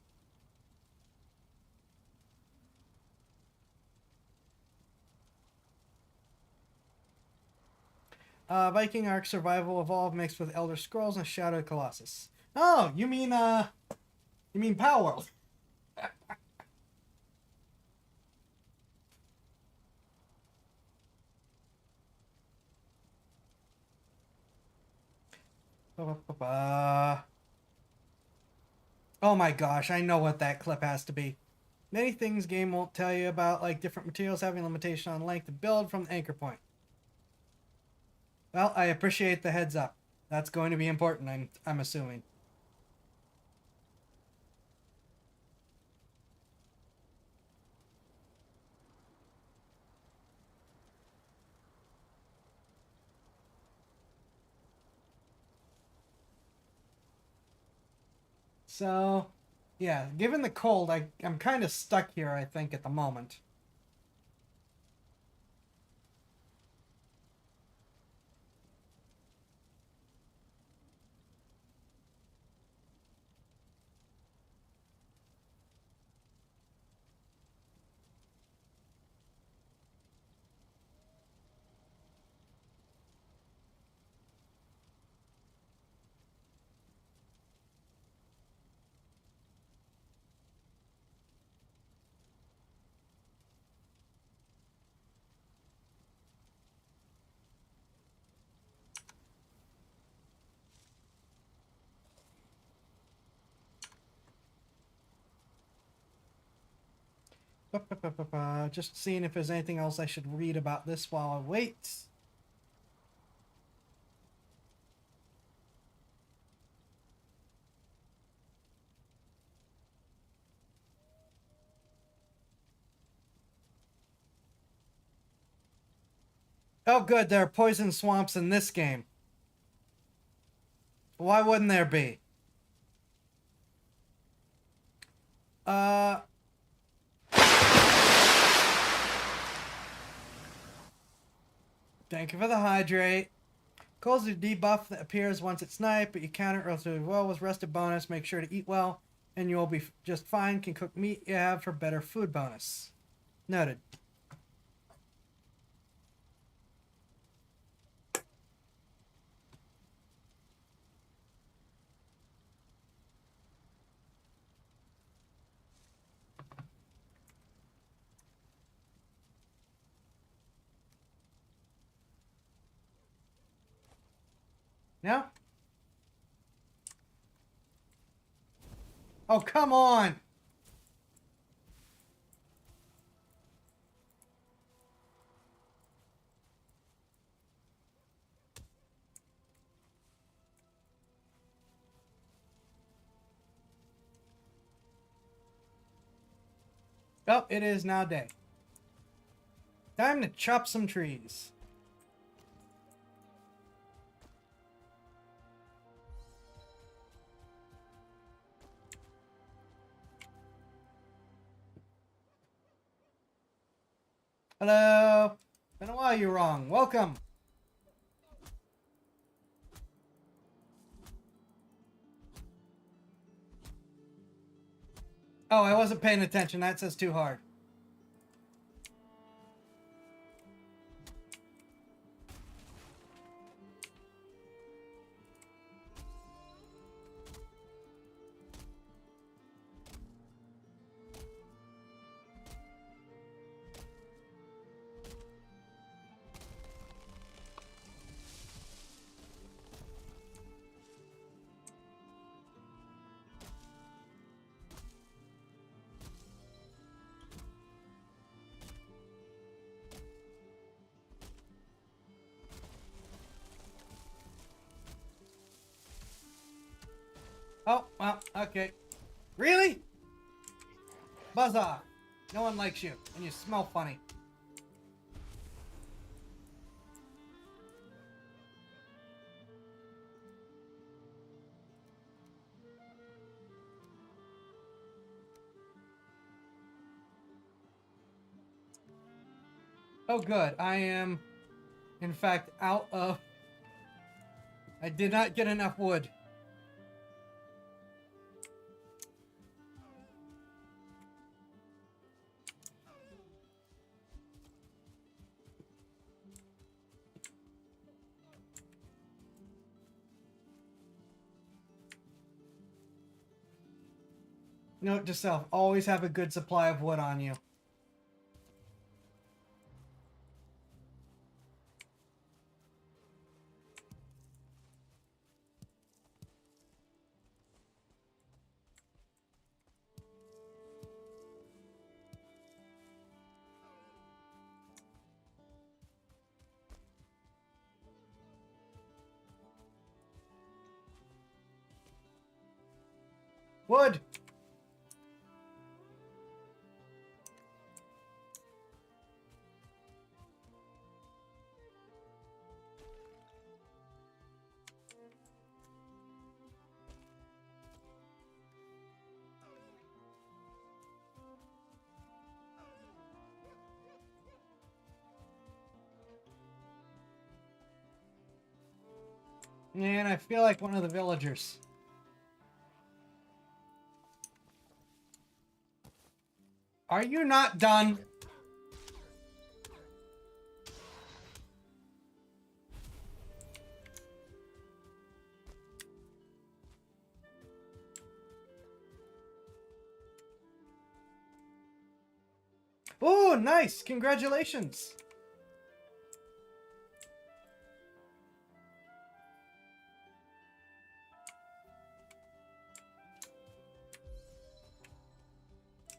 Viking Ark Survival Evolved mixed with Elder Scrolls and Shadow Colossus. Oh, you mean Power World. Oh my gosh, I know what that clip has to be. Many things game won't tell you about, like different materials having limitation on length to build from the anchor point. Well, I appreciate the heads up. That's going to be important, I'm assuming. So, yeah, given the cold, I'm kind of stuck here, I think, at the moment. Just seeing if there's anything else I should read about this while I wait. Oh, good, there are poison swamps in this game. Why wouldn't there be? Thank you for the hydrate. Cold's a debuff that appears once it's night, but you counter it relatively well with rested bonus. Make sure to eat well, and you'll be just fine. Can cook meat you have for better food bonus. Noted. No? Oh, come on! Oh, it is now day. Time to chop some trees. Hello. Been a while, you're wrong. Welcome. Oh, I wasn't paying attention. That says too hard. Oh, well, okay. Really? Buzz off. No one likes you, and you smell funny. Oh, good. I am, in fact, out of... I did not get enough wood. Note to self, always have a good supply of wood on you. Wood! And I feel like one of the villagers. Are you not done? Oh, nice! Congratulations!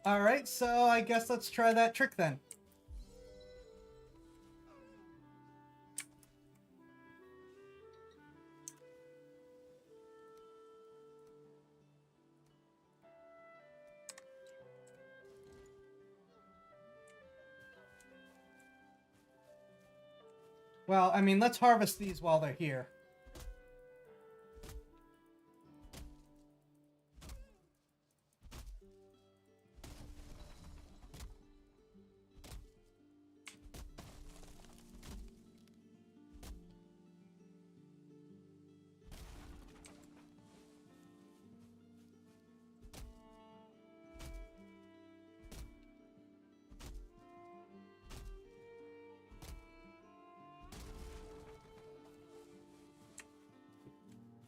Alright, so I guess let's try that trick then. Well, I mean, let's harvest these while they're here.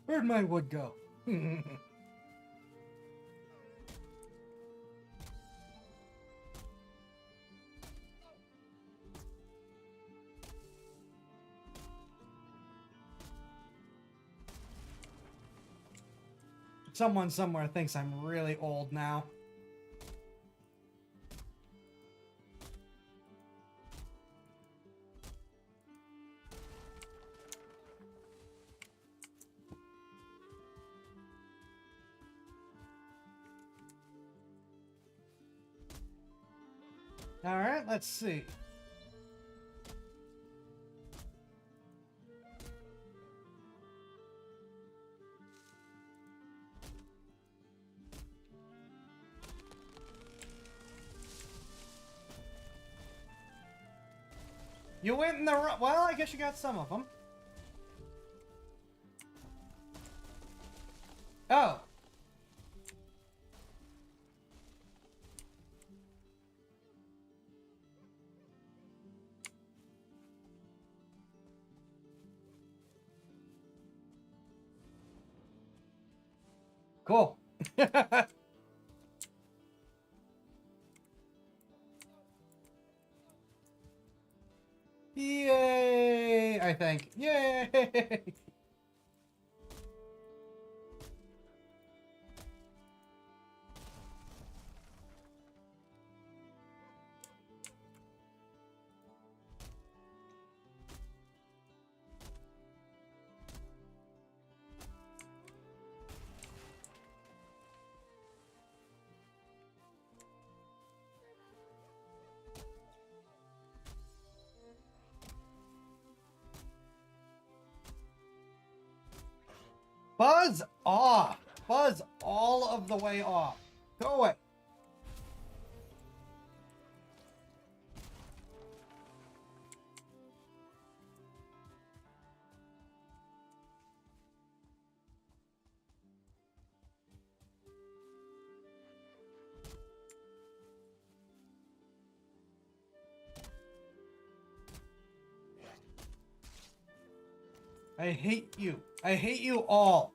Where'd my wood go? Someone somewhere thinks I'm really old now. Alright, let's see. You went in the well, I guess you got some of them. Oh. Cool. Yay, I think. Yay! Buzz off! Buzz all of the way off. Go away. I hate you. I hate you all.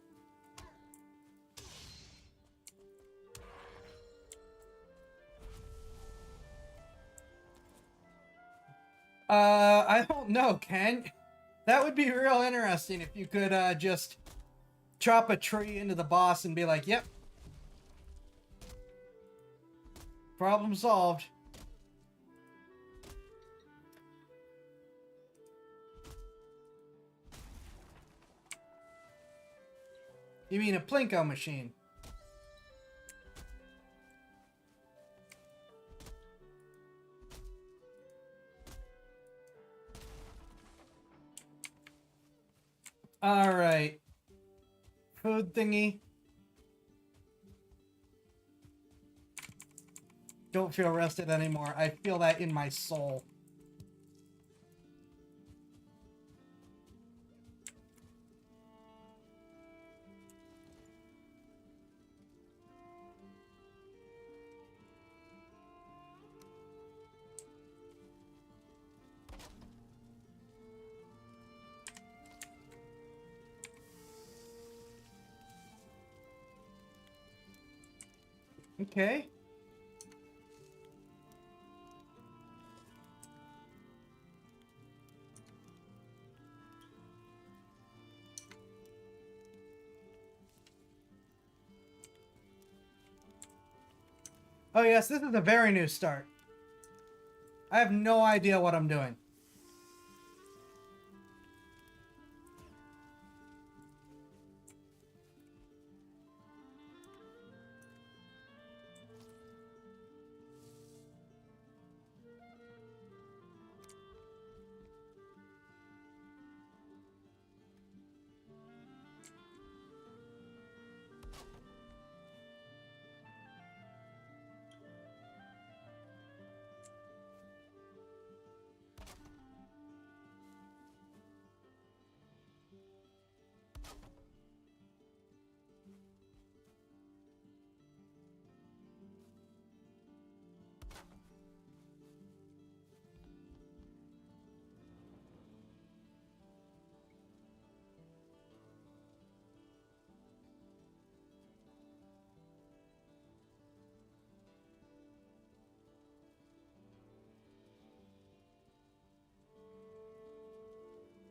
I don't know, Ken. That would be real interesting if you could, just chop a tree into the boss and be like, yep. Problem solved. You mean a Plinko machine? Alright. Food thingy. Don't feel rested anymore. I feel that in my soul. Okay. Oh yes, this is a very new start. I have no idea what I'm doing.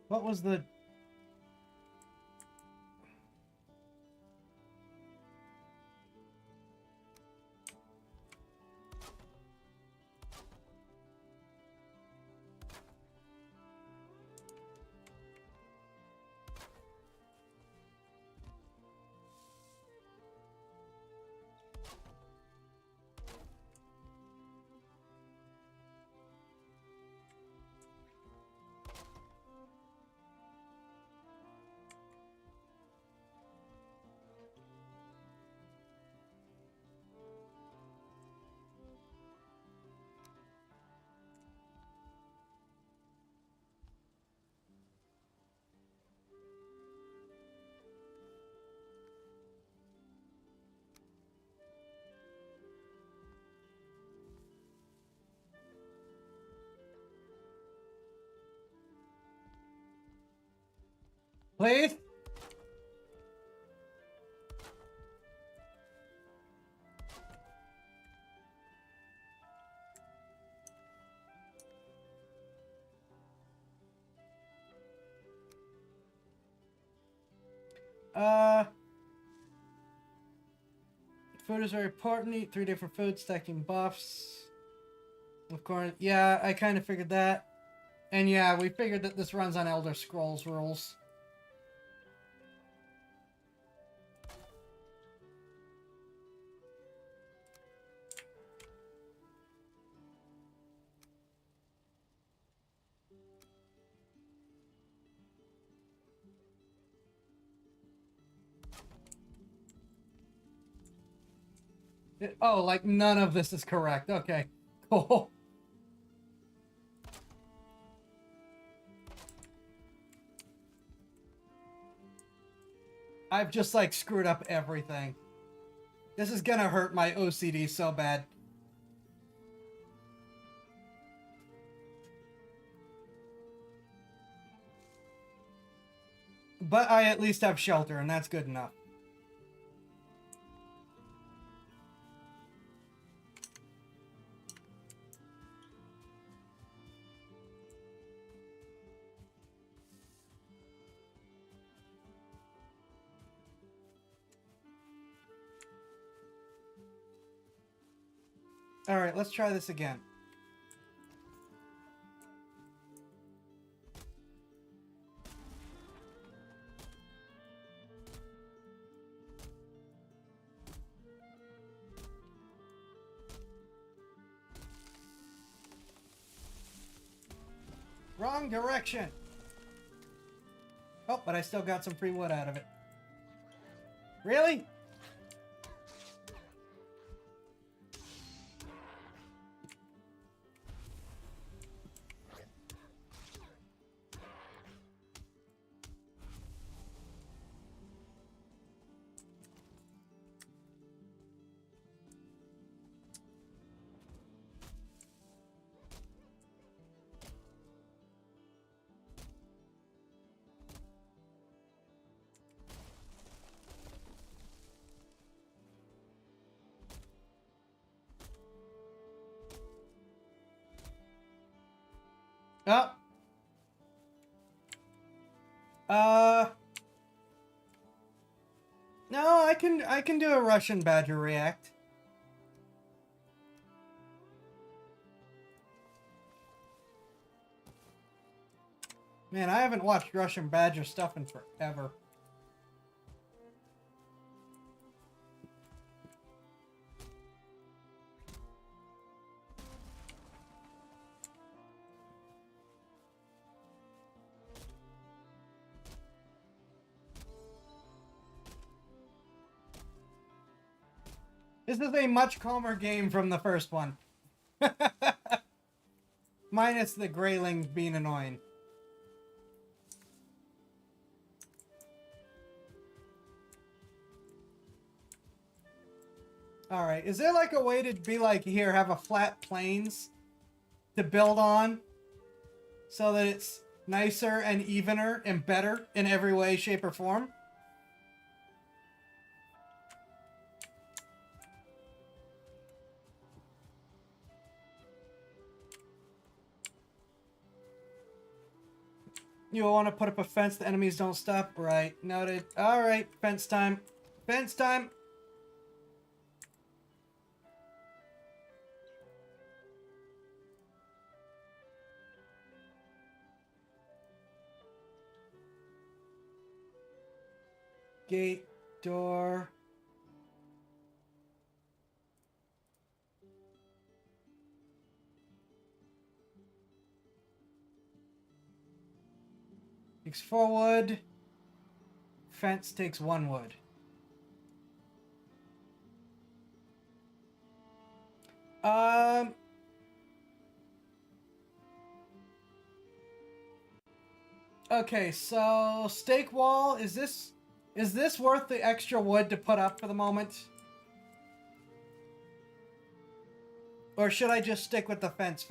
What was the... Please? Food is very important. Eat 3 different foods, stacking buffs. Of course, yeah, I kind of figured that. And yeah, we figured that this runs on Elder Scrolls rules. Oh, like none of this is correct. Okay, cool. I've just like screwed up everything. This is gonna hurt my OCD so bad. But I at least have shelter, and that's good enough. Alright, let's try this again. Wrong direction! Oh, but I still got some free wood out of it. Really? Oh. No, I can do a Russian Badger react. Man, I haven't watched Russian Badger stuff in forever. This is a much calmer game from the first one. Minus the Greylings being annoying. Alright, is there like a way to be like, here, have a flat plains to build on? So that it's nicer and evener and better in every way, shape, or form? You want to put up a fence, the enemies don't stop? Right, noted. Alright, fence time. Fence time! Gate, door. Takes 4 wood. Fence takes 1 wood. Okay, so stake wall, is this worth the extra wood to put up for the moment? Or should I just stick with the fence?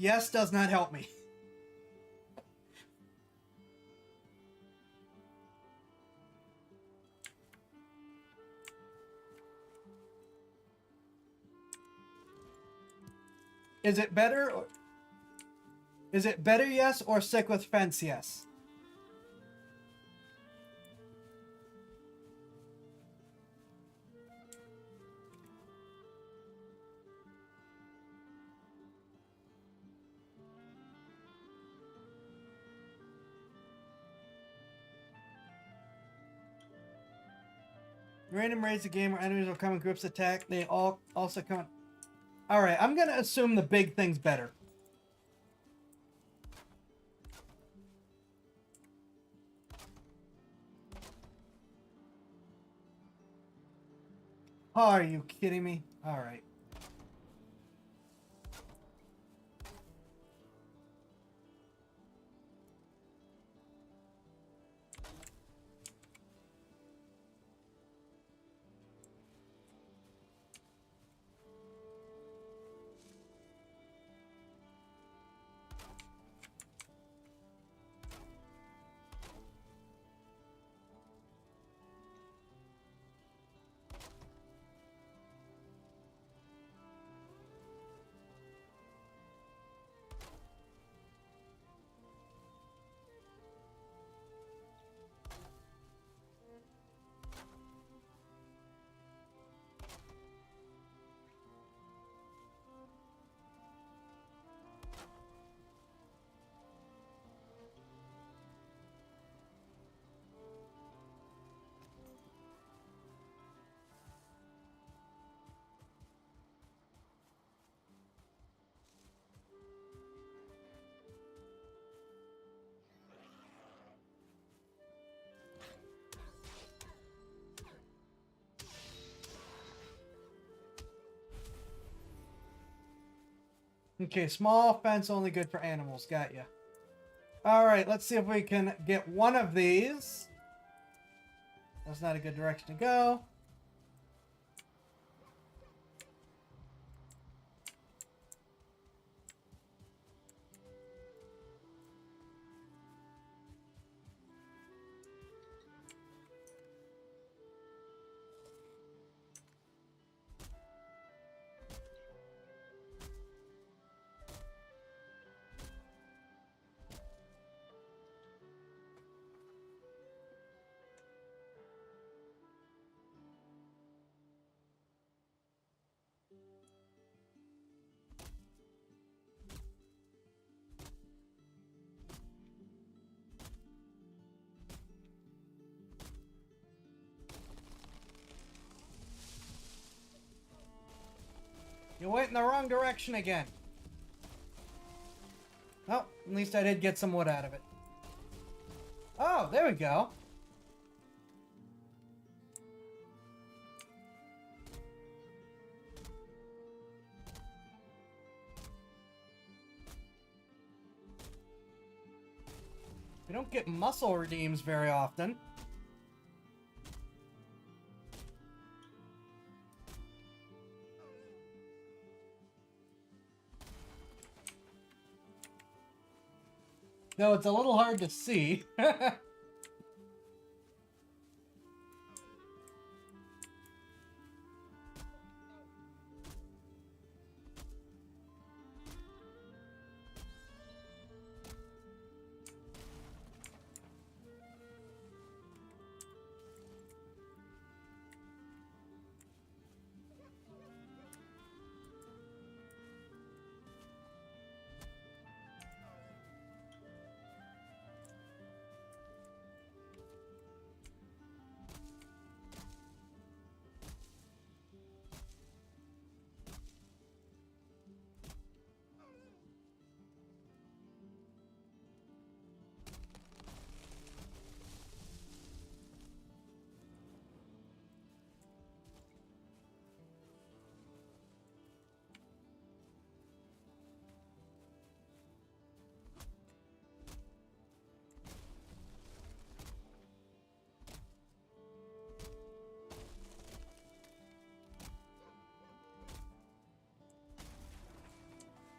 Yes does not help me. Is it better? Is it better yes or stick with fence yes? Random raids a game where enemies will come in groups attack. They all also come. Alright, I'm gonna assume the big thing's better. Oh, are you kidding me? Alright. Okay, small fence only good for animals. Got ya. Alright, let's see if we can get one of these. That's not a good direction to go. You went in the wrong direction again. Oh, at least I did get some wood out of it. Oh, there we go. We don't get muscle redeems very often. Though it's a little hard to see.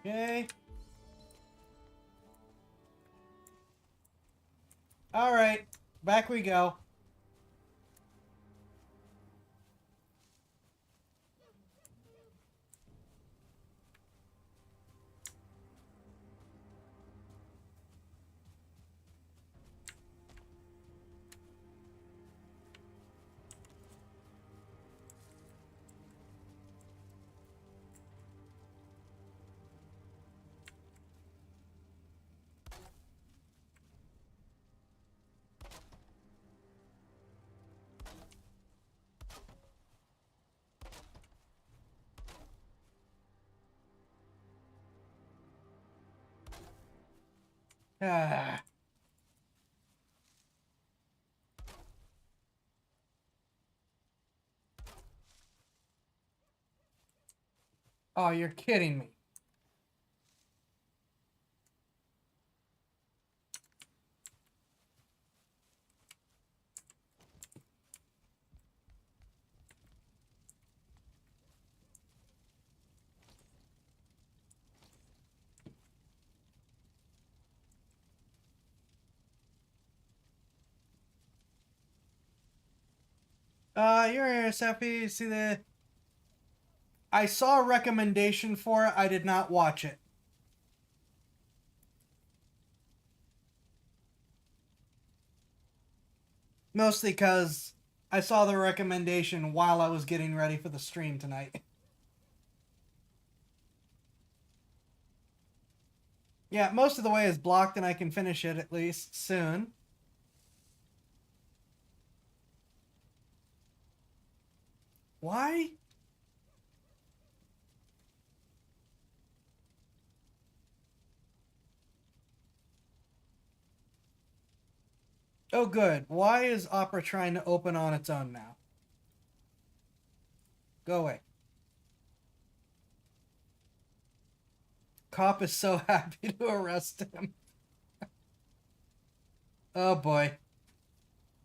Okay. Alright, back we go. Ah. Oh, you're kidding me. You're here, Seppi. See the... I saw a recommendation for it. I did not watch it. Mostly because I saw the recommendation while I was getting ready for the stream tonight. Yeah, most of the way is blocked and I can finish it at least soon. Why? Oh, good. Why is Opera trying to open on its own now? Go away. Cop is so happy to arrest him. Oh boy.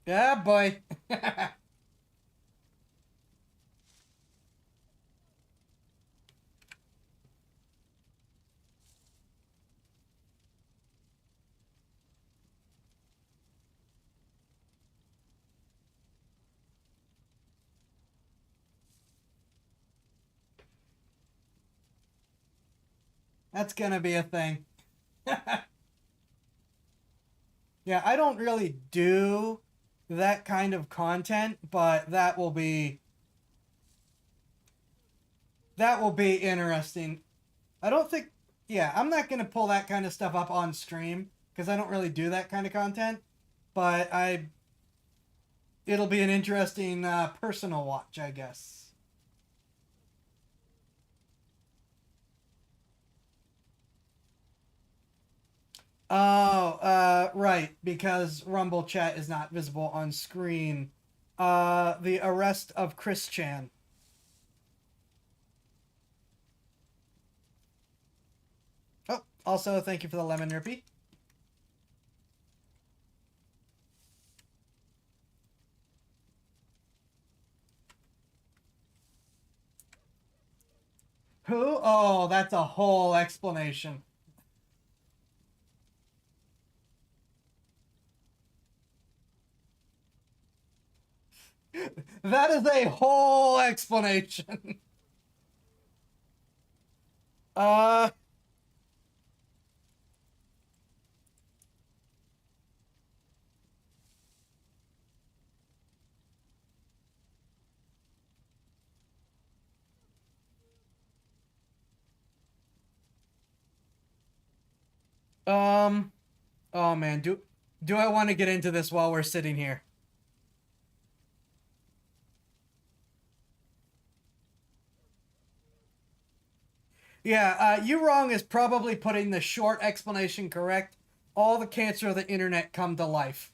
Yeah, boy. That's gonna be a thing. Yeah, I don't really do that kind of content, but that will be interesting. I don't think yeah, I'm not going to pull that kind of stuff up on stream because I don't really do that kind of content, but it'll be an interesting personal watch, I guess. Oh, right, because Rumble chat is not visible on screen. The arrest of Chris Chan. Oh, also, thank you for the lemon ripie. Who? Oh, that's a whole explanation. That is a whole explanation. uh, um, oh man, do I want to get into this while we're sitting here? Yeah, you wrong is probably putting the short explanation correct. All the cancer of the internet come to life.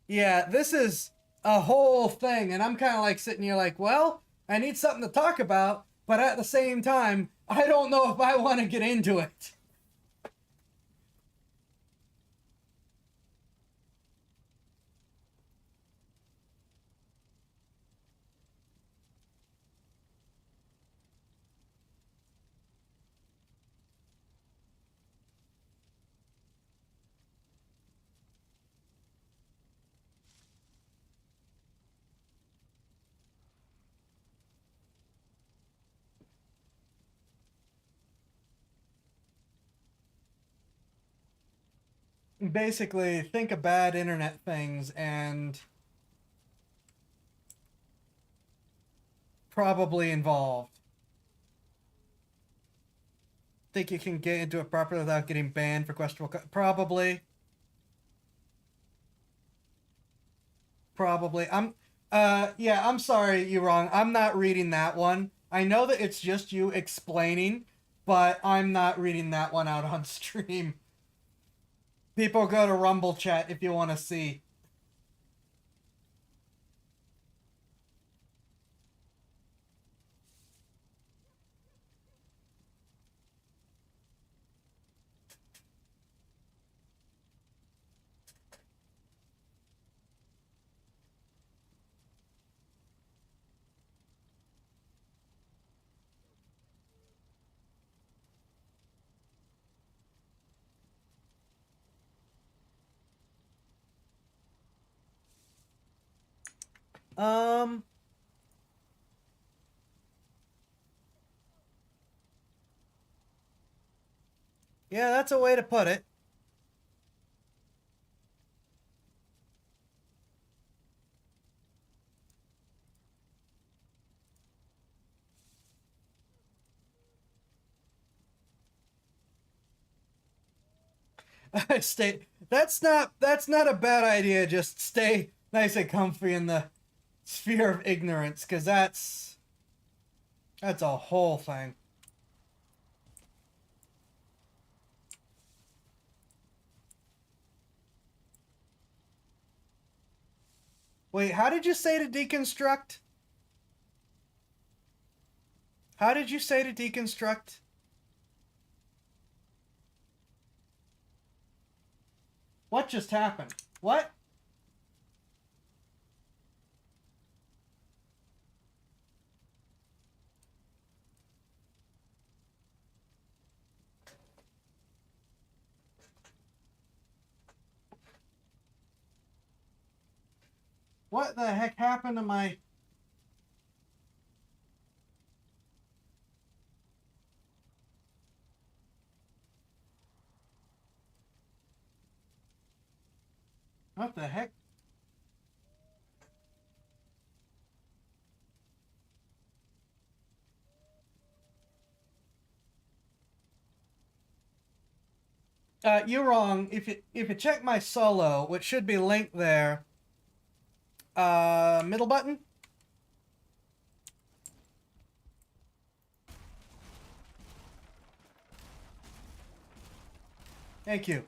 Yeah, this is a whole thing, and I'm kind of like sitting here like, well, I need something to talk about, but at the same time, I don't know if I want to get into it. Basically, think of bad internet things and probably involved. Think you can get into it properly without getting banned for questionable probably. Probably. Yeah, I'm sorry, you wrong. I'm not reading that one. I know that it's just you explaining, but I'm not reading that one out on stream. People go to Rumble chat if you want to see. Um, yeah, that's a way to put it. Stay. That's not a bad idea. Just stay nice and comfy in the sphere of ignorance, because that's a whole thing. Wait, how did you say to deconstruct? How did you say to deconstruct? What just happened? What? What the heck happened to my... What the heck? You're wrong. If you check my solo, which should be linked there, middle button. Thank you.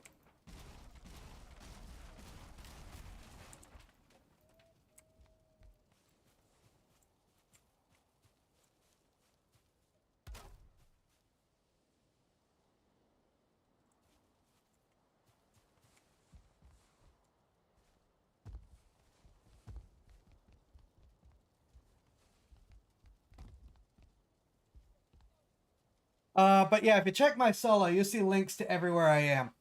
But yeah, if you check my solo, you'll see links to everywhere I am.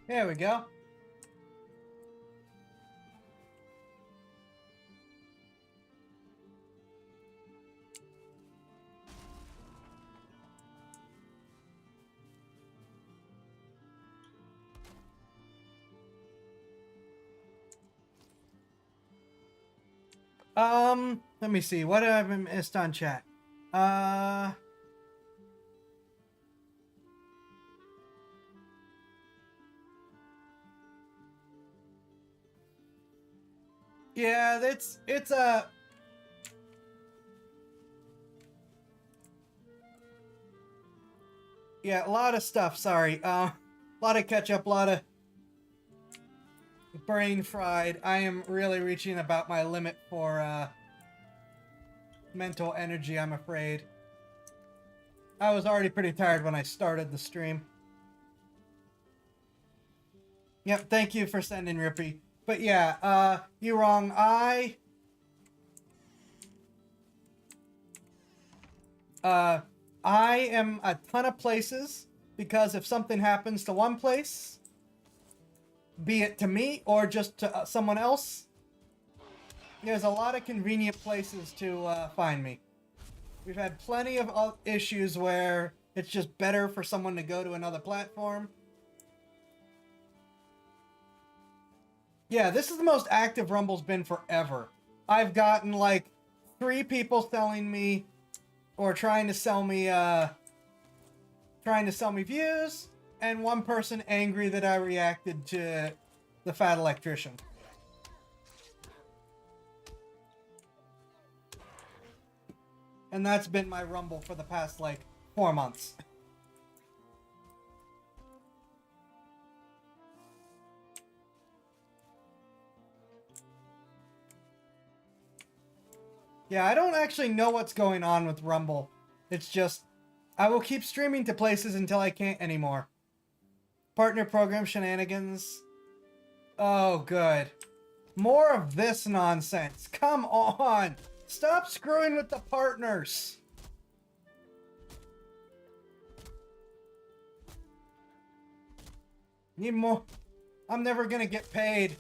There we go. Let me see. What have I missed on chat? Yeah, it's a... Yeah, a lot of stuff, sorry. A lot of catch up, a lot of brain fried. I am really reaching about my limit for mental energy, I'm afraid. I was already pretty tired when I started the stream. Yep, thank you for sending Rippy. But yeah, you're wrong. I am a ton of places because if something happens to one place, be it to me or just to someone else, there's a lot of convenient places to find me. We've had plenty of issues where it's just better for someone to go to another platform. Yeah, this is the most active Rumble's been forever. I've gotten like 3 people telling me or trying to sell me views, and 1 person angry that I reacted to the fat electrician. And that's been my Rumble for the past like 4 months. Yeah, I don't actually know what's going on with Rumble. It's just, I will keep streaming to places until I can't anymore. Partner program shenanigans. Oh, good. More of this nonsense. Come on. Stop screwing with the partners. Need more. I'm never gonna get paid.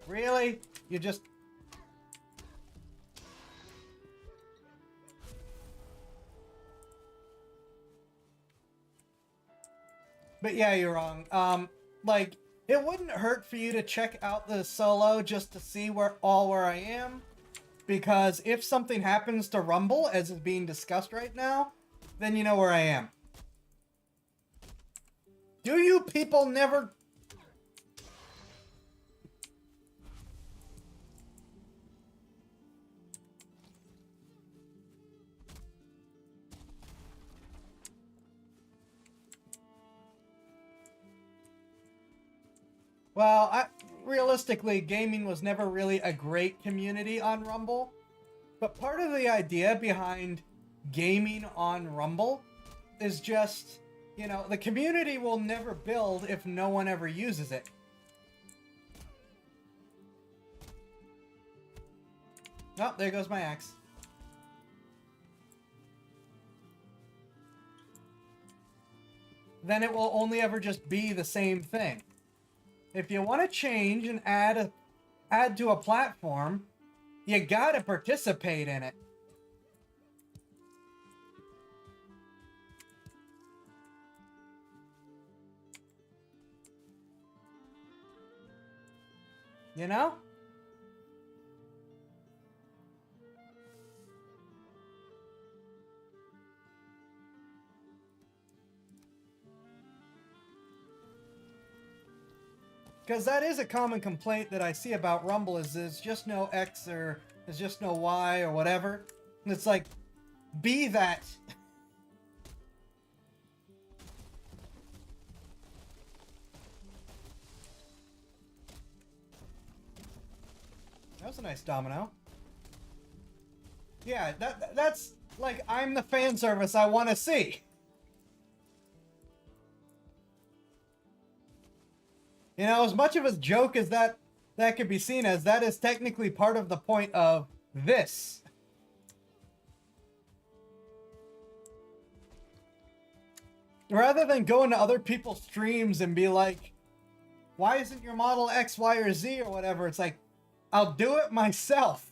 Really? You just... But yeah, you're wrong. Like, it wouldn't hurt for you to check out the solo just to see where I am. Because if something happens to Rumble, as is being discussed right now, then you know where I am. Do you people never... Well, realistically, gaming was never really a great community on Rumble. But part of the idea behind gaming on Rumble is just, you know, the community will never build if no one ever uses it. Oh, there goes my axe. Then it will only ever just be the same thing. If you want to change and add to a platform, you gotta participate in it. You know? Because that is a common complaint that I see about Rumble is there's just no X or there's just no Y or whatever. And it's like, be that. That was a nice domino. Yeah, that's like, I'm the fan service I want to see. You know, as much of a joke as that could be seen as, that is technically part of the point of this. Rather than go into other people's streams and be like, why isn't your model X, Y, or Z or whatever? It's like, I'll do it myself.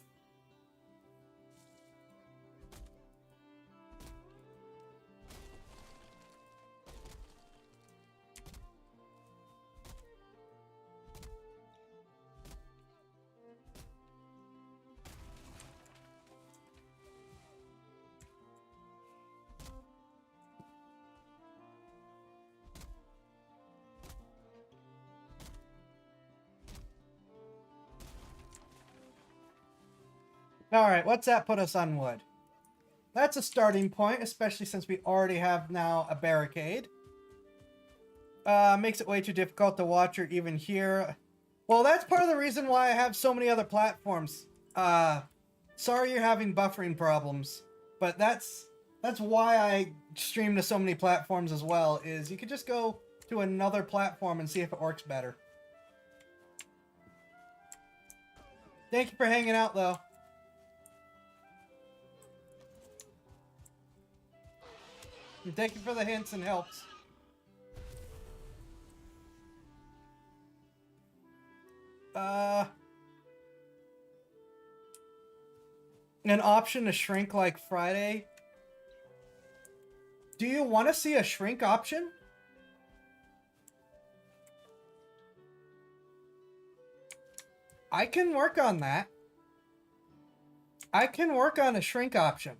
Alright, what's that put us on wood? That's a starting point, especially since we already have now a barricade. Makes it way too difficult to watch or even hear. Well, that's part of the reason why I have so many other platforms. Sorry you're having buffering problems, but that's why I stream to so many platforms as well, is you could just go to another platform and see if it works better. Thank you for hanging out, though. And thank you for the hints and helps. An option to shrink like Friday. Do you want to see a shrink option? I can work on that. I can work on a shrink option.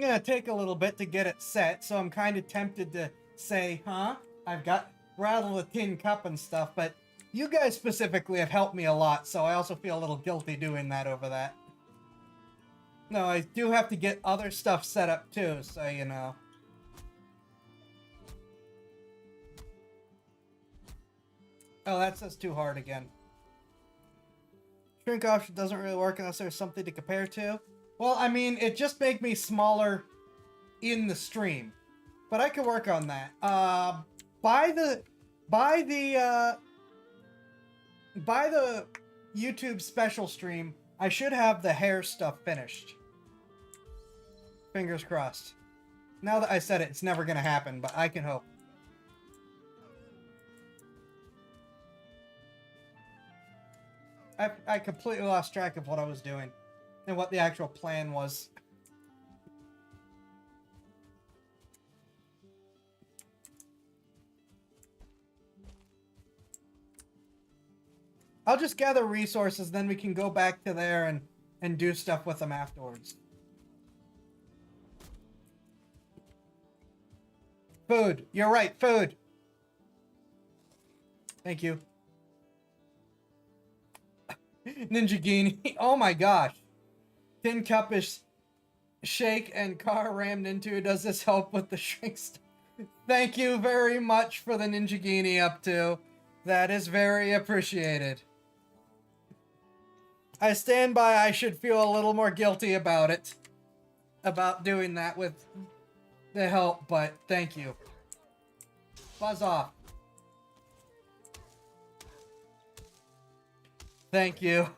gonna take a little bit to get it set, so I'm kind of tempted to say, huh? I've got rattle the tin cup and stuff, but you guys specifically have helped me a lot, so I also feel a little guilty doing that over that. No, I do have to get other stuff set up too, so you know. Oh, that says too hard again. Shrink option doesn't really work unless there's something to compare to. Well, I mean, it just makes me smaller in the stream. But I can work on that. By the YouTube special stream, I should have the hair stuff finished. Fingers crossed. Now that I said it, it's never gonna happen, but I can hope. I completely lost track of what I was doing and what the actual plan was. I'll just gather resources, then we can go back to there and do stuff with them afterwards. Food. You're right, food. Thank you. Ninja Genie. Oh my gosh. Tin cup is shake and car rammed into. Does this help with the shrink stuff? Thank you very much for the Ninja Genie up to. That is very appreciated. I stand by. I should feel a little more guilty about it. About doing that with the help, but thank you. Buzz off. Thank you.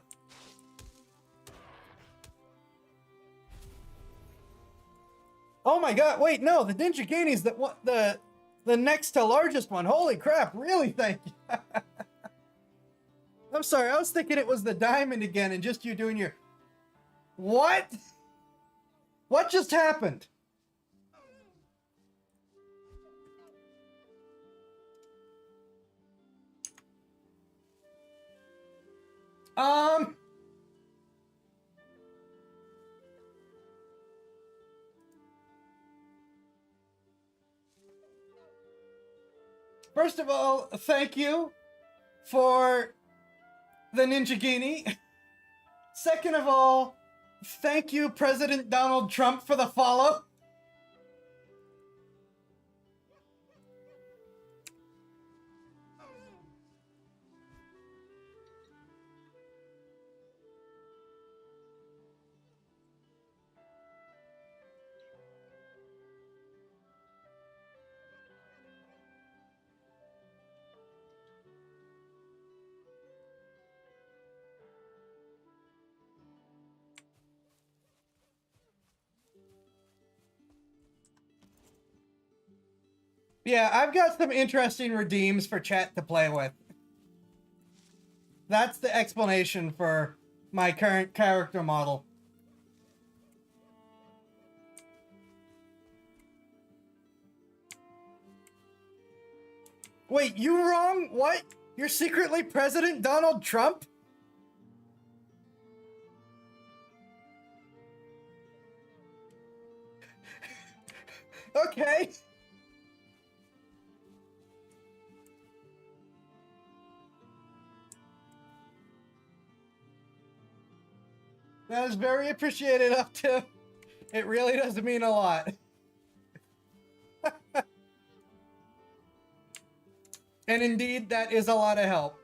Oh my god, wait, no, the Ninja Genie's the next to largest one. Holy crap, really? Thank you. I'm sorry, I was thinking it was the diamond again and just you doing your... What? What just happened? First of all, thank you for the Ninja Genie. Second of all, thank you, President Donald Trump, for the follow. Yeah, I've got some interesting redeems for chat to play with. That's the explanation for my current character model. Wait, you wrong? What? You're secretly President Donald Trump? Okay. That is very appreciated up to. It really does mean a lot. And indeed, that is a lot of help.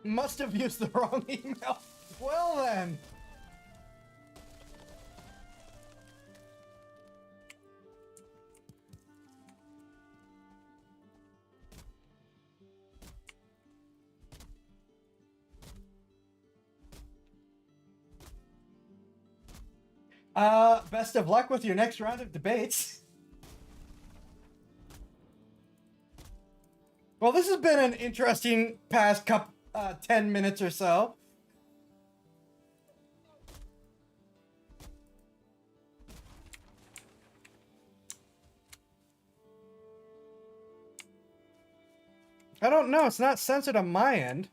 Must have used the wrong email. Well then. Best of luck with your next round of debates. Well, this has been an interesting past 10 minutes or so. I don't know. It's not censored on my end.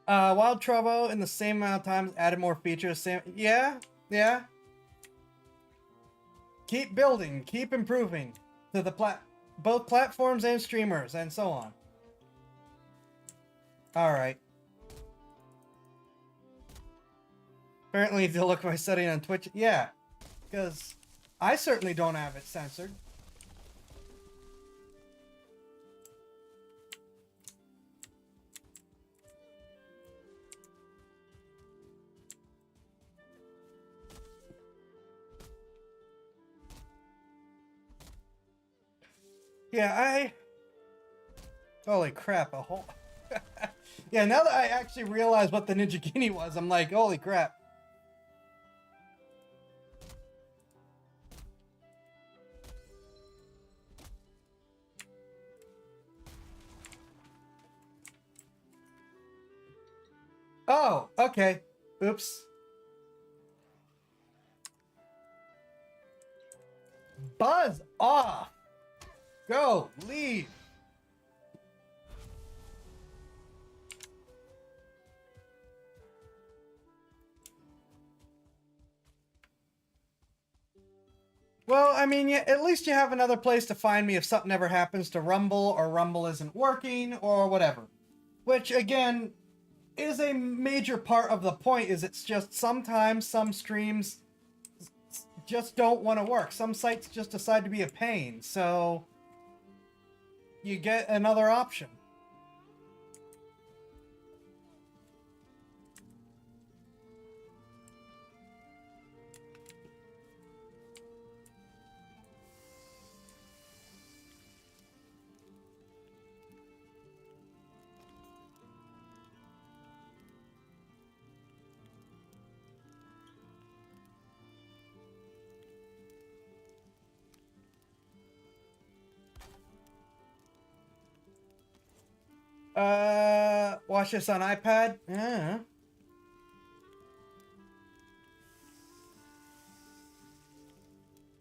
Wild Trovo in the same amount of time added more features. Same, yeah. Keep building, keep improving to the both platforms and streamers and so on. All right. Apparently, to look at my setting on Twitch, yeah, because I certainly don't have it censored. Yeah, holy crap, a whole... Yeah, now that I actually realize what the Ninja Guinea was, I'm like, holy crap. Oh, okay. Oops. Buzz off. Go, leave. Well, I mean, yeah, at least you have another place to find me if something ever happens to Rumble or Rumble isn't working or whatever. Which, again, is a major part of the point, is it's just sometimes some streams just don't want to work. Some sites just decide to be a pain, so you get another option. Watch this on iPad? Yeah.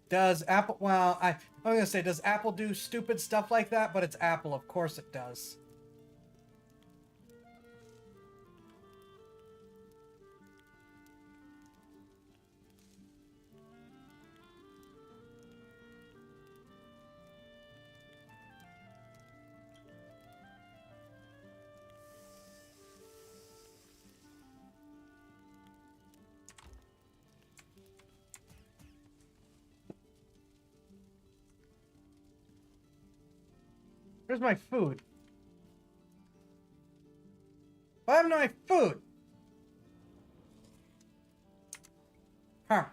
Does Apple, well, I'm gonna say, does Apple do stupid stuff like that? But it's Apple, of course it does. Where's my food? I have no food. Huh.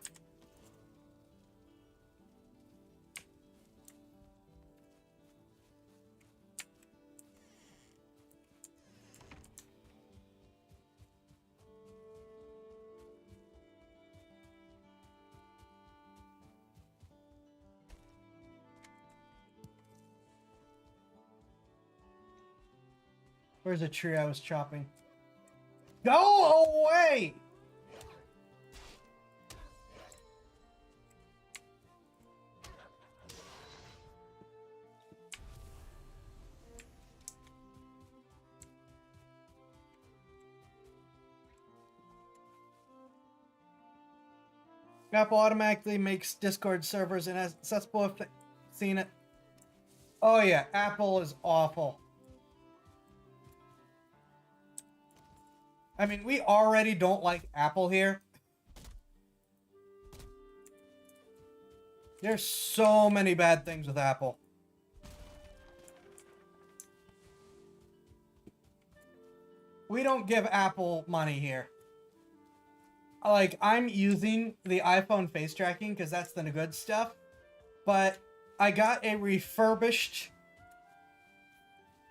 Where's the tree I was chopping? Go away! Apple automatically makes Discord servers inaccessible if they've seen it. Oh yeah, Apple is awful. I mean, we already don't like Apple here. There's so many bad things with Apple. We don't give Apple money here. Like, I'm using the iPhone face tracking because that's the good stuff. But I got a refurbished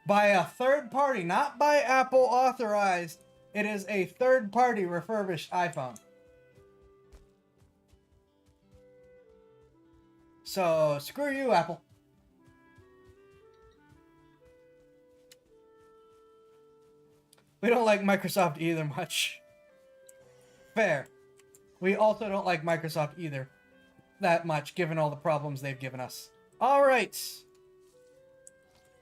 By a third party, not by Apple authorized. It is a third party refurbished iPhone. So, screw you, Apple. We don't like Microsoft either much. Fair. We also don't like Microsoft either that much, given all the problems they've given us. Alright.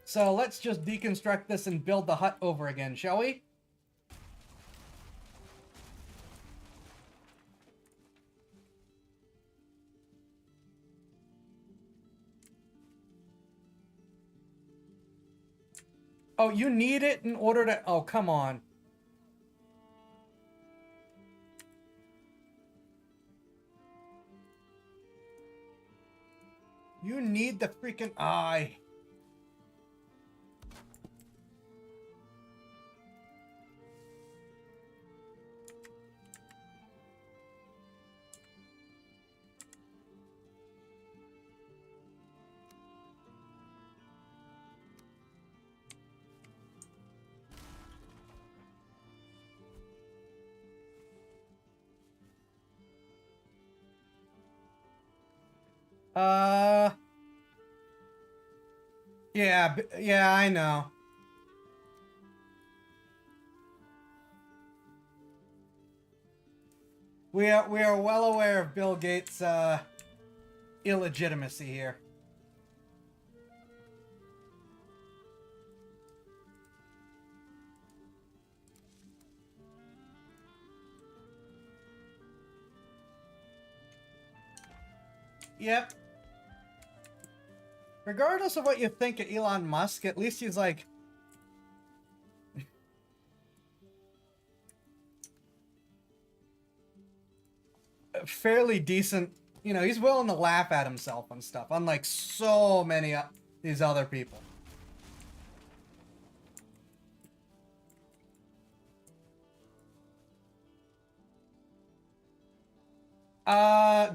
So let's just deconstruct this and build the hut over again, shall we? Oh, you need it in order to... Oh, come on. You need the freaking eye. Yeah, I know. We are well aware of Bill Gates' illegitimacy here. Yep. Regardless of what you think of Elon Musk, at least he's like... fairly decent, you know, he's willing to laugh at himself and stuff, unlike so many of these other people.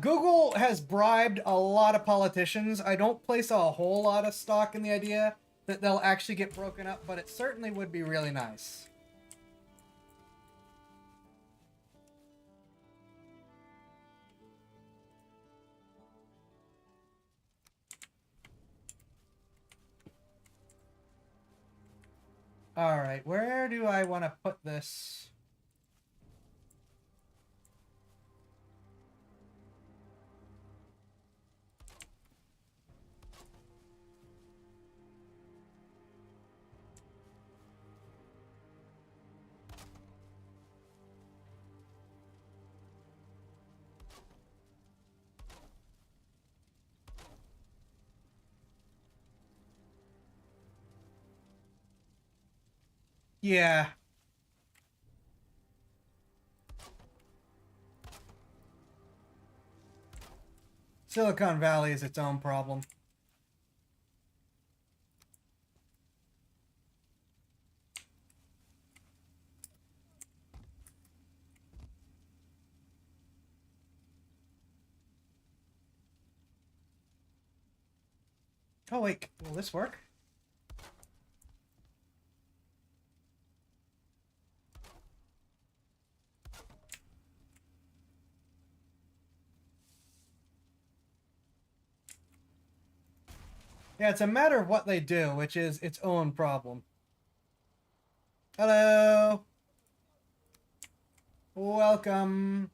Google has bribed a lot of politicians. I don't place a whole lot of stock in the idea that they'll actually get broken up, but it certainly would be really nice. Alright, where do I want to put this? Yeah. Silicon Valley is its own problem. Oh wait, will this work? Yeah, it's a matter of what they do, which is its own problem. Hello. Welcome.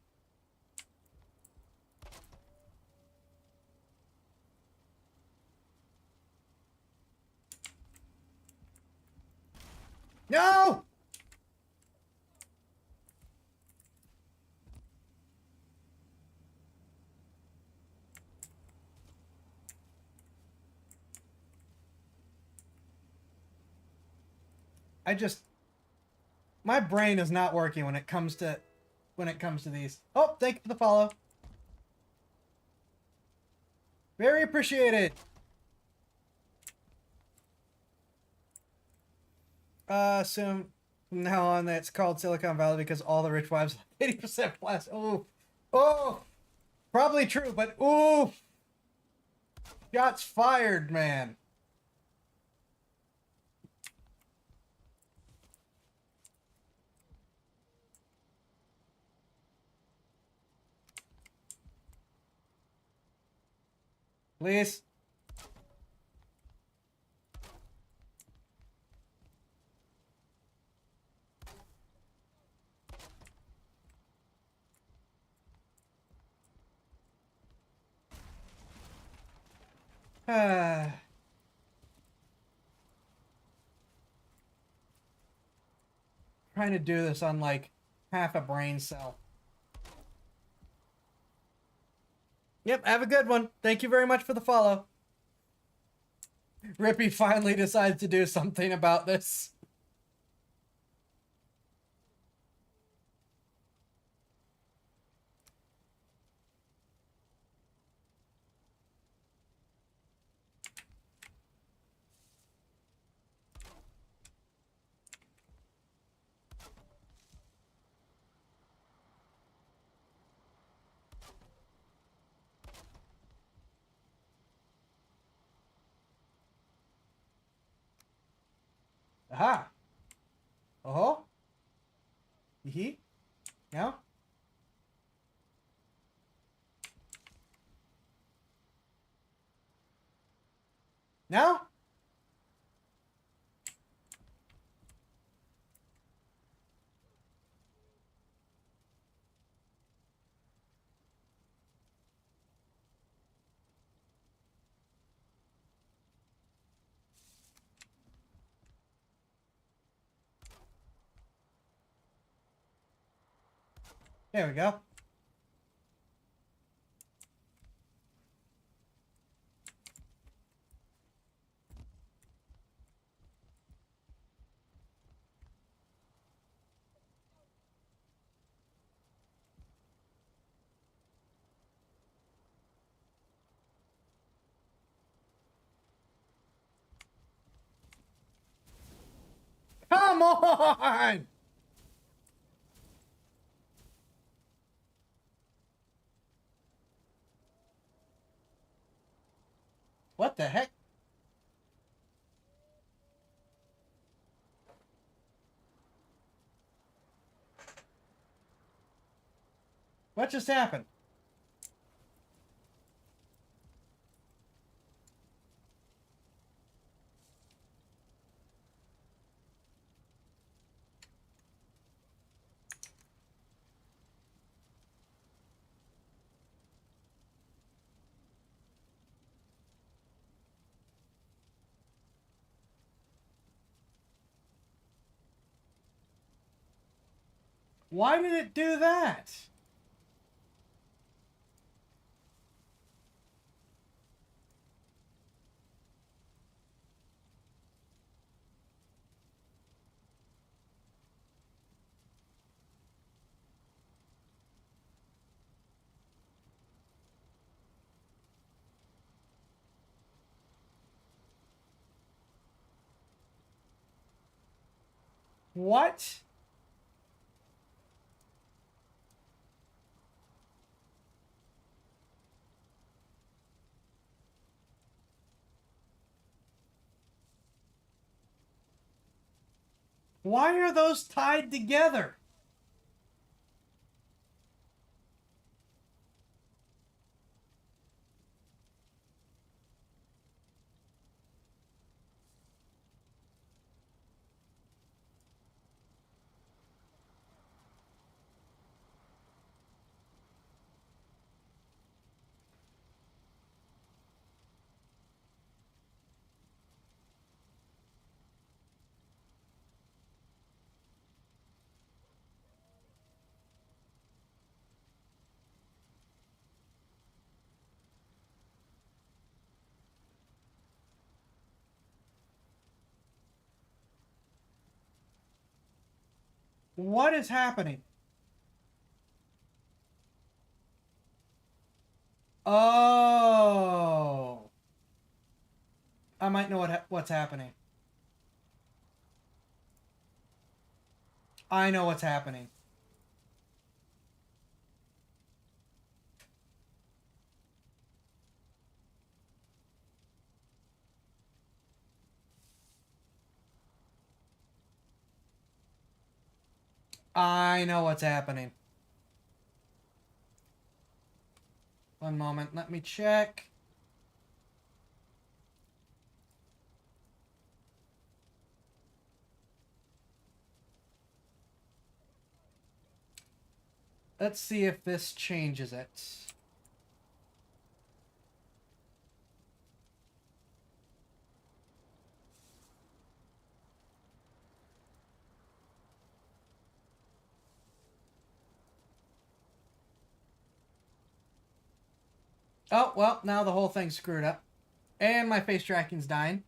No! My brain is not working when it comes to these. Oh, thank you for the follow. Very appreciated. So from now on, that's called Silicon Valley because all the rich wives 80% plus. Oh, probably true, but ooh, shots fired, man. Please. Trying to do this on like half a brain cell. Yep, have a good one. Thank you very much for the follow. Rippy finally decides to do something about this. Aha. Oh. Hee. Now. Now. There we go. Come on! What the heck? What just happened? Why did it do that? What? Why are those tied together? What is happening? Oh. I might know what's happening. I know what's happening. I know what's happening. One moment, let me check. Let's see if this changes it. Oh, well, now the whole thing's screwed up. And my face tracking's dying.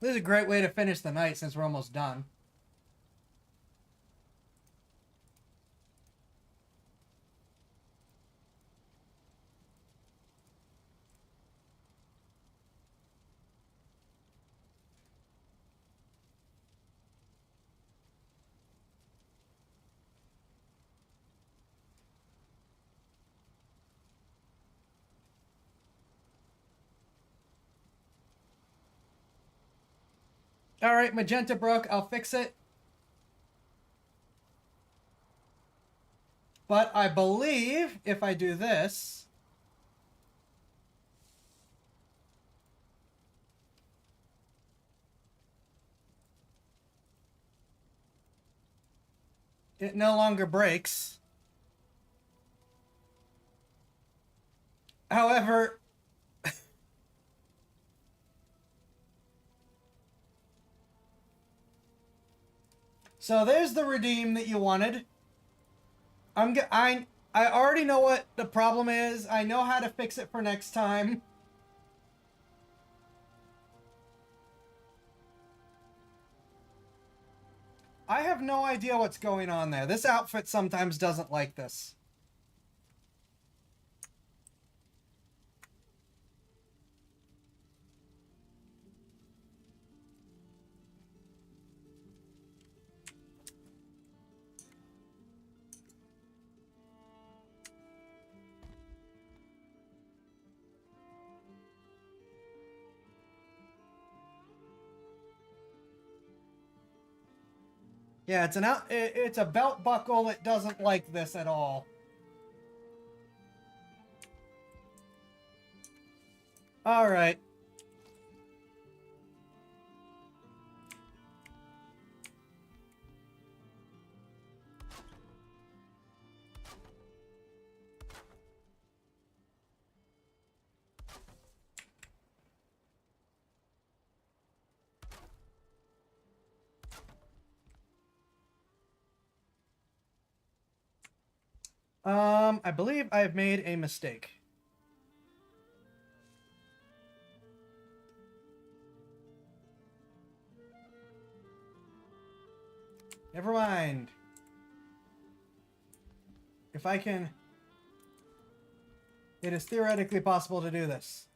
This is a great way to finish the night since we're almost done. All right, magenta broke. I'll fix it. But I believe if I do this... it no longer breaks. However... so there's the redeem that you wanted. I already know what the problem is. I know how to fix it for next time. I have no idea what's going on there. This outfit sometimes doesn't like this. Yeah, it's a belt buckle that doesn't like this at all. All right. I believe I've made a mistake. Never mind. If I can... it is theoretically possible to do this.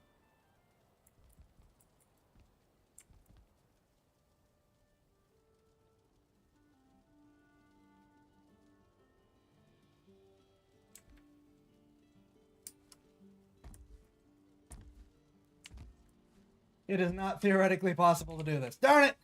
It is not theoretically possible to do this. Darn it!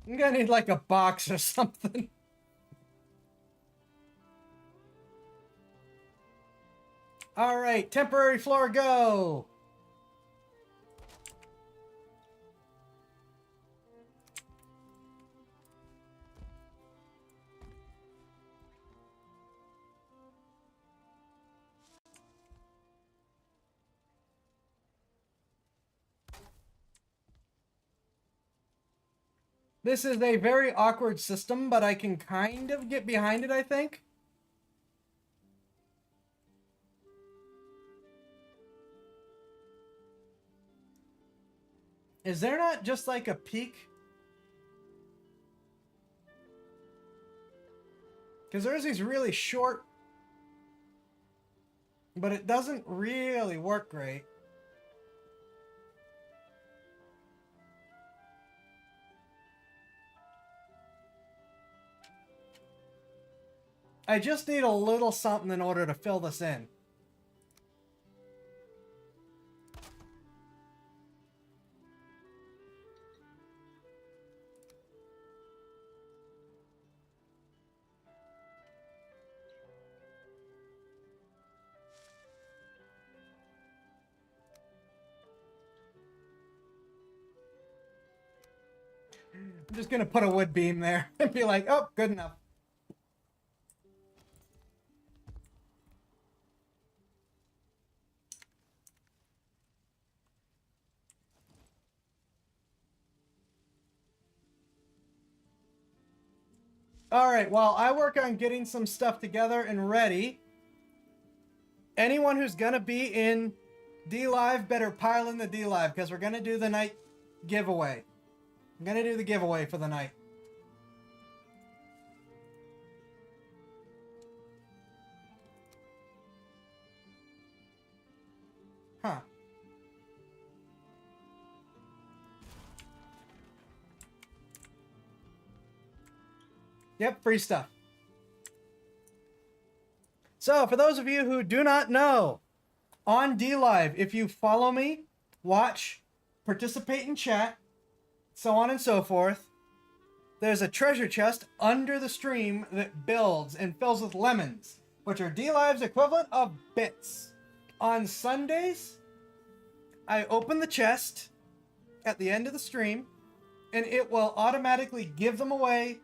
I'm gonna need like a box or something. Alright, temporary floor go! This is a very awkward system, but I can kind of get behind it, I think. Is there not just like a peak? Because there's these really short, but it doesn't really work great. I just need a little something in order to fill this in. I'm just gonna put a wood beam there and be like, oh, good enough. Alright, while I work on getting some stuff together and ready, anyone who's gonna be in D-Live better pile in the D-Live, because we're gonna do the night giveaway. I'm gonna do the giveaway for the night. Huh. Yep, free stuff. So, for those of you who do not know, on D-Live, if you follow me, watch, participate in chat, so on and so forth, there's a treasure chest under the stream that builds and fills with lemons, which are D-Live's equivalent of bits. On Sundays, I open the chest at the end of the stream, and it will automatically give them away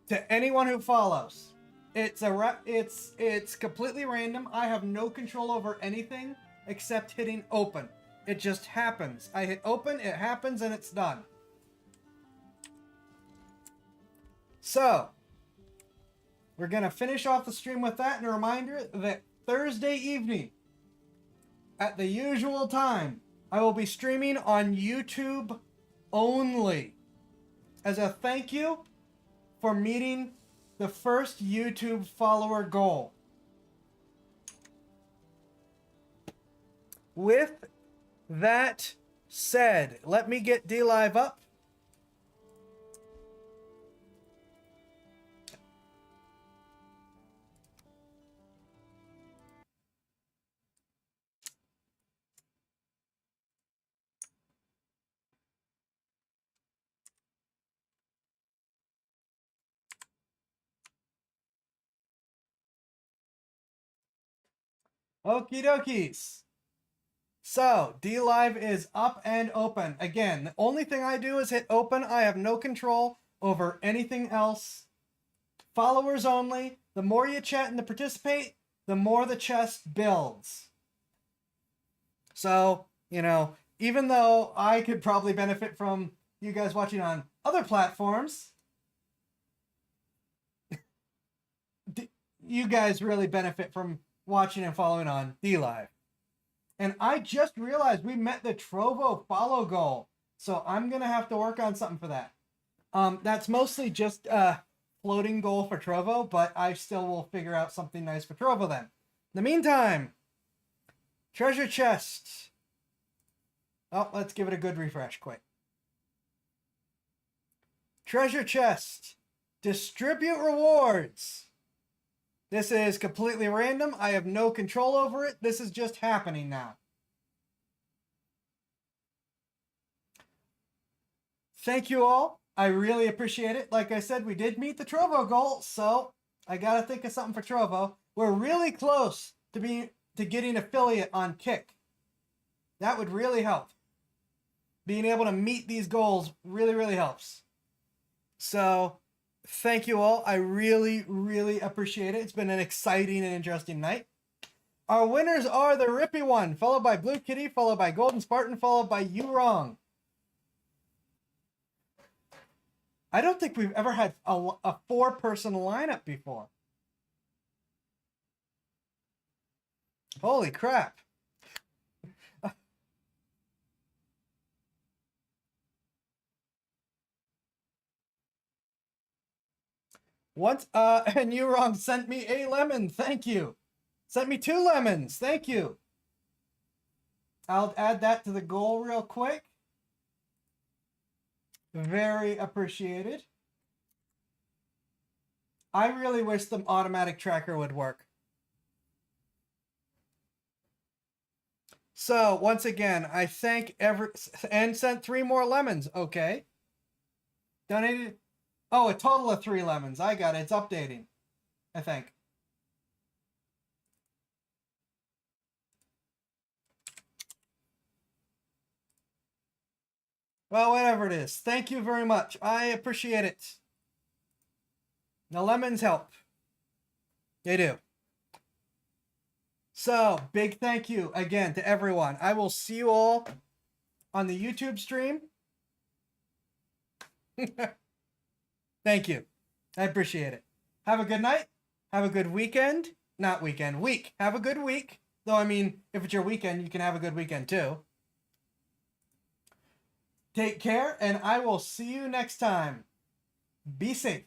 to anyone who follows. It's completely random. I have no control over anything except hitting open. It just happens. I hit open, it happens, and it's done. So, we're going to finish off the stream with that, and a reminder that Thursday evening, at the usual time, I will be streaming on YouTube only. As a thank you for meeting the first YouTube follower goal. With that said, let me get D-Live up. Okie dokies. So, D-Live is up and open. Again, the only thing I do is hit open. I have no control over anything else. Followers only. The more you chat and to participate, the more the chest builds. So, you know, even though I could probably benefit from you guys watching on other platforms, you guys really benefit from watching and following on D-Live. And I just realized we met the Trovo follow goal. So I'm going to have to work on something for that. That's mostly just a floating goal for Trovo, but I still will figure out something nice for Trovo then. In the meantime, treasure chest. Oh, let's give it a good refresh quick. Treasure chest. Distribute rewards. This is completely random. I have no control over it. This is just happening now. Thank you all. I really appreciate it. Like I said, we did meet the Trovo goal, so I gotta think of something for Trovo. We're really close to getting affiliate on Kick. That would really help. Being able to meet these goals really, really helps. So, thank you all. I really, really appreciate it. It's been an exciting and interesting night. Our winners are the Rippy One, followed by Blue Kitty, followed by Golden Spartan, followed by You Wrong. I don't think we've ever had a four-person lineup before. Holy crap. Once, and You Wrong sent me a lemon. Thank you. Sent me 2 lemons. Thank you. I'll add that to the goal real quick. Very appreciated. I really wish the automatic tracker would work. So, once again, I thank and sent 3 more lemons. Okay. Donated. Oh, a total of 3 lemons. I got it. It's updating, I think. Well, whatever it is. Thank you very much. I appreciate it. The lemons help. They do. So, big thank you again to everyone. I will see you all on the YouTube stream. Thank you. I appreciate it. Have a good night. Have a good weekend. Not weekend, week. Have a good week. Though, I mean, if it's your weekend, you can have a good weekend too. Take care, and I will see you next time. Be safe.